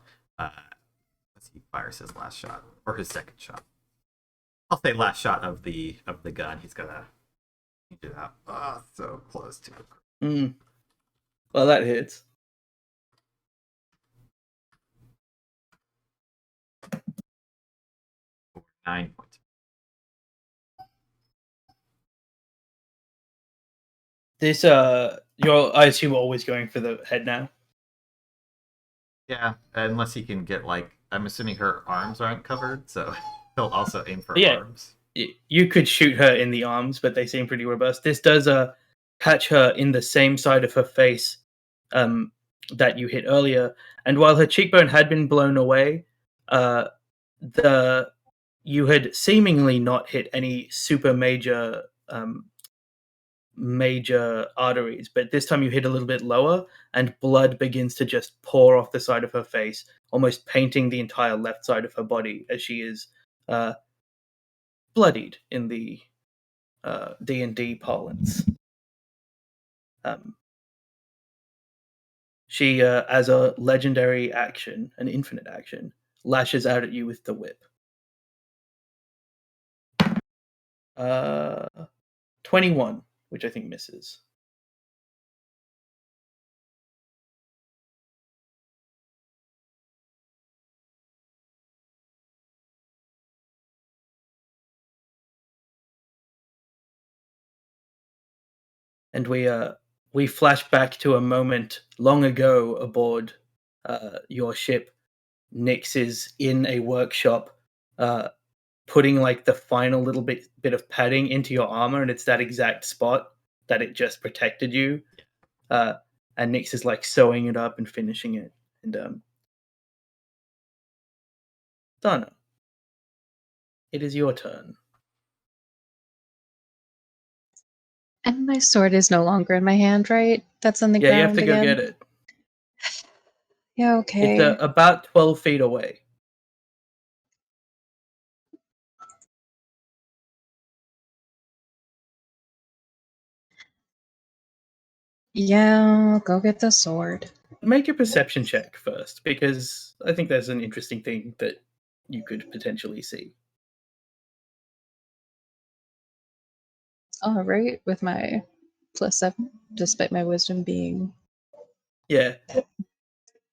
He fires his last shot or his second shot. I'll say last shot of the gun. He's gonna do that. Oh, so close to it. Well, that hits. For 9 points. This you're I assume always going for the head now. Yeah, unless he can get like, I'm assuming her arms aren't covered, so he'll also aim for Yeah. arms. You could shoot her in the arms, but they seem pretty robust. This does catch her in the same side of her face that you hit earlier. And while her cheekbone had been blown away, you had seemingly not hit any super major arteries, but this time you hit a little bit lower, and blood begins to just pour off the side of her face, almost painting the entire left side of her body as she is bloodied in the D&D parlance. She, as a legendary action, an infinite action, lashes out at you with the whip. 21, which I think misses. And we flash back to a moment long ago aboard your ship. Nyx is in a workshop putting like the final little bit of padding into your armor, and it's that exact spot that it just protected you. And Nyx is like sewing it up and finishing it. And Donna, it is your turn. And my sword is no longer in my hand, right? That's on the Yeah, ground you have to go again. get it. Yeah, okay. It's about 12 feet away. Yeah, I'll go get the sword. Make a perception check first, because I think there's an interesting thing that you could potentially see. All right, with my +7, despite my wisdom being. Yeah.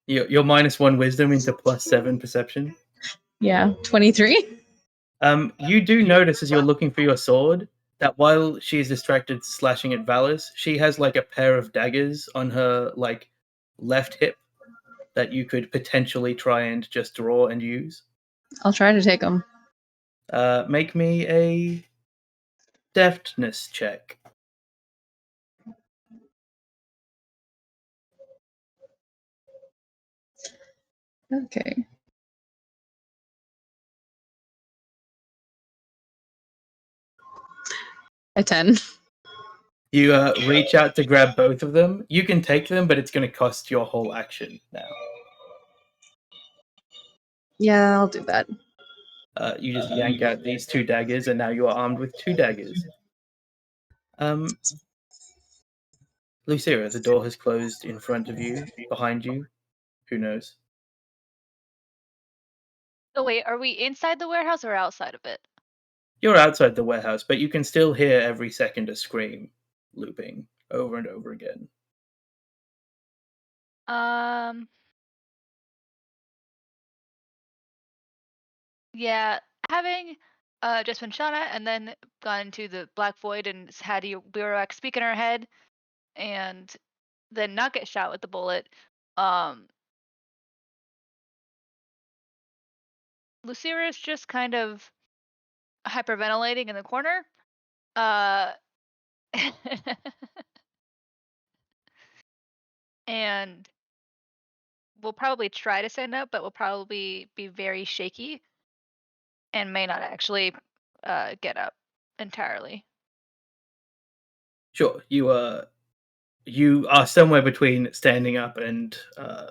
You're -1 wisdom into +7 perception. Yeah, 23. You do notice as you're looking for your sword that while she's distracted slashing at Valis, she has like a pair of daggers on her like left hip that you could potentially try and just draw and use. I'll try to take them. Make me a deftness check. Okay. A 10. You reach out to grab both of them. You can take them, but it's going to cost your whole action now. Yeah, I'll do that. You just yank out these 2 daggers, and now you are armed with 2 daggers. Lucira, the door has closed in front of you, behind you. Who knows? Oh wait, are we inside the warehouse or outside of it? You're outside the warehouse, but you can still hear every second a scream looping over and over again. Yeah, having just been shot at and then gone into the black void and had your Burak speak in her head and then not get shot with the bullet. Lucira is just kind of hyperventilating in the corner. And will probably try to stand up, but will probably be very shaky and may not actually get up entirely. Sure, you are somewhere between standing up and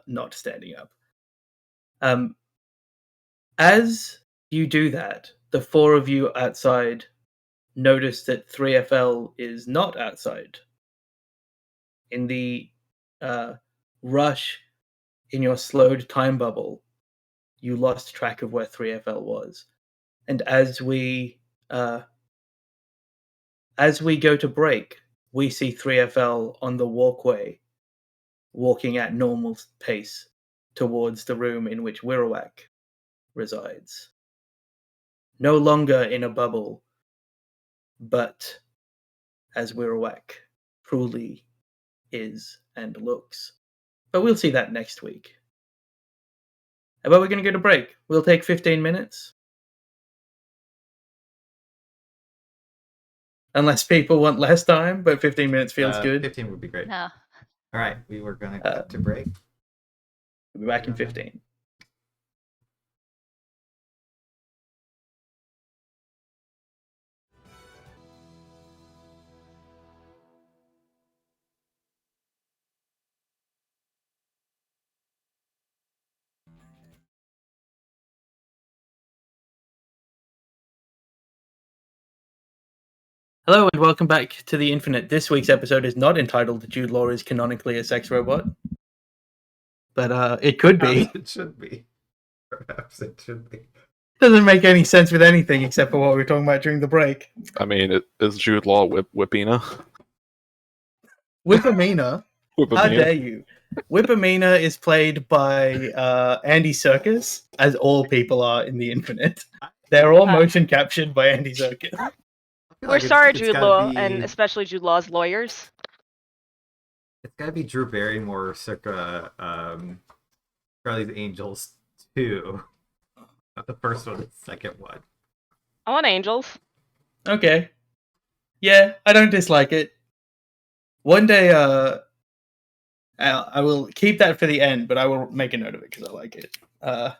not standing up. As you do that, the four of you outside notice that 3FL is not outside. In the rush in your slowed time bubble, you lost track of where 3FL was. And as we go to break, we see 3FL on the walkway, walking at normal pace towards the room in which Wirrawak resides. No longer in a bubble, but as Wirrawak truly is and looks. But we'll see that next week. But we're going to go to break. We'll take 15 minutes. Unless people want less time, but 15 minutes feels good. 15 would be great. No. All right, we were going to cut to break. We'll be back in 15. Hello and welcome back to The Infinite. This week's episode is not entitled Jude Law is Canonically a Sex Robot. But it could be. Perhaps it should be. Perhaps it should be. Doesn't make any sense with anything except for what we were talking about during the break. I mean, is Jude Law Whippina? Whippamina? How dare you? Whippamina is played by Andy Serkis, as all people are in The Infinite. They're all motion captured by Andy Serkis. We're sorry, Jude Law, and especially Jude Law's lawyers. It's gotta be Drew Barrymore circa Charlie's Angels 2. Not the first one, the second one. I want Angels. Okay. Yeah, I don't dislike it. One day, I will keep that for the end, but I will make a note of it because I like it. All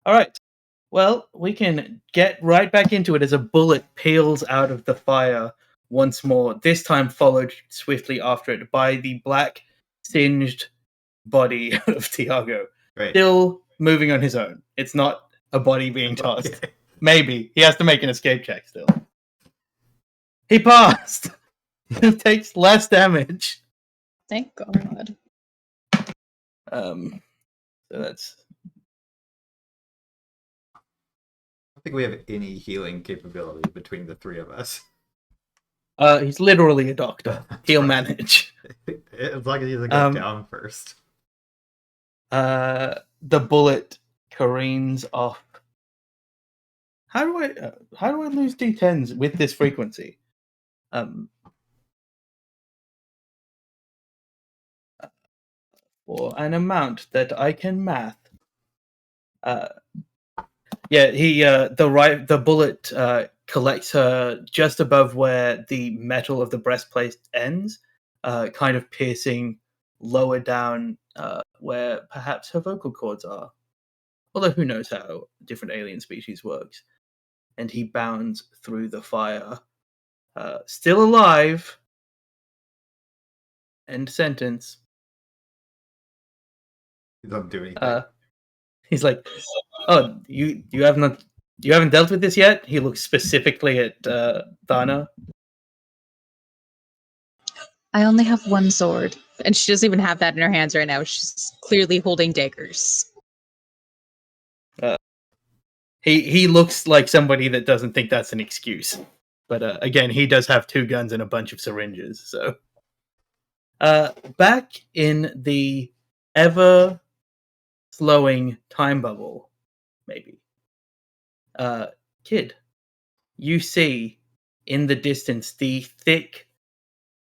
right. Well, we can get right back into it as a bullet peels out of the fire once more, this time followed swiftly after it by the black, singed body of Thiago. Right. Still moving on his own. It's not a body being tossed. Okay. Maybe. He has to make an escape check still. He passed! He takes less damage. Thank God. So that's... I don't think we have any healing capability between the three of us. He's literally a doctor. He'll manage. As long as he doesn't go down first. The bullet careens off. How do I lose D10s with this frequency? For an amount that I can math. Yeah, the bullet collects her just above where the metal of the breastplate ends, kind of piercing lower down where perhaps her vocal cords are. Although who knows how different alien species works. And he bounds through the fire. Still alive. End sentence. He doesn't do anything. He's like, "Oh, you haven't dealt with this yet?" He looks specifically at Dana. I only have one sword, and she doesn't even have that in her hands right now. She's clearly holding daggers. He looks like somebody that doesn't think that's an excuse. But again, he does have 2 guns and a bunch of syringes. So, back in the ever slowing time bubble, maybe. Kid, you see in the distance the thick,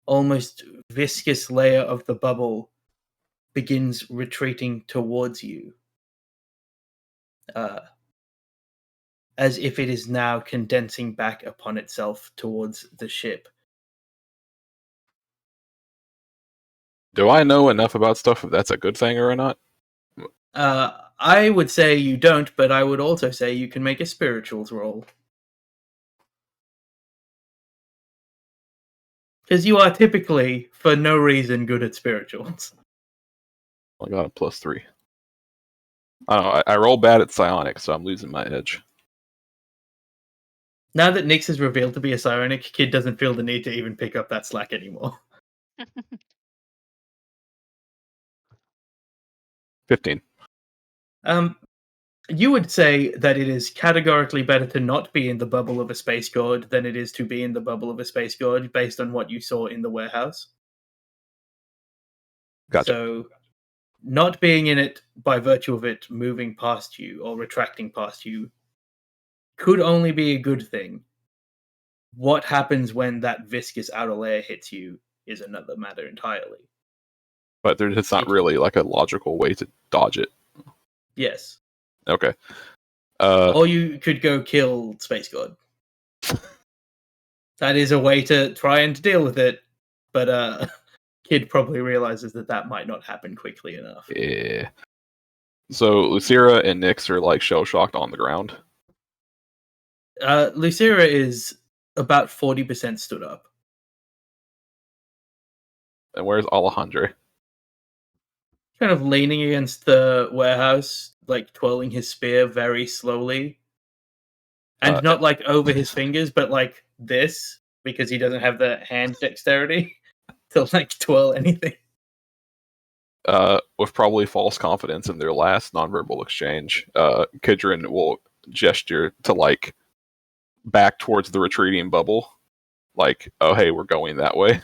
almost viscous layer of the bubble begins retreating towards you. As if it is now condensing back upon itself towards the ship. Do I know enough about stuff if that's a good thing or not? I would say you don't, but I would also say you can make a spirituals roll. Because you are typically, for no reason, good at spirituals. I got a +3. I don't know. I roll bad at psionics, so I'm losing my edge. Now that Nyx is revealed to be a psionic, Kid doesn't feel the need to even pick up that slack anymore. 15. You would say that it is categorically better to not be in the bubble of a space god than it is to be in the bubble of a space god based on what you saw in the warehouse. Gotcha. So, not being in it by virtue of it moving past you or retracting past you could only be a good thing. What happens when that viscous outer layer hits you is another matter entirely. But it's not really like a logical way to dodge it. Yes. Okay. Or you could go kill Space God. That is a way to try and deal with it, but Kid probably realizes that might not happen quickly enough. Yeah. So Lucira and Nyx are like shell-shocked on the ground. Lucira is about 40% stood up. And where's Alejandro? Kind of leaning against the warehouse, like twirling his spear very slowly. And not like over his fingers, but like this, because he doesn't have the hand dexterity to like twirl anything. With probably false confidence in their last nonverbal exchange, Kidron will gesture to like back towards the retreating bubble. Like, oh hey, we're going that way.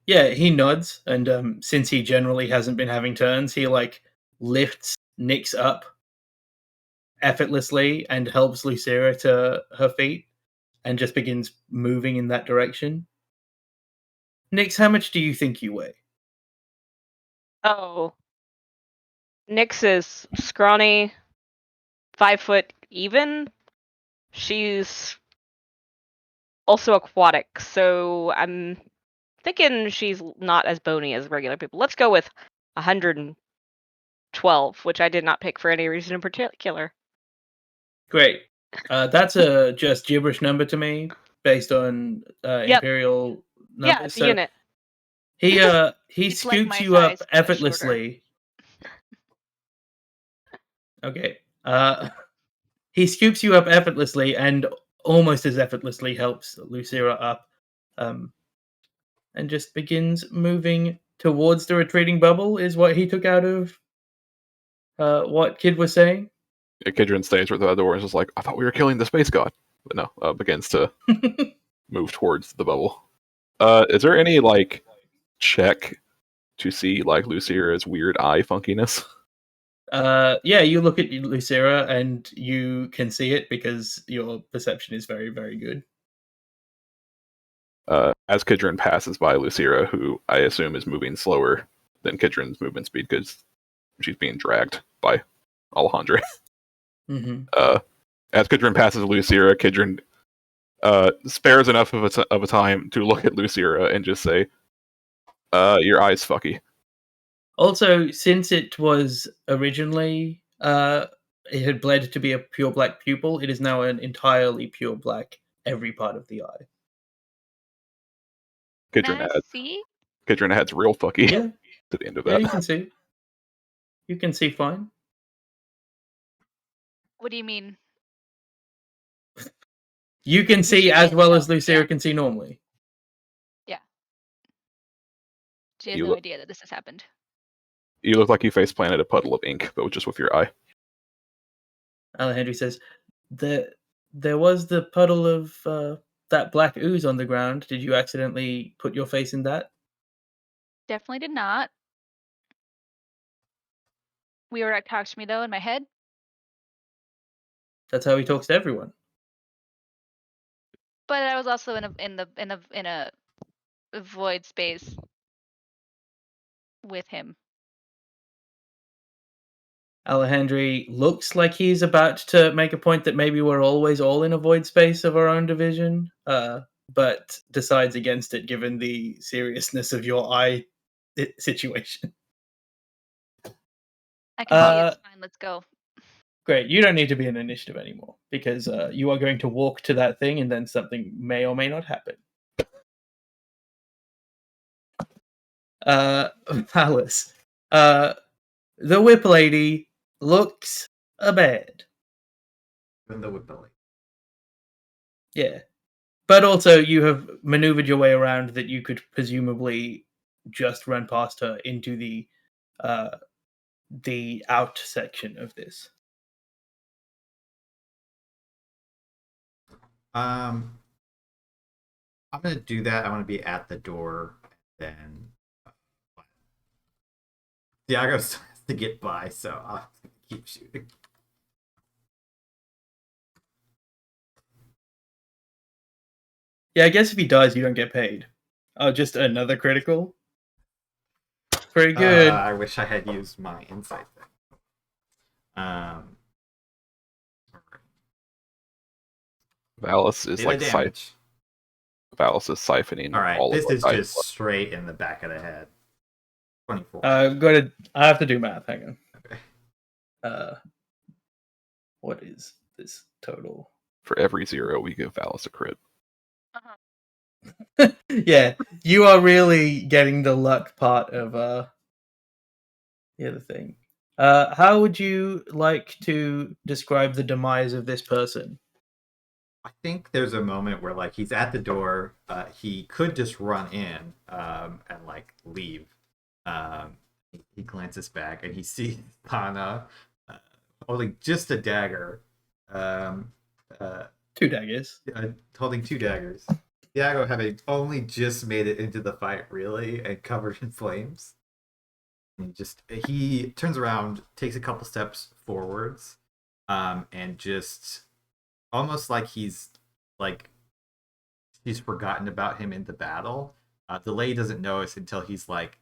Yeah, he nods, and since he generally hasn't been having turns, he like lifts Nyx up effortlessly and helps Lucira to her feet and just begins moving in that direction. Nyx, how much do you think you weigh? Oh. Nyx is scrawny, 5 foot even. She's also aquatic, so I'm thinking she's not as bony as regular people. Let's go with 112, which I did not pick for any reason in particular. Great. That's a just gibberish number to me based on Imperial numbers. Yeah, it's a unit. He It's like scoops my you up size, but effortlessly. Okay. He scoops you up effortlessly and almost as effortlessly helps Lucira up, and just begins moving towards the retreating bubble. Is what he took out of what Kid was saying. Kidron stays with the other door and is just like, I thought we were killing the space god. But no, begins to move towards the bubble. Is there any like check to see like Lucira's weird eye funkiness? Yeah, you look at Lucira and you can see it because your perception is very, very good. As Kidron passes by Lucira, who I assume is moving slower than Kidron's movement speed because she's being dragged by Alejandro. Mm-hmm. As Kidron passes Lucira, Kidron spares enough of a time to look at Lucira and just say, your eye's fucky. Also, since it was originally, it had bled to be a pure black pupil, it is now an entirely pure black, every part of the eye. Can I see? Kidron adds real fucky Yeah. to the end of Yeah, that. you can see. You can see fine. What do you mean? You can see as well as Lucira can see normally. Yeah. She has You no look- idea that this has happened. You look like you face planted a puddle of ink, but just with your eye. Alejandro says, there was the puddle of that black ooze on the ground. Did you accidentally put your face in that? Definitely did not. We were talking to me though in my head. That's how he talks to everyone. But I was also in a void space with him. Alejandro looks like he's about to make a point that maybe we're always all in a void space of our own division. but decides against it given the seriousness of your eye situation. I can see it's fine. Let's go. Great. You don't need to be in initiative anymore because you are going to walk to that thing and then something may or may not happen. Palace. The whip lady looks bad. Even the whip lady. Yeah. But also you have maneuvered your way around that you could presumably just run past her into the out section of this. I'm gonna do that. I want to be at the door, then Thiago still has to get by, so I'll keep shooting. Yeah, I guess if he dies, you don't get paid. Oh, just another critical? Pretty good. I wish I had used my insight thing. Valis is like damage. Valis is siphoning. All right, all this of is our just dice. straight in the back of the head. 24. I have to do math. Hang on. Okay. What is this total? For every 0, we give Valis a crit. Yeah, you are really getting the luck part of the other thing. How would you like to describe the demise of this person? I think there's a moment where like he's at the door. He could just run in and like leave. He glances back and he sees Pana holding just a dagger. 2 daggers. Holding 2 daggers. Thiago having only just made it into the fight, really, and covered in flames. And he turns around, takes a couple steps forwards, and just almost like he's forgotten about him in the battle. The lady doesn't notice until he's like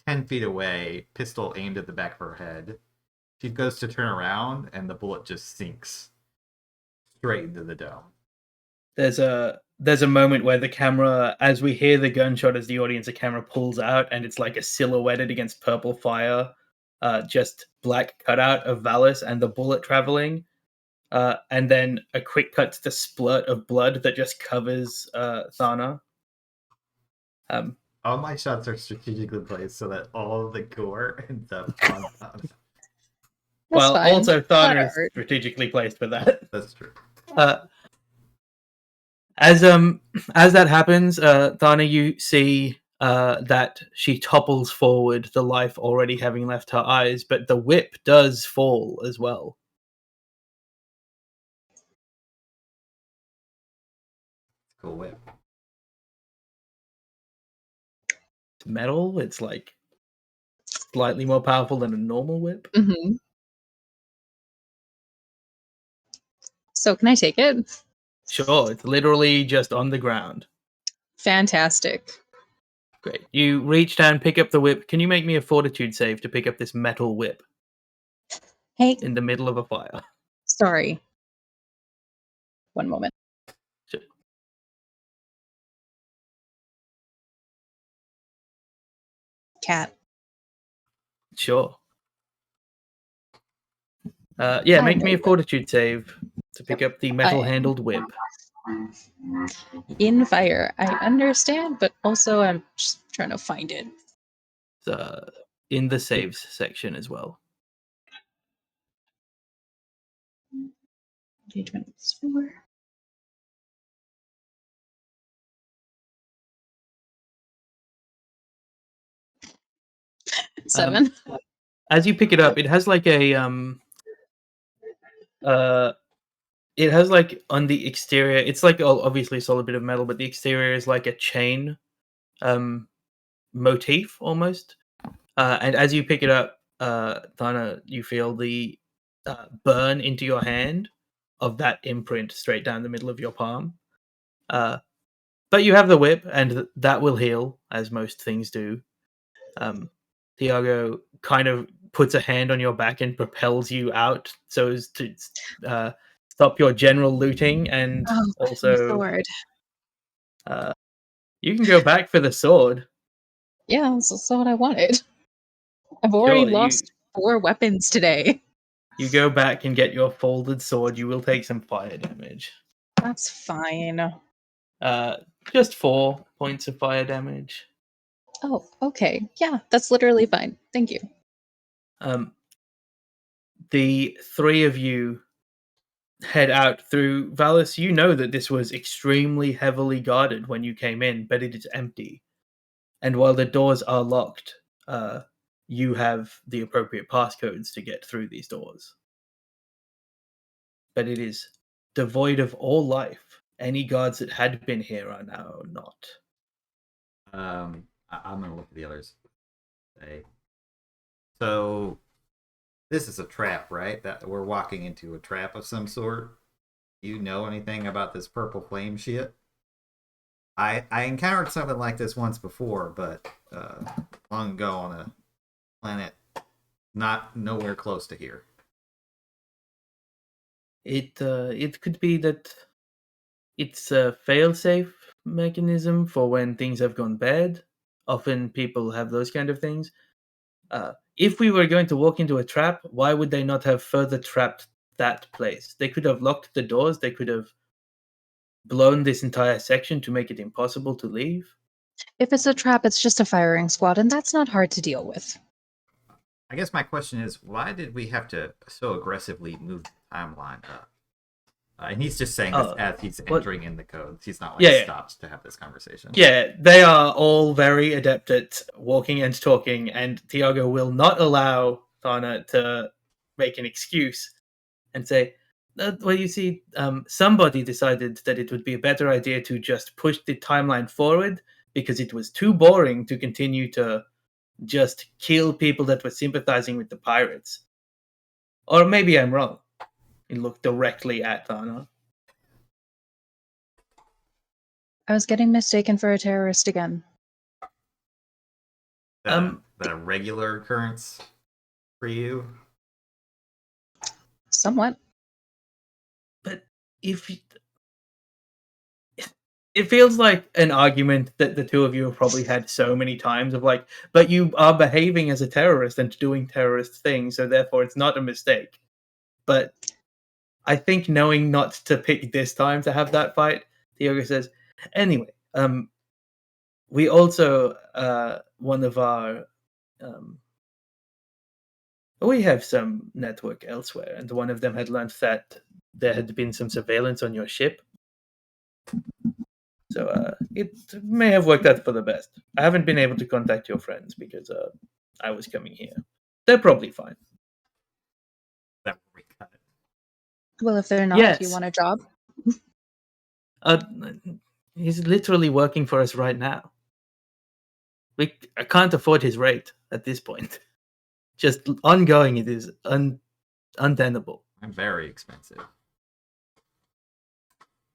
10 feet away, pistol aimed at the back of her head. She goes to turn around, and the bullet just sinks straight into the dome. There's a moment where the camera, as we hear the gunshot, as the audience, the camera pulls out, and it's like a silhouetted against purple fire, just black cutout of Valis and the bullet traveling, and then a quick cut to the splurt of blood that just covers Thana. All my shots are strategically placed so that all of the gore ends up on Thana. Well, fine. also Thana is strategically placed for that. That's true. As that happens, Thana, you see that she topples forward, the life already having left her eyes, but the whip does fall as well. Cool whip. It's metal. It's like slightly more powerful than a normal whip. Mm-hmm. So can I take it? Sure, it's literally just on the ground. Fantastic. Great. You reach down, pick up the whip. Can you make me a fortitude save to pick up this metal whip Hey, in the middle of a fire? sorry. One moment. Sure. Cat. Sure. Yeah, make me a fortitude save to pick up the metal-handled whip. In fire. I understand, but also I'm just trying to find it. It's in the saves section as well. Engagement is 4. Seven. As you pick it up, it has like a it has like on the exterior, it's like obviously a solid bit of metal, but the exterior is like a chain motif almost. And as you pick it up, Thana, you feel the burn into your hand of that imprint straight down the middle of your palm. But you have the whip, and that will heal, as most things do. Thiago kind of puts a hand on your back and propels you out so as to stop your general looting, and also You can go back for the sword. Yeah, that's what I wanted. I've already Sure, lost 4 weapons today. you go back and get your folded sword. You will take some fire damage. That's fine. Just 4 points of fire damage. Oh, okay. Yeah, that's literally fine. Thank you. The 3 of you head out through Valis. You know that this was extremely heavily guarded when you came in, but it is empty. And while the doors are locked, you have the appropriate passcodes to get through these doors. But it is devoid of all life. Any guards that had been here are now not. I'm gonna look at the others. So this is a trap, right? That we're walking into a trap of some sort. You know anything about this purple flame shit? I encountered something like this once before, but long ago on a planet nowhere close to here. It could be that it's a fail-safe mechanism for when things have gone bad. Often people have those kind of things. If we were going to walk into a trap, why would they not have further trapped that place? They could have locked the doors. They could have blown this entire section to make it impossible to leave. If it's a trap, it's just a firing squad, and that's not hard to deal with. I guess my question is, why did we have to so aggressively move the timeline up? And he's just saying this as he's entering in the codes. He's not stopped to have this conversation. Yeah, they are all very adept at walking and talking, and Thiago will not allow Thana to make an excuse and say, well, you see, somebody decided that it would be a better idea to just push the timeline forward because it was too boring to continue to just kill people that were sympathizing with the pirates. Or maybe I'm wrong. He looked directly at Thana. I was getting mistaken for a terrorist again. That a regular occurrence for you? Somewhat. But it feels like an argument that the two of you have probably had so many times of like, but you are behaving as a terrorist and doing terrorist things, so therefore it's not a mistake. But I think knowing not to pick this time to have that fight, Thiago says, anyway, we also, one of our, we have some network elsewhere, and one of them had learned that there had been some surveillance on your ship. So it may have worked out for the best. I haven't been able to contact your friends because I was coming here. They're probably fine. That we cut it. Well, if they're not, do you Yes. want a job? He's literally working for us right now. I can't afford his rate at this point. Just ongoing, it is untenable. I'm very expensive.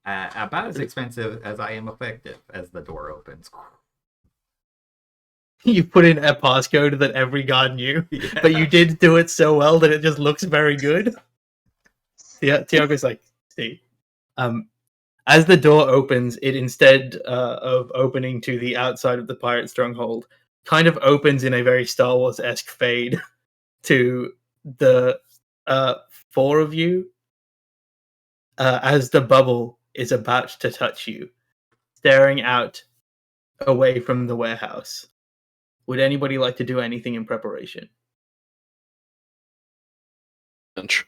About as expensive as I am effective as the door opens. You put in a passcode that every guard knew, Yeah. but you did do it so well that it just looks very good. Thiago's like, see. As the door opens, it instead of opening to the outside of the pirate stronghold, kind of opens in a very Star Wars-esque fade to the 4 of you as the bubble is about to touch you, staring out away from the warehouse. Would anybody like to do anything in preparation? Flinch.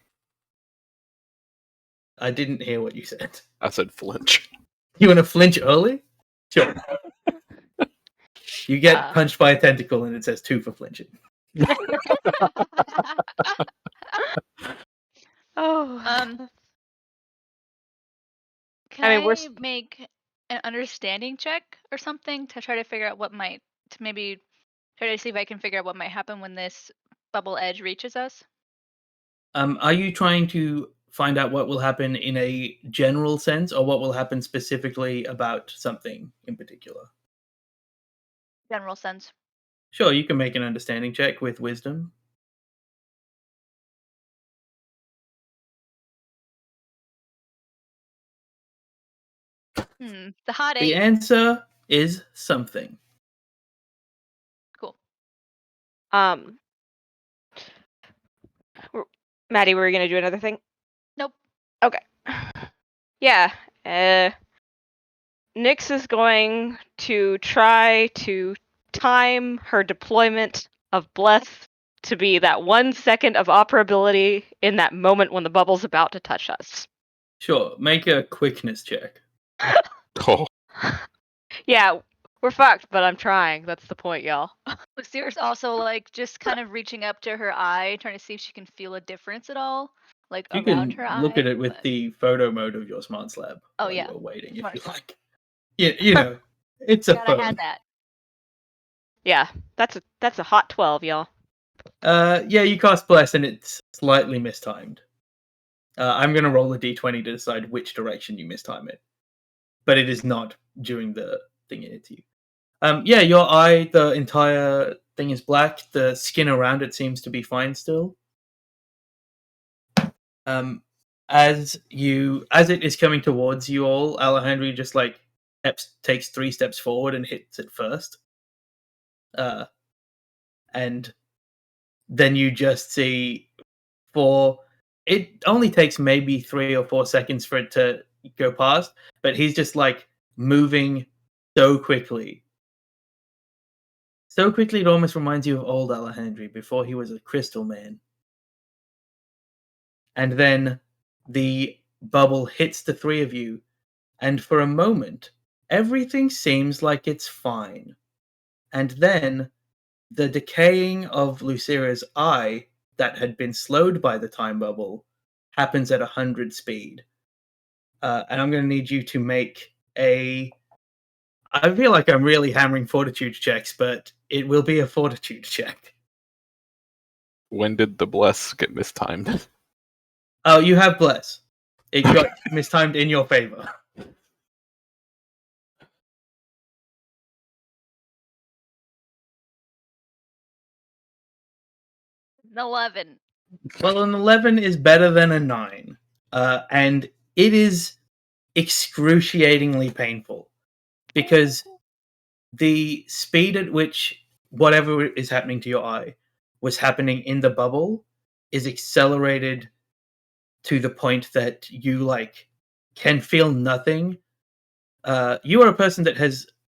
I didn't hear what you said. I said flinch. You want to flinch early? Sure. You get punched by a tentacle and it says 2 for flinching. Can I make an understanding check or something to try to figure out maybe try to see if I can figure out what might happen when this bubble edge reaches us? Are you trying to find out what will happen in a general sense or what will happen specifically about something in particular? General sense. Sure, you can make an understanding check with wisdom. The hot The 8. answer is something. Cool. Maddie, were you gonna do another thing? Nope. Okay. Yeah. Nyx is going to try to time her deployment of Bless to be that 1 second of operability in that moment when the bubble's about to touch us. Sure, make a quickness check. Oh, Yeah, we're fucked, but I'm trying. That's the point, y'all. Lucira's also like just kind of reaching up to her eye, trying to see if she can feel a difference at all, like You around can her eye. look at it with but- the photo mode of your smart slab Oh, while yeah. you're waiting, if Smart you slab. like. You know, it's a Forgot I phone. had that. Yeah, that's a hot 12, y'all. Yeah, you cast Bless and it's slightly mistimed. I'm going to roll a d20 to decide which direction you mistime it. But it is not during the thing it hits you. Yeah, your eye, the entire thing is black. The skin around it seems to be fine still. As it is coming towards you all, Alejandro just like takes 3 steps forward and hits it first. And then you just see it only takes maybe 3 or 4 seconds for it to go past, but he's just like moving so quickly. So quickly it almost reminds you of old Alejandro before he was a crystal man. And then the bubble hits the 3 of you, and for a moment, everything seems like it's fine. And then the decaying of Lucira's eye that had been slowed by the time bubble happens at 100 speed. And I'm going to need you to make a... I feel like I'm really hammering fortitude checks, but it will be a fortitude check. when did the bless get mistimed? Oh, you have Bless. It got mistimed in your favor. An 11. Well, an 11 is better than a 9. And it is excruciatingly painful. Because the speed at which whatever is happening to your eye was happening in the bubble is accelerated to the point that you like can feel nothing. You are a person that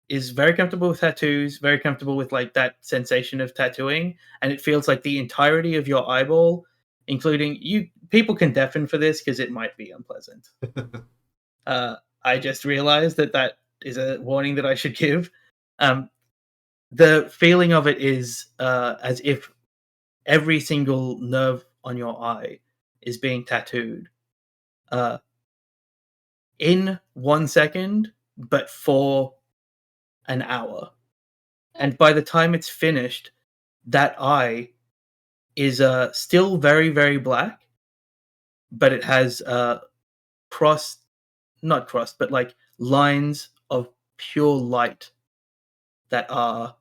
is very comfortable with tattoos, very comfortable with like that sensation of tattooing, and it feels like the entirety of your eyeball, including you. People can deafen for this because it might be unpleasant. I just realized that is a warning that I should give. The feeling of it is as if every single nerve on your eye is being tattooed in 1 second, but for an hour. And by the time it's finished, that eye is still very, very black, but it has not crossed, but like lines of pure light that are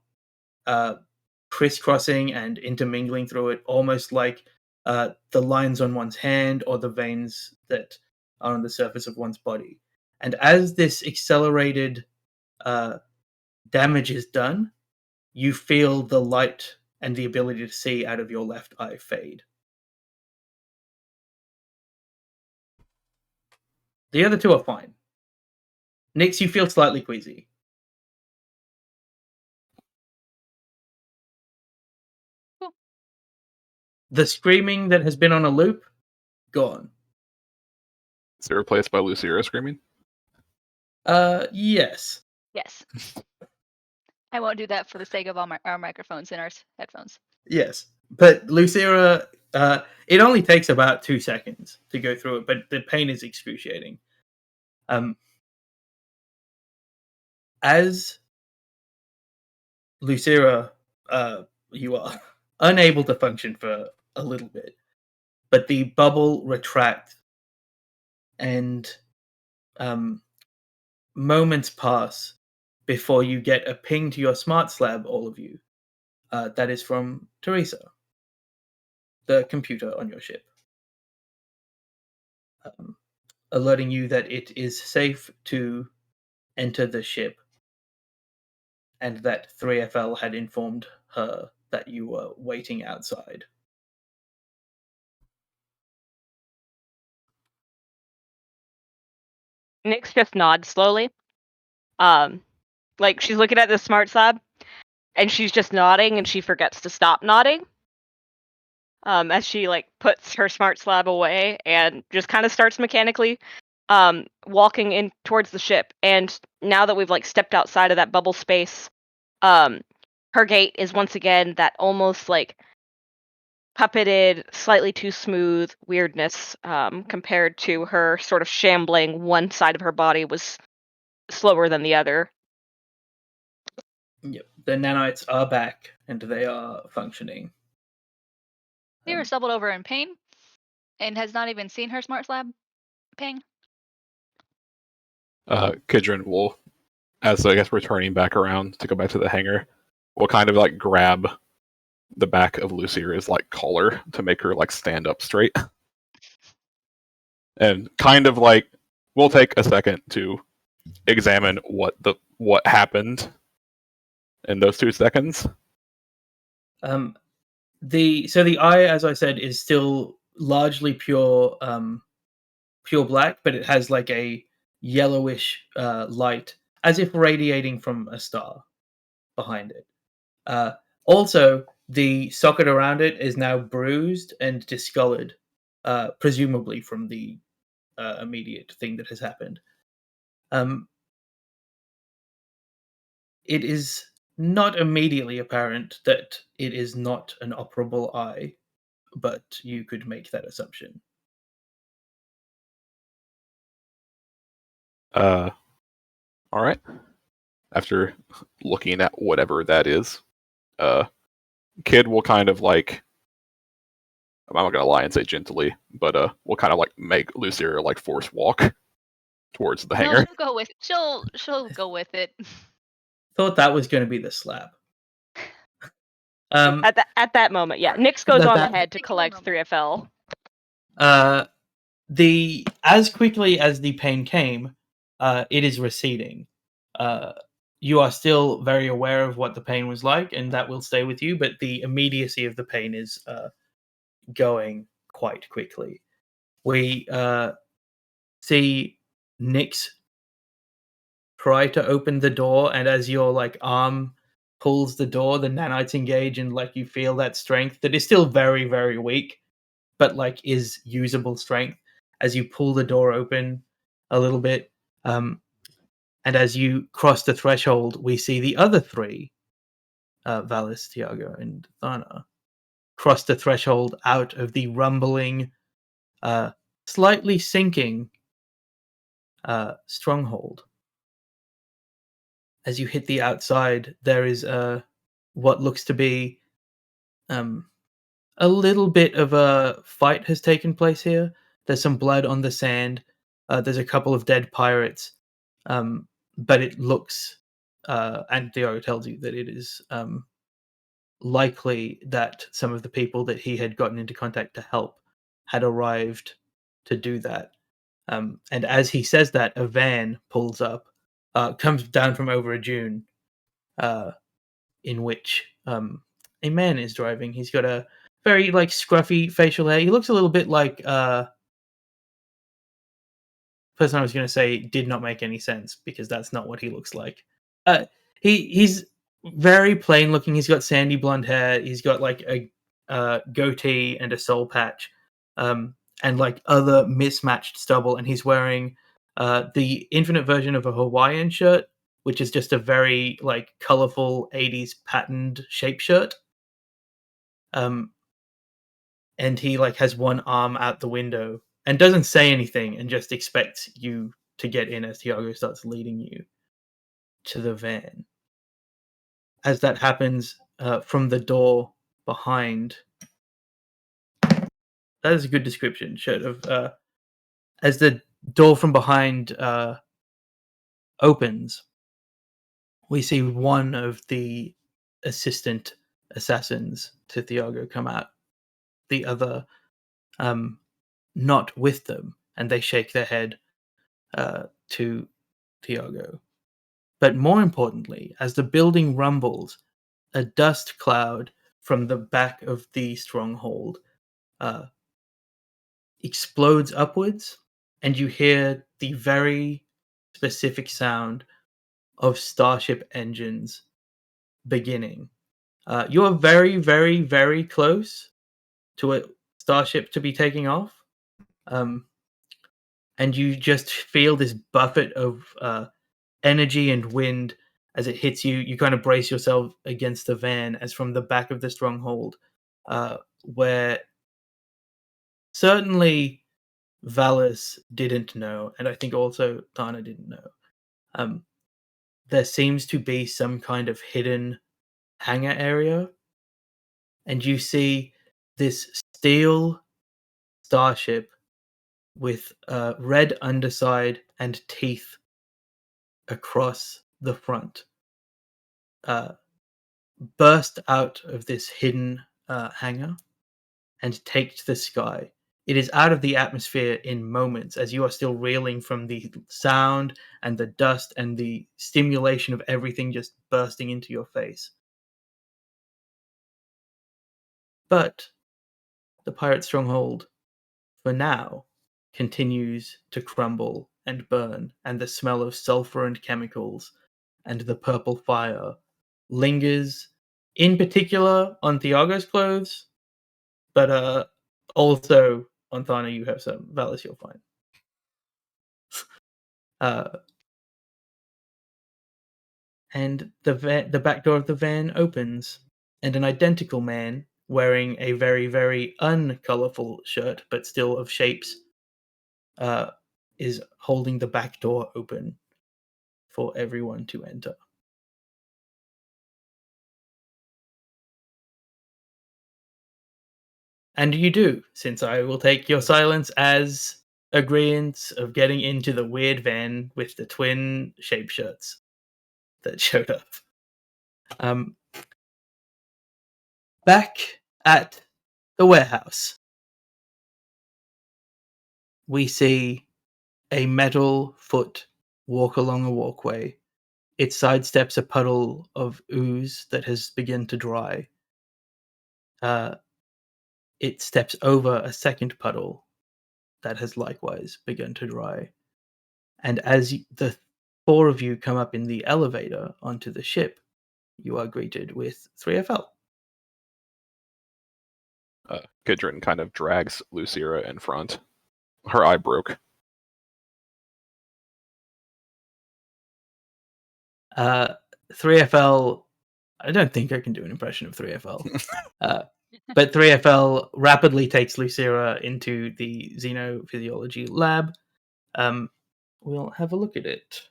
crisscrossing and intermingling through it, almost like the lines on one's hand or the veins that are on the surface of one's body. And as this accelerated damage is done, you feel the light and the ability to see out of your left eye fade. The other 2 are fine. Nyx, you feel slightly queasy. Cool. The screaming that has been on a loop, gone. Is it replaced by Lucira screaming? Yes. Yes. I won't do that for the sake of all our microphones and our headphones. Yes. But Lucira, it only takes about 2 seconds to go through it, but the pain is excruciating. As Lucira, you are unable to function for a little bit, but the bubble retracts and moments pass before you get a ping to your smart slab, all of you. That is from Teresa, the computer on your ship, alerting you that it is safe to enter the ship, and that 3FL had informed her that you were waiting outside. Nyx just nods slowly. Like she's looking at the smart slab, and she's just nodding, and she forgets to stop nodding. As she like puts her smart slab away and just kind of starts mechanically walking in towards the ship. And now that we've like stepped outside of that bubble space, her gait is once again that almost like puppeted, slightly too smooth weirdness, compared to her sort of shambling. One side of her body was slower than the other. Yep. The nanites are back and they are functioning. Lyra stumbled over in pain and has not even seen her smart slab ping. Kidron will, as I guess we're turning back around to go back to the hangar, will kind of like grab the back of Lucira's like collar to make her like stand up straight. And kind of like we'll take a second to examine what happened in those 2 seconds. The eye, as I said, is still largely pure black, but it has like a yellowish light, as if radiating from a star behind it. Also, the socket around it is now bruised and discolored, presumably from the immediate thing that has happened. It is not immediately apparent that it is not an operable eye, but you could make that assumption. All right. After looking at whatever that is, Kid will kind of like, I'm not gonna lie and say gently, but we'll kind of like make Lucira like force walk towards the hangar. No, she'll go with she'll go with it. Thought that was going to be the slap. At that moment, yeah. Nyx goes on ahead to collect 3FL. As quickly as the pain came, it is receding. You are still very aware of what the pain was like, and that will stay with you, but the immediacy of the pain is going quite quickly. We see Nyx try to open the door, and as your like arm pulls the door, the nanites engage, and like you feel that strength that is still very, very weak, but like is usable strength as you pull the door open a little bit. And as you cross the threshold, we see the other 3, Valis, Thiago, and Thana, cross the threshold out of the rumbling, slightly sinking stronghold. As you hit the outside, there is what looks to be a little bit of a fight has taken place here. There's some blood on the sand. There's a couple of dead pirates. But it looks, and Thiago tells you that it is likely that some of the people that he had gotten into contact to help had arrived to do that. And as he says that, a van pulls up, comes down from over a dune, in which a man is driving. He's got a very like scruffy facial hair. He looks a little bit like person I was going to say did not make any sense because that's not what he looks like. He's very plain looking. He's got sandy blonde hair. He's got like a goatee and a soul patch, and like other mismatched stubble. And he's wearing the infinite version of a Hawaiian shirt, which is just a very like colorful 80s patterned shape shirt. And he like has one arm out the window and doesn't say anything and just expects you to get in as Thiago starts leading you to the van. As that happens, from the door behind, that is a good description, Shirt of as the door from behind opens, we see one of the assistant assassins to Thiago come out, the other not with them, and they shake their head to Thiago. But more importantly, as the building rumbles, a dust cloud from the back of the stronghold explodes upwards, and you hear the very specific sound of starship engines beginning. You are very, very, very close to a starship to be taking off, and you just feel this buffet of energy and wind as it hits you. You kind of brace yourself against the van as from the back of the stronghold, where certainly Valis didn't know, and I think also Tana didn't know. There seems to be some kind of hidden hangar area, and you see this steel starship with red underside and teeth across the front burst out of this hidden hangar and take to the sky. It is out of the atmosphere in moments as you are still reeling from the sound and the dust and the stimulation of everything just bursting into your face. But the pirate stronghold, for now, continues to crumble and burn, and the smell of sulfur and chemicals and the purple fire lingers, in particular on Thiago's clothes, but also on Thana. You have some. Valis, you'll find. And the back door of the van opens, and an identical man wearing a very, very uncolorful shirt, but still of shapes, is holding the back door open for everyone to enter. And you do, since I will take your silence as agreeance of getting into the weird van with the twin shape shirts that showed up. Back at the warehouse, we see a metal foot walk along a walkway. It sidesteps a puddle of ooze that has begun to dry. It steps over a second puddle that has likewise begun to dry. And as the four of you come up in the elevator onto the ship, you are greeted with 3FL. Kidron kind of drags Lucira in front. Her eye broke. 3FL, I don't think I can do an impression of 3FL. But 3FL rapidly takes Lucira into the xenophysiology lab. We'll have a look at it.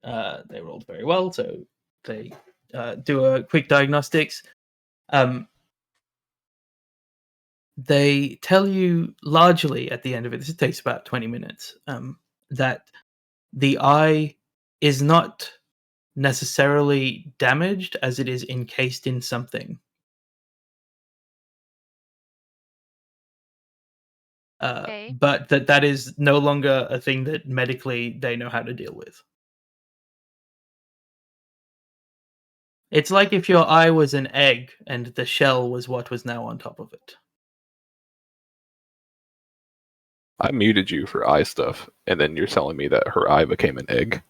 They rolled very well, so they do a quick diagnostics. They tell you largely at the end of it, this takes about 20 minutes, that the eye is not necessarily damaged as it is encased in something. Okay. But that is no longer a thing that medically they know how to deal with. It's like if your eye was an egg and the shell was what was now on top of it. I muted you for eye stuff, and then you're telling me that her eye became an egg.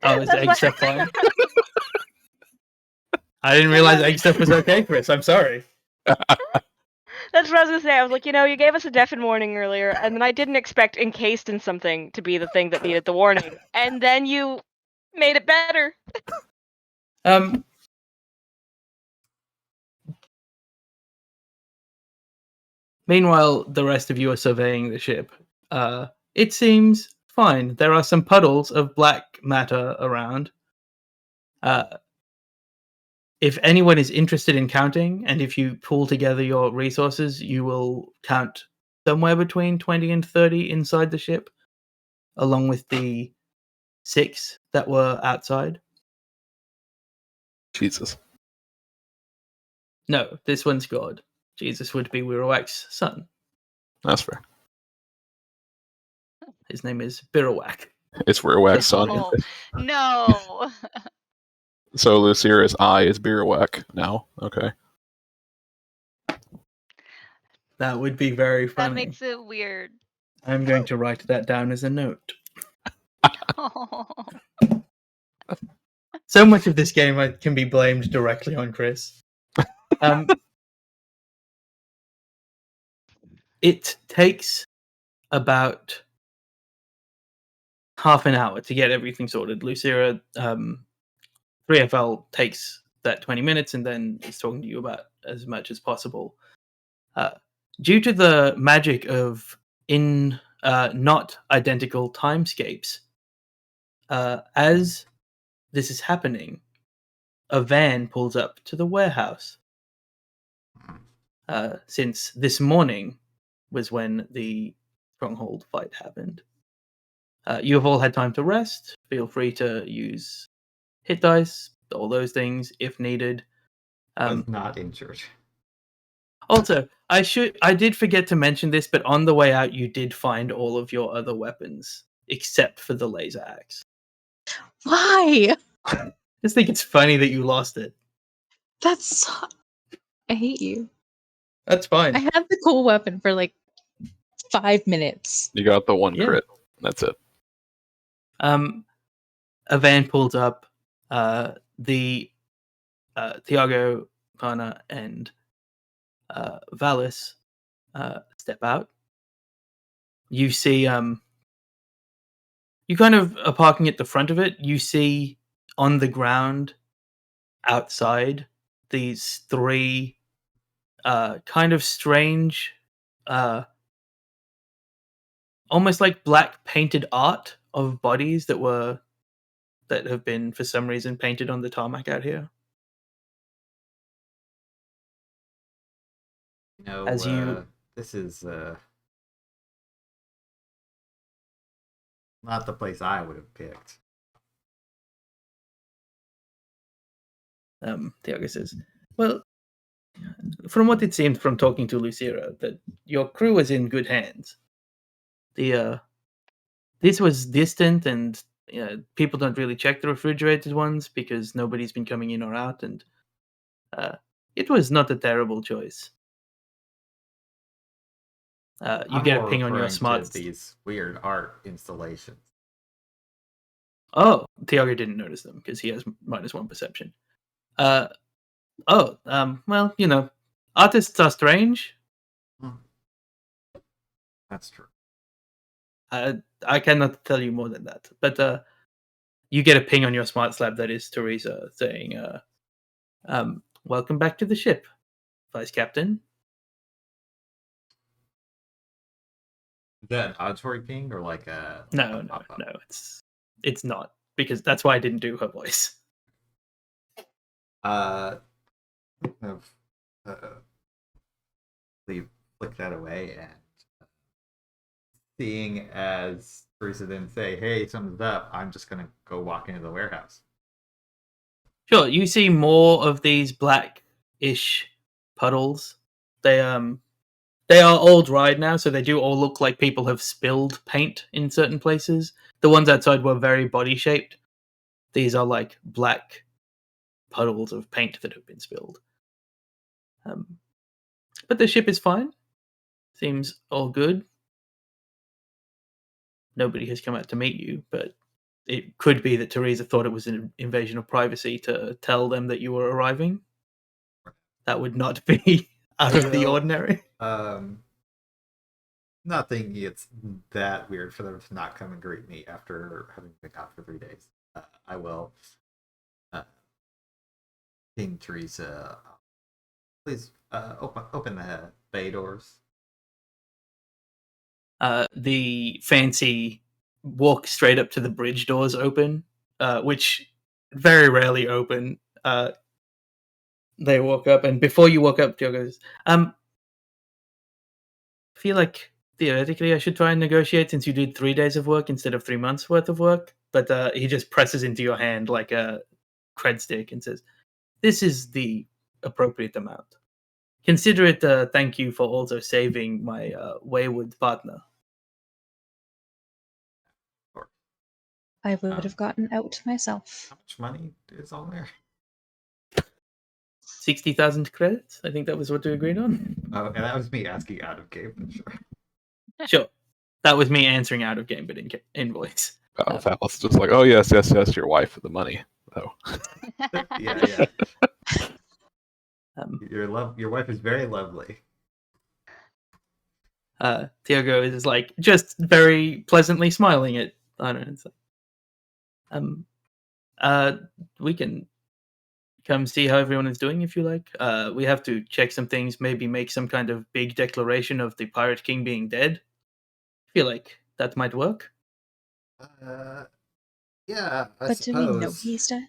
Oh, is egg stuff fine? I didn't realize egg stuff was okay, Chris. I'm sorry. That's what I was gonna say. I was like, you gave us a deafen warning earlier, and then I didn't expect encased in something to be the thing that needed the warning, and then you made it better. Meanwhile, the rest of you are surveying the ship. It seems fine. There are some puddles of black matter around. If anyone is interested in counting, and if you pool together your resources, you will count somewhere between 20 and 30 inside the ship, along with the 6 that were outside. Jesus. No, this one's God. Jesus would be Wirawak's son. That's fair. His name is Birawak. It's Rearwack's son. Oh, no. So Lucira's eye is Beerwack now. Okay. That would be very funny. That makes it weird. I'm going to write that down as a note. Oh. So much of this game can be blamed directly on Chris. It takes about half an hour to get everything sorted. Lucira, 3FL takes that 20 minutes and then is talking to you about as much as possible. Due to the magic of not identical timescapes, as this is happening, a van pulls up to the warehouse. Since this morning was when the Stronghold fight happened. You have all had time to rest. Feel free to use hit dice, all those things if needed. I was not injured. Also, I did forget to mention this, but on the way out, you did find all of your other weapons except for the laser axe. Why? I just think it's funny that you lost it. That's. I hate you. That's fine. I had the cool weapon for like 5 minutes. You got the one Yeah. crit. That's it. A van pulled up. The Thiago, Kana, and Valis step out. You see, you kind of are parking at the front of it. You see on the ground outside these three kind of strange, almost like black painted art of bodies that have been for some reason painted on the tarmac out here. You know, As you- this is not the place I would have picked. Thiago says, well, from what it seemed from talking to Lucira, that your crew was in good hands. This was distant, and people don't really check the refrigerated ones because nobody's been coming in or out, and it was not a terrible choice. You I'm get a more ping on your referring smart. to these weird art installations. Oh, Thiago didn't notice them because he has -1 perception. Well, artists are strange. That's true. I cannot tell you more than that. But you get a ping on your smart slab that is Teresa saying, welcome back to the ship, Vice Captain. Is that an auditory ping or like a No, it's not, because that's why I didn't do her voice. Flick that away, and seeing as Teresa then say, "Hey, something's up," I'm just gonna go walk into the warehouse. Sure, you see more of these black-ish puddles. They are all dried now, so they do all look like people have spilled paint in certain places. The ones outside were very body-shaped. These are like black puddles of paint that have been spilled. But the ship is fine. Seems all good. Nobody has come out to meet you, but it could be that Teresa thought it was an invasion of privacy to tell them that you were arriving. That would not be out of the Well, ordinary. Nothing it's that weird for them to not come and greet me after having been out for 3 days. I will ping Teresa. Please open the bay doors. The fancy walk straight up to the bridge doors open, which very rarely open. They walk up, and before you walk up, Joe goes, I feel like theoretically I should try and negotiate since you did 3 days of work instead of 3 months worth of work. But he just presses into your hand like a cred stick and says, this is the appropriate amount. Consider it a thank you for also saving my wayward partner. I would have gotten out myself. How much money is on there? 60,000 credits. I think that was what we agreed on. Oh, and that was me asking out of game, but sure. Sure. That was me answering out of game, but invoice. Phallus just like, oh yes, your wife, the money. Oh, Yeah. Um, Your wife is very lovely. Thiago is like just very pleasantly smiling at. I don't know. It's like, we can come see how everyone is doing if you like. We have to check some things, maybe make some kind of big declaration of the Pirate King being dead. I feel like that might work. Yeah, I But suppose. do we know he's dead?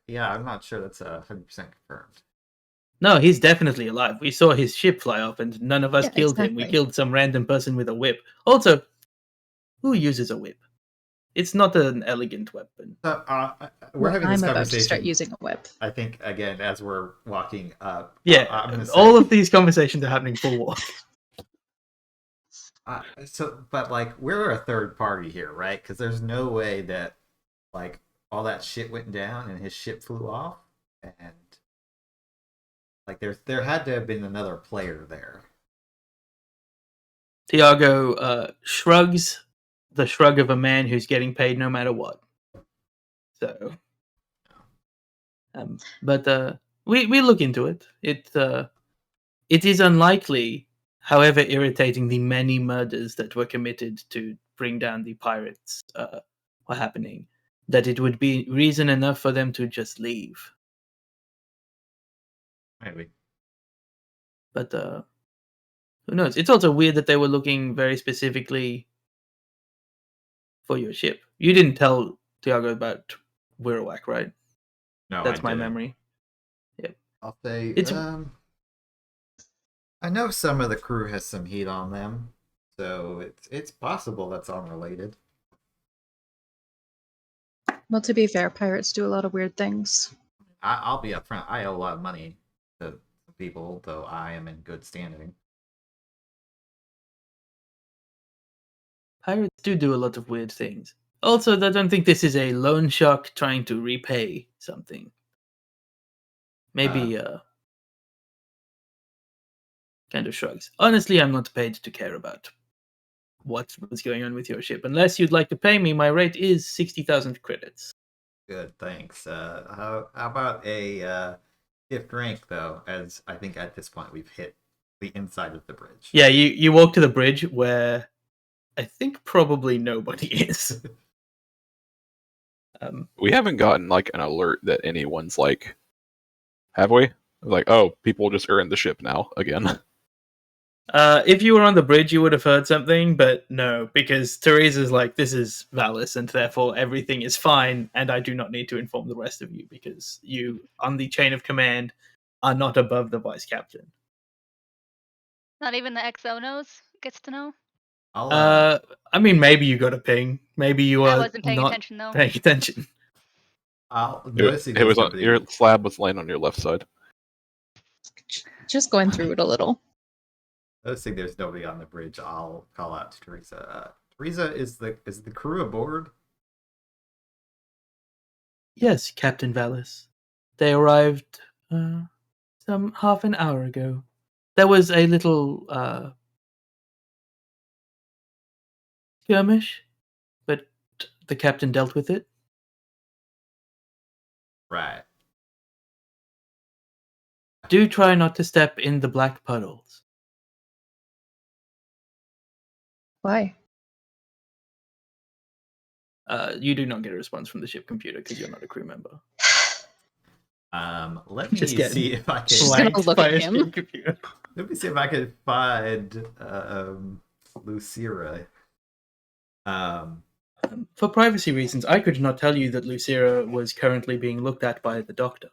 Yeah, I'm not sure that's 100% confirmed. No, he's definitely alive. We saw his ship fly off, and none of us Yeah, killed him. We exactly. killed some random person with a whip. Also, who uses a whip? It's not an elegant weapon. So, we're Well, having I'm this about to conversation. start using a whip. I think again as we're walking up. Yeah, I'm gonna say, all of these conversations are happening full walk. but like we're a third party here, right? Because there's no way that like all that shit went down and his ship flew off, and like there had to have been another player there. Thiago shrugs the shrug of a man who's getting paid no matter what. So, but we look into it. It is unlikely, however irritating the many murders that were committed to bring down the pirates were happening, that it would be reason enough for them to just leave. Maybe. But who knows? It's also weird that they were looking very specifically for your ship. You didn't tell Thiago about Wirrawak, right? No, That's I my didn't. memory. Yep. I'll say It's- I know some of the crew has some heat on them, so it's possible that's unrelated. Well, to be fair, pirates do a lot of weird things. I'll be upfront. I owe a lot of money to people, though I am in good standing. Pirates do a lot of weird things. Also, I don't think this is a loan shark trying to repay something. Maybe kind of shrugs. Honestly, I'm not paid to care about what's going on with your ship. Unless you'd like to pay me, my rate is 60,000 credits. Good, thanks. How about a gift rank, though, as I think at this point we've hit the inside of the bridge. Yeah, you walk to the bridge where I think probably nobody is. we haven't gotten like an alert that anyone's like, have we? Like, oh, people just are in the ship now again. If you were on the bridge, you would have heard something, but no, because Teresa's like, this is Valis, and therefore everything is fine, and I do not need to inform the rest of you, because you, on the chain of command, are not above the vice captain. Not even the XO knows gets to know. I mean, maybe you got a ping. Maybe you I are wasn't paying not attention though. paying attention. I'll It noticing was these on, companies- your slab was laying on your left side. Just going through it a little. Noticing there's nobody on the bridge, I'll call out to Teresa. Teresa, is the crew aboard? Yes, Captain Valis. They arrived some half an hour ago. There was a little skirmish, but the captain dealt with it. Right. Do try not to step in the black puddles. Why? You do not get a response from the ship computer because you're not a crew member. Let me Just getting see if I She's can. gonna look by at a him. ship computer. Let me see if I can find Lucira. For privacy reasons, I could not tell you that Lucira was currently being looked at by the doctor.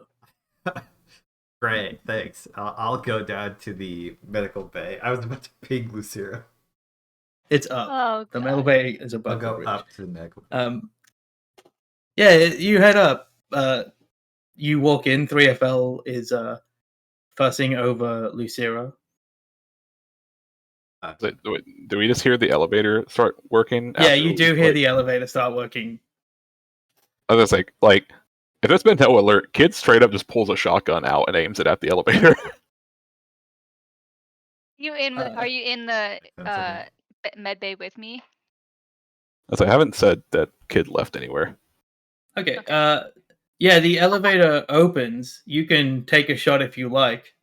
Great, thanks. I'll go down to the medical bay. I was about to ping Lucira. It's up. Oh, The God. metal bay is I'll above the go bridge. up to the medical bay. Yeah, you head up. You walk in. 3FL is fussing over Lucira. Do we just hear the elevator start working? Yeah, after you we, do hear like- the elevator start working I was like, if there's been no alert, kid straight up just pulls a shotgun out and aims it at the elevator. Are you in the Sensible. med bay with me? As I haven't said that kid left anywhere. Okay. Okay. Yeah, the elevator opens. You can take a shot if you like.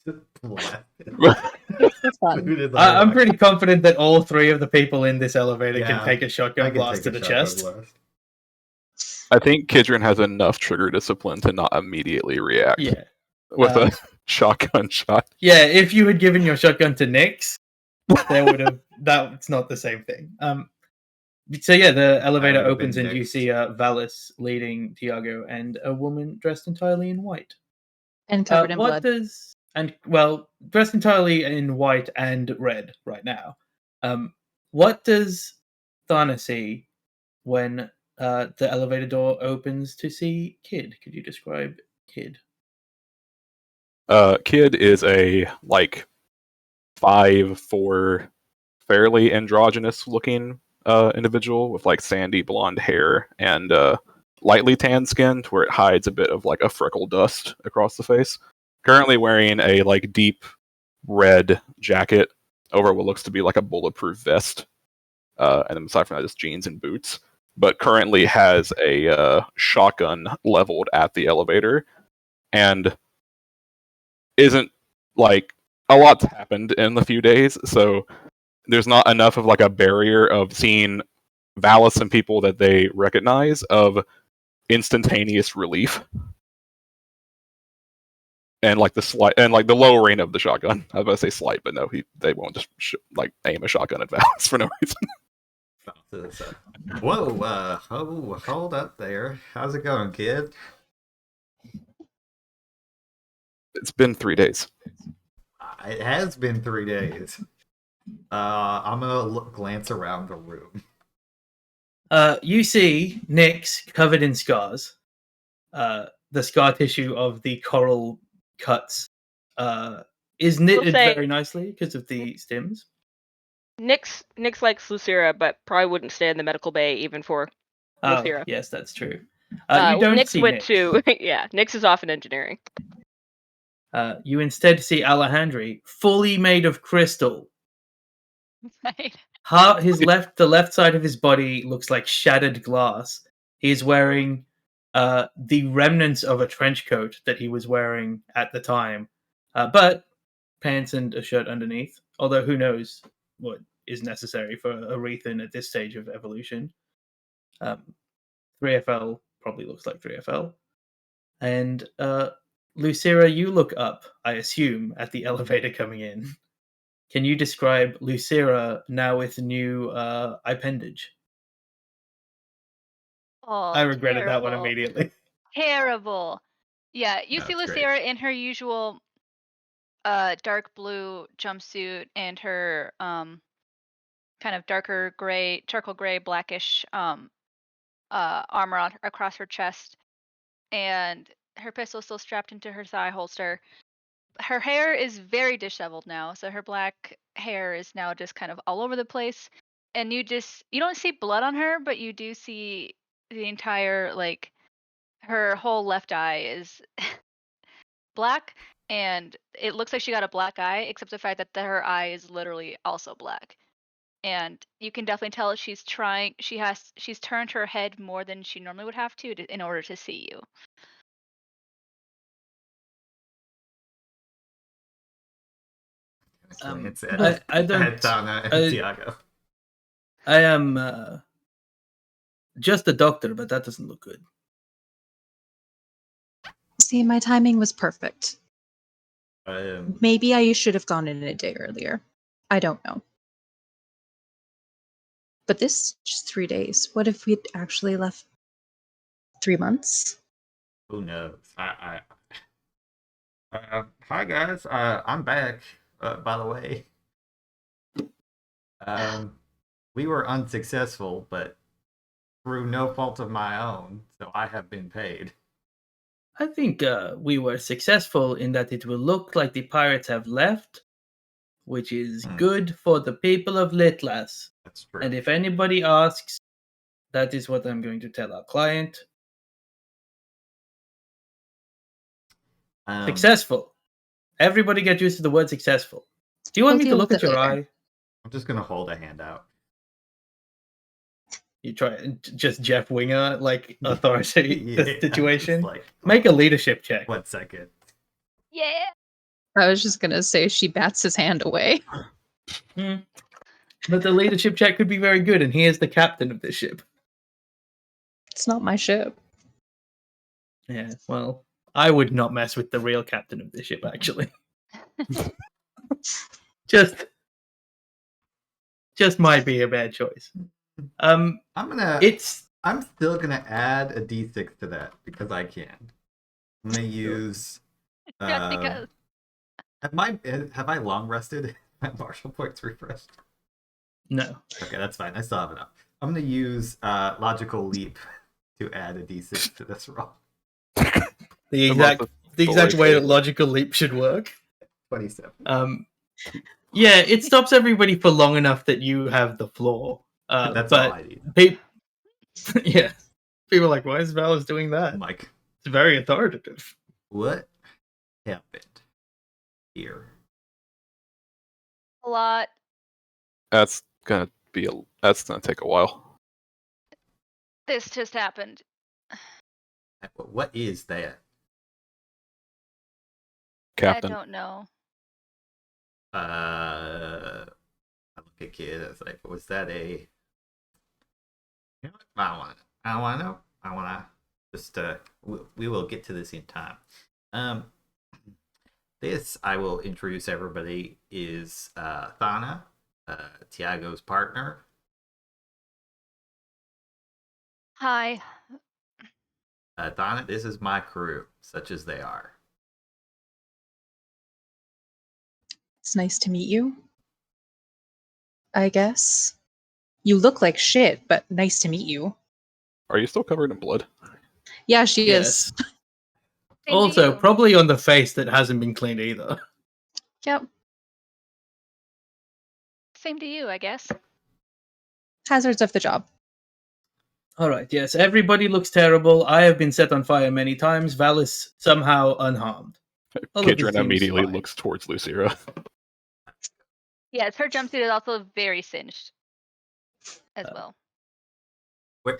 Just blast it. For fun. Dude is I'm unlocked. pretty confident that all three of the people in this elevator Yeah, can take a I shotgun can blast take to a the shotgun chest. blast. I think Kidron has enough trigger discipline to not immediately react Yeah. with a shotgun shot. Yeah, if you had given your shotgun to Nyx, there would have that's not the same thing. So yeah, the elevator would have opens been and you Nyx. see Valis leading Thiago and a woman dressed entirely in white. And covered in What blood. dressed entirely in white and red right now. What does Thana see when the elevator door opens to see Kid? Could you describe Kid? Kid is a 5'4", fairly androgynous looking individual with sandy blonde hair and lightly tan skin to where it hides a bit of a freckle dust across the face. Currently wearing a deep red jacket over what looks to be a bulletproof vest, and then aside from that, just jeans and boots. But currently has a shotgun leveled at the elevator, and isn't a lot's happened in the few days, so there's not enough of a barrier of seeing Valis and people that they recognize of instantaneous relief. And the slight and the lowering of the shotgun. I was about to say slight, but no, they won't just aim a shotgun at Valis for no reason. Whoa, hold up there. How's it going, kid? It's been 3 days. It has been 3 days. I'm gonna glance around the room. You see Nyx covered in scars. The scar tissue of the coral cuts is knitted say- very nicely because of the stems. Nyx likes Lucira, but probably wouldn't stay in the medical bay even for Lucira. Oh, yes, that's true. You don't Nyx see went Nyx. to yeah. Nyx is off in engineering. You instead see Alejandri, fully made of crystal. Right. The left side of his body looks like shattered glass. He is wearing the remnants of a trench coat that he was wearing at the time, but pants and a shirt underneath. Although who knows what is necessary for a Rethan at this stage of evolution. 3FL probably looks like 3FL. And Lucira, you look up, I assume, at the elevator coming in. Can you describe Lucira now with new appendage? Oh, I regretted that one terrible. immediately. Terrible. Yeah, you No, see it's great. Lucira in her usual dark blue jumpsuit and her kind of darker gray, charcoal gray, blackish armor across her chest, and her pistol still strapped into her thigh holster. Her hair is very disheveled now, so her black hair is now just kind of all over the place, and you don't see blood on her, but you do see the entire her whole left eye is black, and it looks like she got a black eye, except the fact that her eye is literally also black. And you can definitely tell she's turned her head more than she normally would have to in order to see you. Glance I don't. at Donna and Thiago. I am just a doctor, but that doesn't look good. See, my timing was perfect. Um, Maybe I should have gone in a day earlier. I don't know. But this is just 3 days. What if we'd actually left 3 months? who knows? Hi guys. I'm back. By the way, we were unsuccessful, but through no fault of my own, so I have been paid. I think we were successful in that it will look like the pirates have left, which is good for the people of Litlass. That's true. And if anybody asks, That is what I'm going to tell our client. Successful. Everybody get used to the word successful. Do you want We'll me to deal look with at it your later. eye? I'm just gonna hold a hand out. You try just Jeff Winger like authority Yeah, situation. just like, Make a leadership check. 1 second. Yeah. I was just gonna say she bats his hand away. But the leadership check could be very good, and he is the captain of this ship. It's not my ship. Yeah, well, I would not mess with the real captain of this ship, actually. just might be a bad choice. I'm still gonna add a d6 to that because I can. I'm gonna use. Just because. Have I long rested? My martial points refreshed. No. Okay, that's fine. I still have enough. I'm gonna use logical leap to add a d6 to this roll. The exact way that logical leap should work. 27. Yeah, it stops everybody for long enough that you have the floor. That's but all I need. Yeah, people are like, why is Valis doing that? Mike, it's very authoritative. What happened here? A lot. That's gonna take a while. This just happened. What is that? Captain. I don't know. I look at kid. I was like, was that a? You know what? I don't want to. I don't want to know. I want to just. We will get to this in time. This I will introduce everybody is Thana, Thiago's partner. Hi. Thana, this is my crew, such as they are. It's nice to meet you. I guess. You look like shit, but nice to meet you. Are you still covered in blood? Yeah, she Yes. is. Same Also, to you. probably on the face that hasn't been cleaned either. Yep. Same to you, I guess. Hazards of the job. All right, yes, everybody looks terrible. I have been set on fire many times. Valis somehow unharmed. All of this Kidron seems immediately fine. looks towards Lucira. Yes, her jumpsuit is also very singed as well.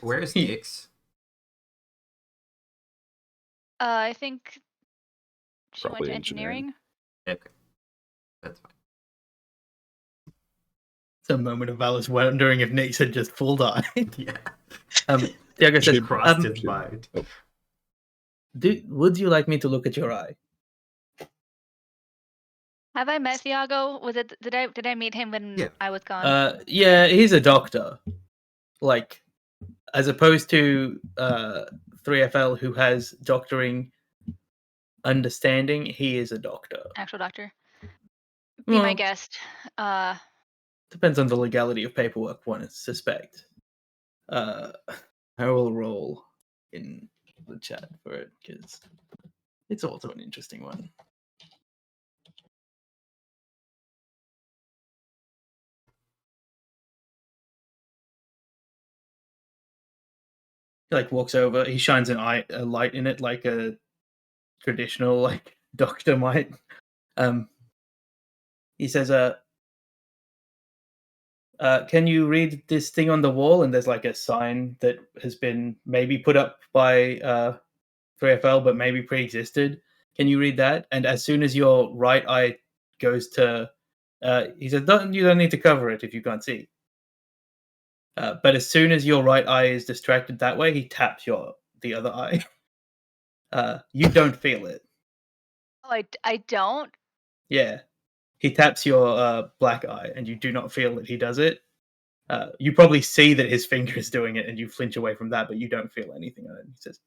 Where's Nyx? I think she went Probably to engineering. engineering. Okay, that's fine. It's a moment of Valis wondering if Nyx had just full died. Yeah. Thiago says, Crossed his mind. would you like me to look at your eye? Have I met Thiago? Was it did I meet him when Yeah. I was gone? Yeah, he's a doctor. Like, as opposed to 3FL, who has doctoring understanding, he is a doctor. Actual doctor. Be my Well, guest. Depends on the legality of paperwork, one suspect. I will roll in the chat for it, because it's also an interesting one. He walks over, he shines a light in it like a traditional doctor might. He says, can you read this thing on the wall? And there's a sign that has been maybe put up by 3FL, but maybe pre-existed. Can you read that? And as soon as your right eye goes to, he says, you don't need to cover it if you can't see. But as soon as your right eye is distracted that way, he taps the other eye. You don't feel it. Oh, I don't. Yeah. He taps your black eye, and you do not feel that he does it. You probably see that his finger is doing it, and you flinch away from that, but you don't feel anything on it. He says,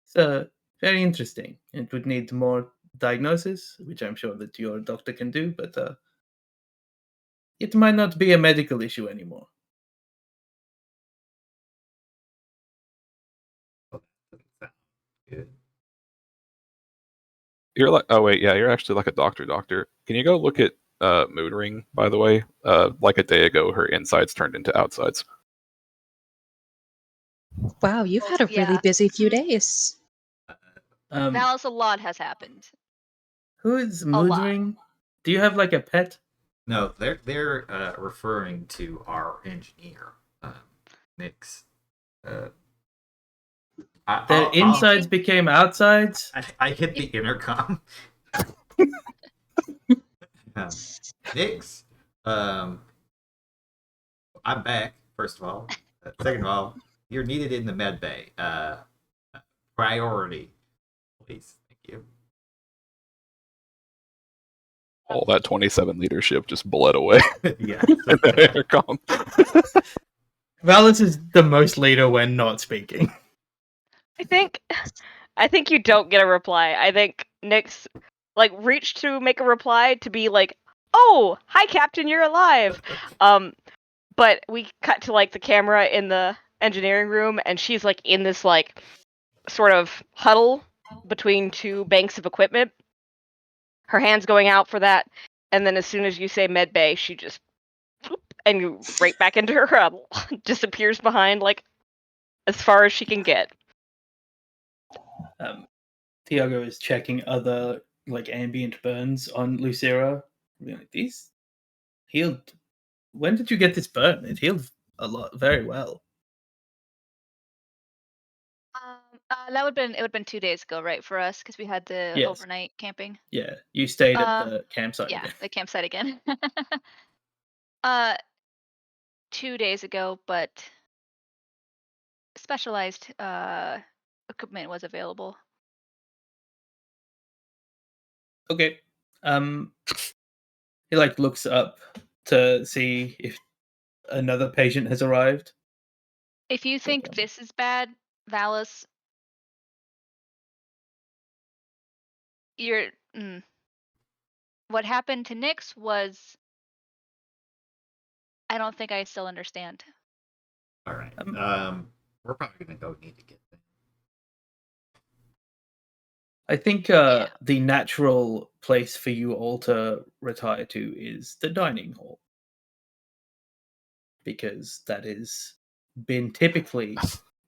so very interesting. It would need more diagnosis, which I'm sure that your doctor can do, but it might not be a medical issue anymore. Good. You're you're actually like a doctor. Can you go look at Mood Ring, by the way? Like a day ago, her insides turned into outsides. Wow, you've had a really Yeah. busy few Mhm. days. Valis, a lot has happened. Who is lot. moodring? Do you have like a pet? No, they're referring to our engineer, Nick's. Their insides think- became outsides? I hit the intercom. Nix, I'm back. First of all, second of all, you're needed in the med bay. Priority, please. Thank you. All that 27 leadership just bled away Yeah. in the intercom. Valis is the most leader when not speaking. I think you don't get a reply. I think Nyx like reached to make a reply to be like, "Oh, hi Captain, you're alive." But we cut to like the camera in the engineering room and she's like in this like sort of huddle between two banks of equipment. Her hands going out for that, and then as soon as you say med bay, she just and right back into her huddle. Disappears behind like as far as she can get. Thiago is checking other like ambient burns on Lucira. Like, these healed. When did you get this burn? It healed a lot, very well. That would have been 2 days ago, right, for us, because we had the Yes. overnight camping. Yeah, you stayed at the campsite Yeah, again. the campsite again. 2 days ago, but specialized equipment was available. Okay. He like looks up to see if another patient has arrived. If you think Okay. this is bad, Valis, you're what happened to Nyx was I don't think I still understand. All right. We're probably gonna go need to get them. I think Yeah. the natural place for you all to retire to is the dining hall. Because that has been typically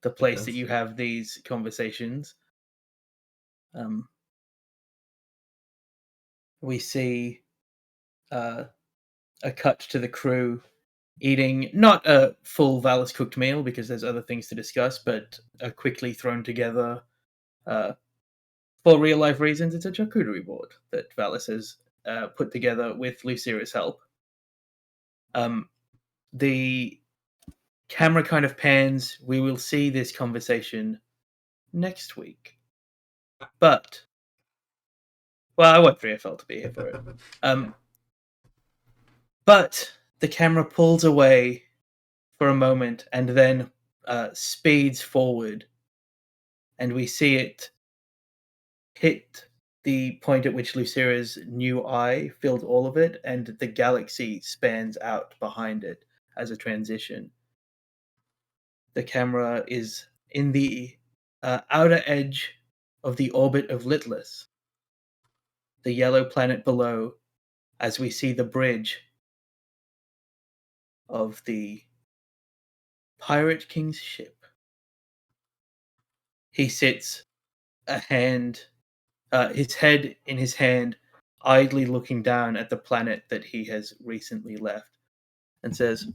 the place that Yes. you have these conversations. We see a cut to the crew eating not a full Valis cooked meal because there's other things to discuss, but a quickly thrown together for real life reasons. It's a charcuterie board that Valis has put together with Lucira's help. The camera kind of pans. We will see this conversation next week. But, well, I want 3FL to be here for it. But the camera pulls away for a moment and then speeds forward, and we see it hit the point at which Lucira's new eye filled all of it, and the galaxy spans out behind it as a transition. The camera is in the outer edge of the orbit of Litlass, the yellow planet below, as we see the bridge of the Pirate King's ship. He sits, his head in his hand, idly looking down at the planet that he has recently left, and says,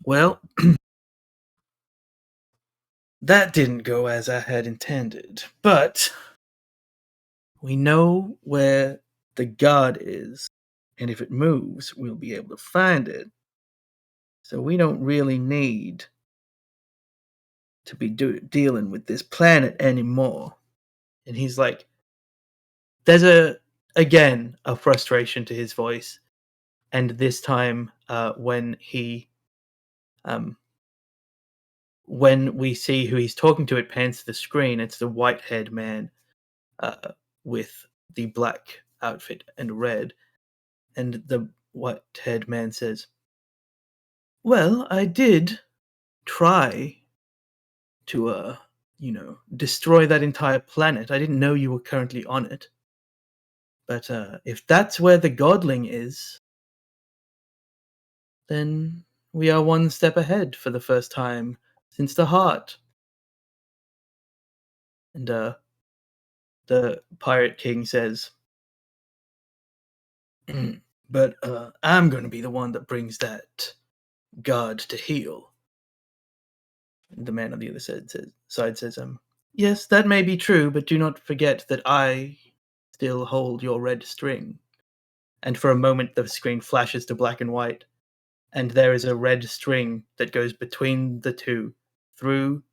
"Well, that didn't go as I had intended, but we know where the god is, and if it moves, we'll be able to find it. So we don't really need to be dealing with this planet anymore." And he's like, there's again a frustration to his voice, and this time when we see who he's talking to, it pans to the screen. It's the white-haired man with the black outfit and red, and the white-haired man says, "Well, I did try to destroy that entire planet. I didn't know you were currently on it. But if that's where the godling is, then we are one step ahead for the first time since the heart And the Pirate King says, but I'm going to be the one that brings that god to heel. And the man on the other side says, yes, that may be true, but do not forget that I still hold your red string. And for a moment, the screen flashes to black and white, and there is a red string that goes between the two through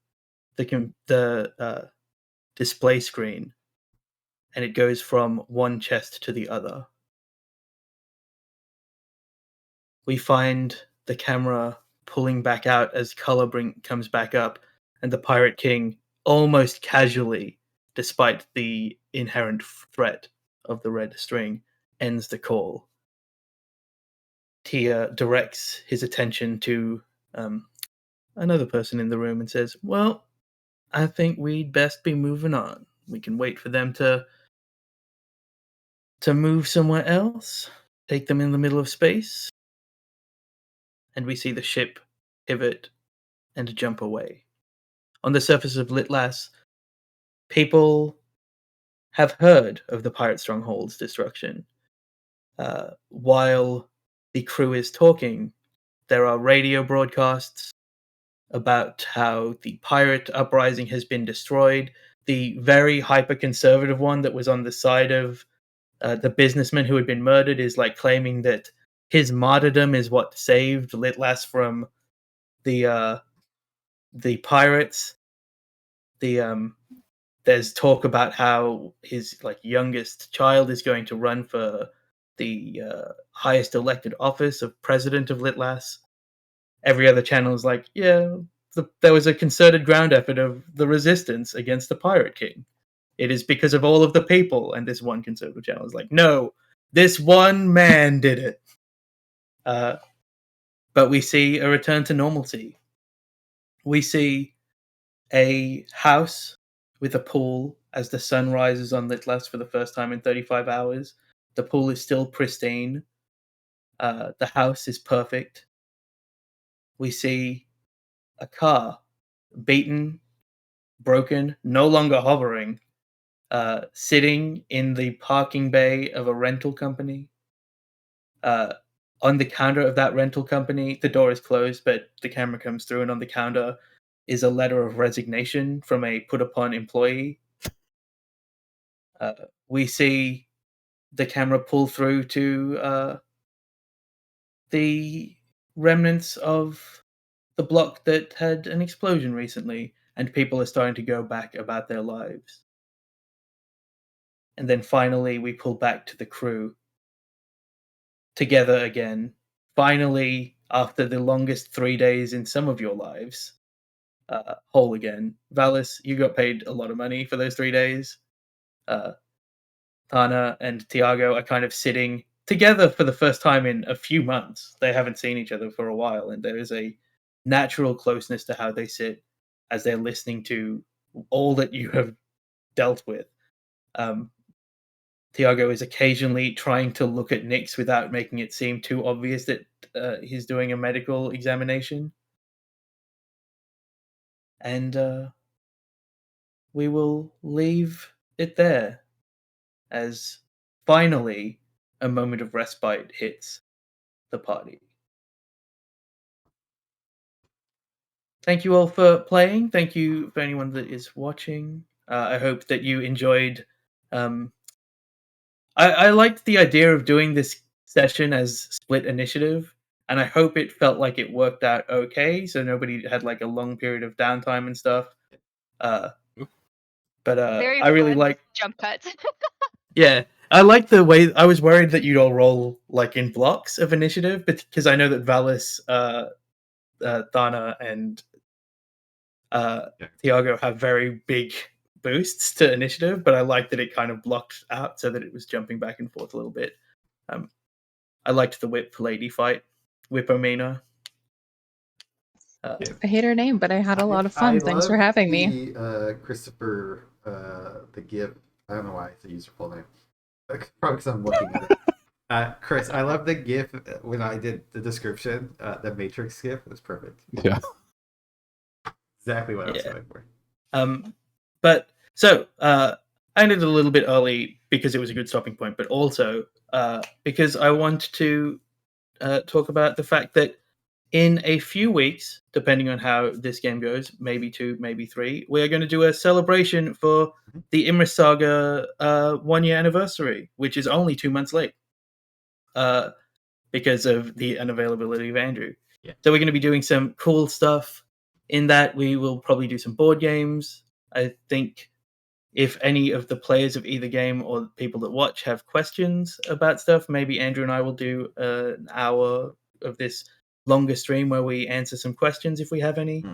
the display screen, and it goes from one chest to the other. We find the camera pulling back out as color comes back up, and the Pirate King almost casually, despite the inherent threat of the red string, ends the call. Tia directs his attention to another person in the room and says, well, I think we'd best be moving on. We can wait for them to move somewhere else, take them in the middle of space. And we see the ship pivot and jump away. On the surface of Litlass, people have heard of the pirate stronghold's destruction. While the crew is talking, there are radio broadcasts about how the pirate uprising has been destroyed. The very hyper-conservative one that was on the side of the businessman who had been murdered is like claiming that his martyrdom is what saved Litlass from the pirates. There's talk about how his youngest child is going to run for the highest elected office of president of Litlass. Every other channel is like, yeah, there was a concerted ground effort of the resistance against the Pirate King. It is because of all of the people. And this one conservative channel is like, no, this one man did it. But we see a return to normalcy. We see a house with a pool as the sun rises on Litlass for the first time in 35 hours. The pool is still pristine. The house is perfect. We see a car, beaten, broken, no longer hovering, sitting in the parking bay of a rental company. On the counter of that rental company, the door is closed, but the camera comes through, and on the counter is a letter of resignation from a put-upon employee. We see the camera pull through to the remnants of the block that had an explosion recently, and people are starting to go back about their lives. And then finally, we pull back to the crew together again. Finally, after the longest 3 days in some of your lives, whole again. Valis, you got paid a lot of money for those 3 days. Tana and Thiago are kind of sitting together for the first time in a few months. They haven't seen each other for a while, and there is a natural closeness to how they sit as they're listening to all that you have dealt with. Thiago is occasionally trying to look at Nyx without making it seem too obvious that he's doing a medical examination. And we will leave it there as finally a moment of respite hits the party. Thank you all for playing. Thank you for anyone that is watching. I hope that you enjoyed. I liked the idea of doing this session as split initiative, and I hope it felt like it worked out okay, so nobody had like a long period of downtime and stuff. But Very I really fun like jump cuts. Yeah, I like the way. I was worried that you'd all roll like in blocks of initiative, because I know that Valis, Thana, and Thiago have very big boosts to initiative, but I like that it kind of blocked out so that it was jumping back and forth a little bit. I liked the Whip Lady fight, Whipomena. I hate her name, but I had a lot of fun. Thanks for having me. Christopher, the GIF. I don't know why it's a user full name. Probably because I'm looking at it. Chris, I love the GIF when I did the description. The Matrix GIF was perfect. Yeah. Exactly what I was going for. But So I ended a little bit early because it was a good stopping point, but also because I want to talk about the fact that in a few weeks, depending on how this game goes, maybe 2, maybe 3, we are going to do a celebration for the Imris Saga 1-year anniversary, which is only 2 months late because of the unavailability of Andrew. Yeah. So we're going to be doing some cool stuff. In that, we will probably do some board games. I think if any of the players of either game or people that watch have questions about stuff, maybe Andrew and I will do an hour of this longer stream where we answer some questions if we have any.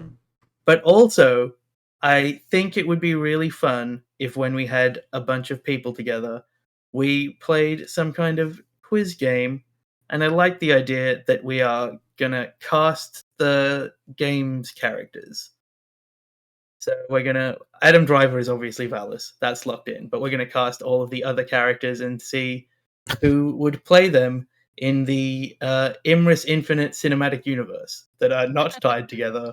But also, I think it would be really fun if when we had a bunch of people together, we played some kind of quiz game. And I like the idea that we are going to cast the game's characters. So we're going to... Adam Driver is obviously Valis. That's locked in. But we're going to cast all of the other characters and see who would play them in the Imris Infinite cinematic universe that are not tied together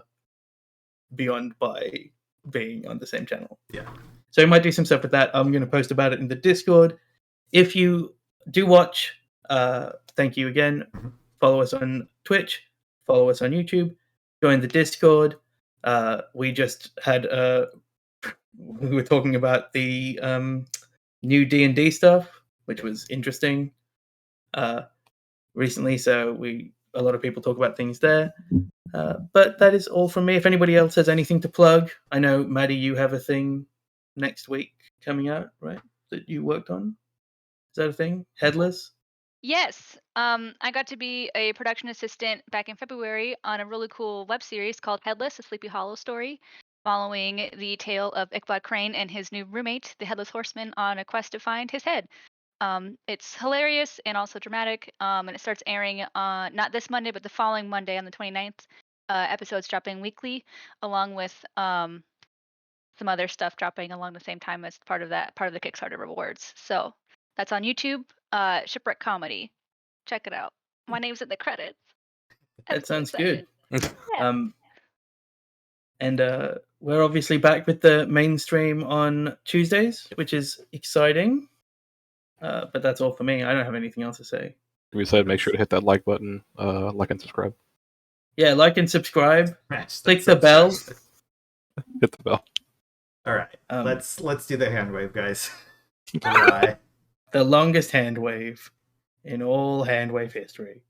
beyond by being on the same channel. Yeah. So we might do some stuff with that. I'm going to post about it in the Discord. If you do watch, thank you again. Follow us on Twitch. Follow us on YouTube. Join the Discord. We just had... we were talking about the new D&D stuff, which was interesting recently. So a lot of people talk about things there. But that is all from me. If anybody else has anything to plug, I know, Maddie, you have a thing next week coming out, right? That you worked on? Is that a thing? Headless? Yes. I got to be a production assistant back in February on a really cool web series called Headless, a Sleepy Hollow story, following the tale of Ichabod Crane and his new roommate, the Headless Horseman, on a quest to find his head. It's hilarious and also dramatic, and it starts airing on not this Monday, but the following Monday on the 29th. Episodes dropping weekly, along with some other stuff dropping along the same time as part of the Kickstarter rewards. So that's on YouTube. Shipwreck Comedy. Check it out. My name's in the credits. I'm That so sounds excited. good. Yeah. And we're obviously back with the mainstream on Tuesdays, which is exciting. But that's all for me. I don't have anything else to say. We said make sure to hit that like button, like and subscribe. Yeah, like and subscribe. Smash that Click the bell. subscribe. Hit the bell. All right, Um, let's do the hand wave, guys. Bye. The longest hand wave in all hand wave history.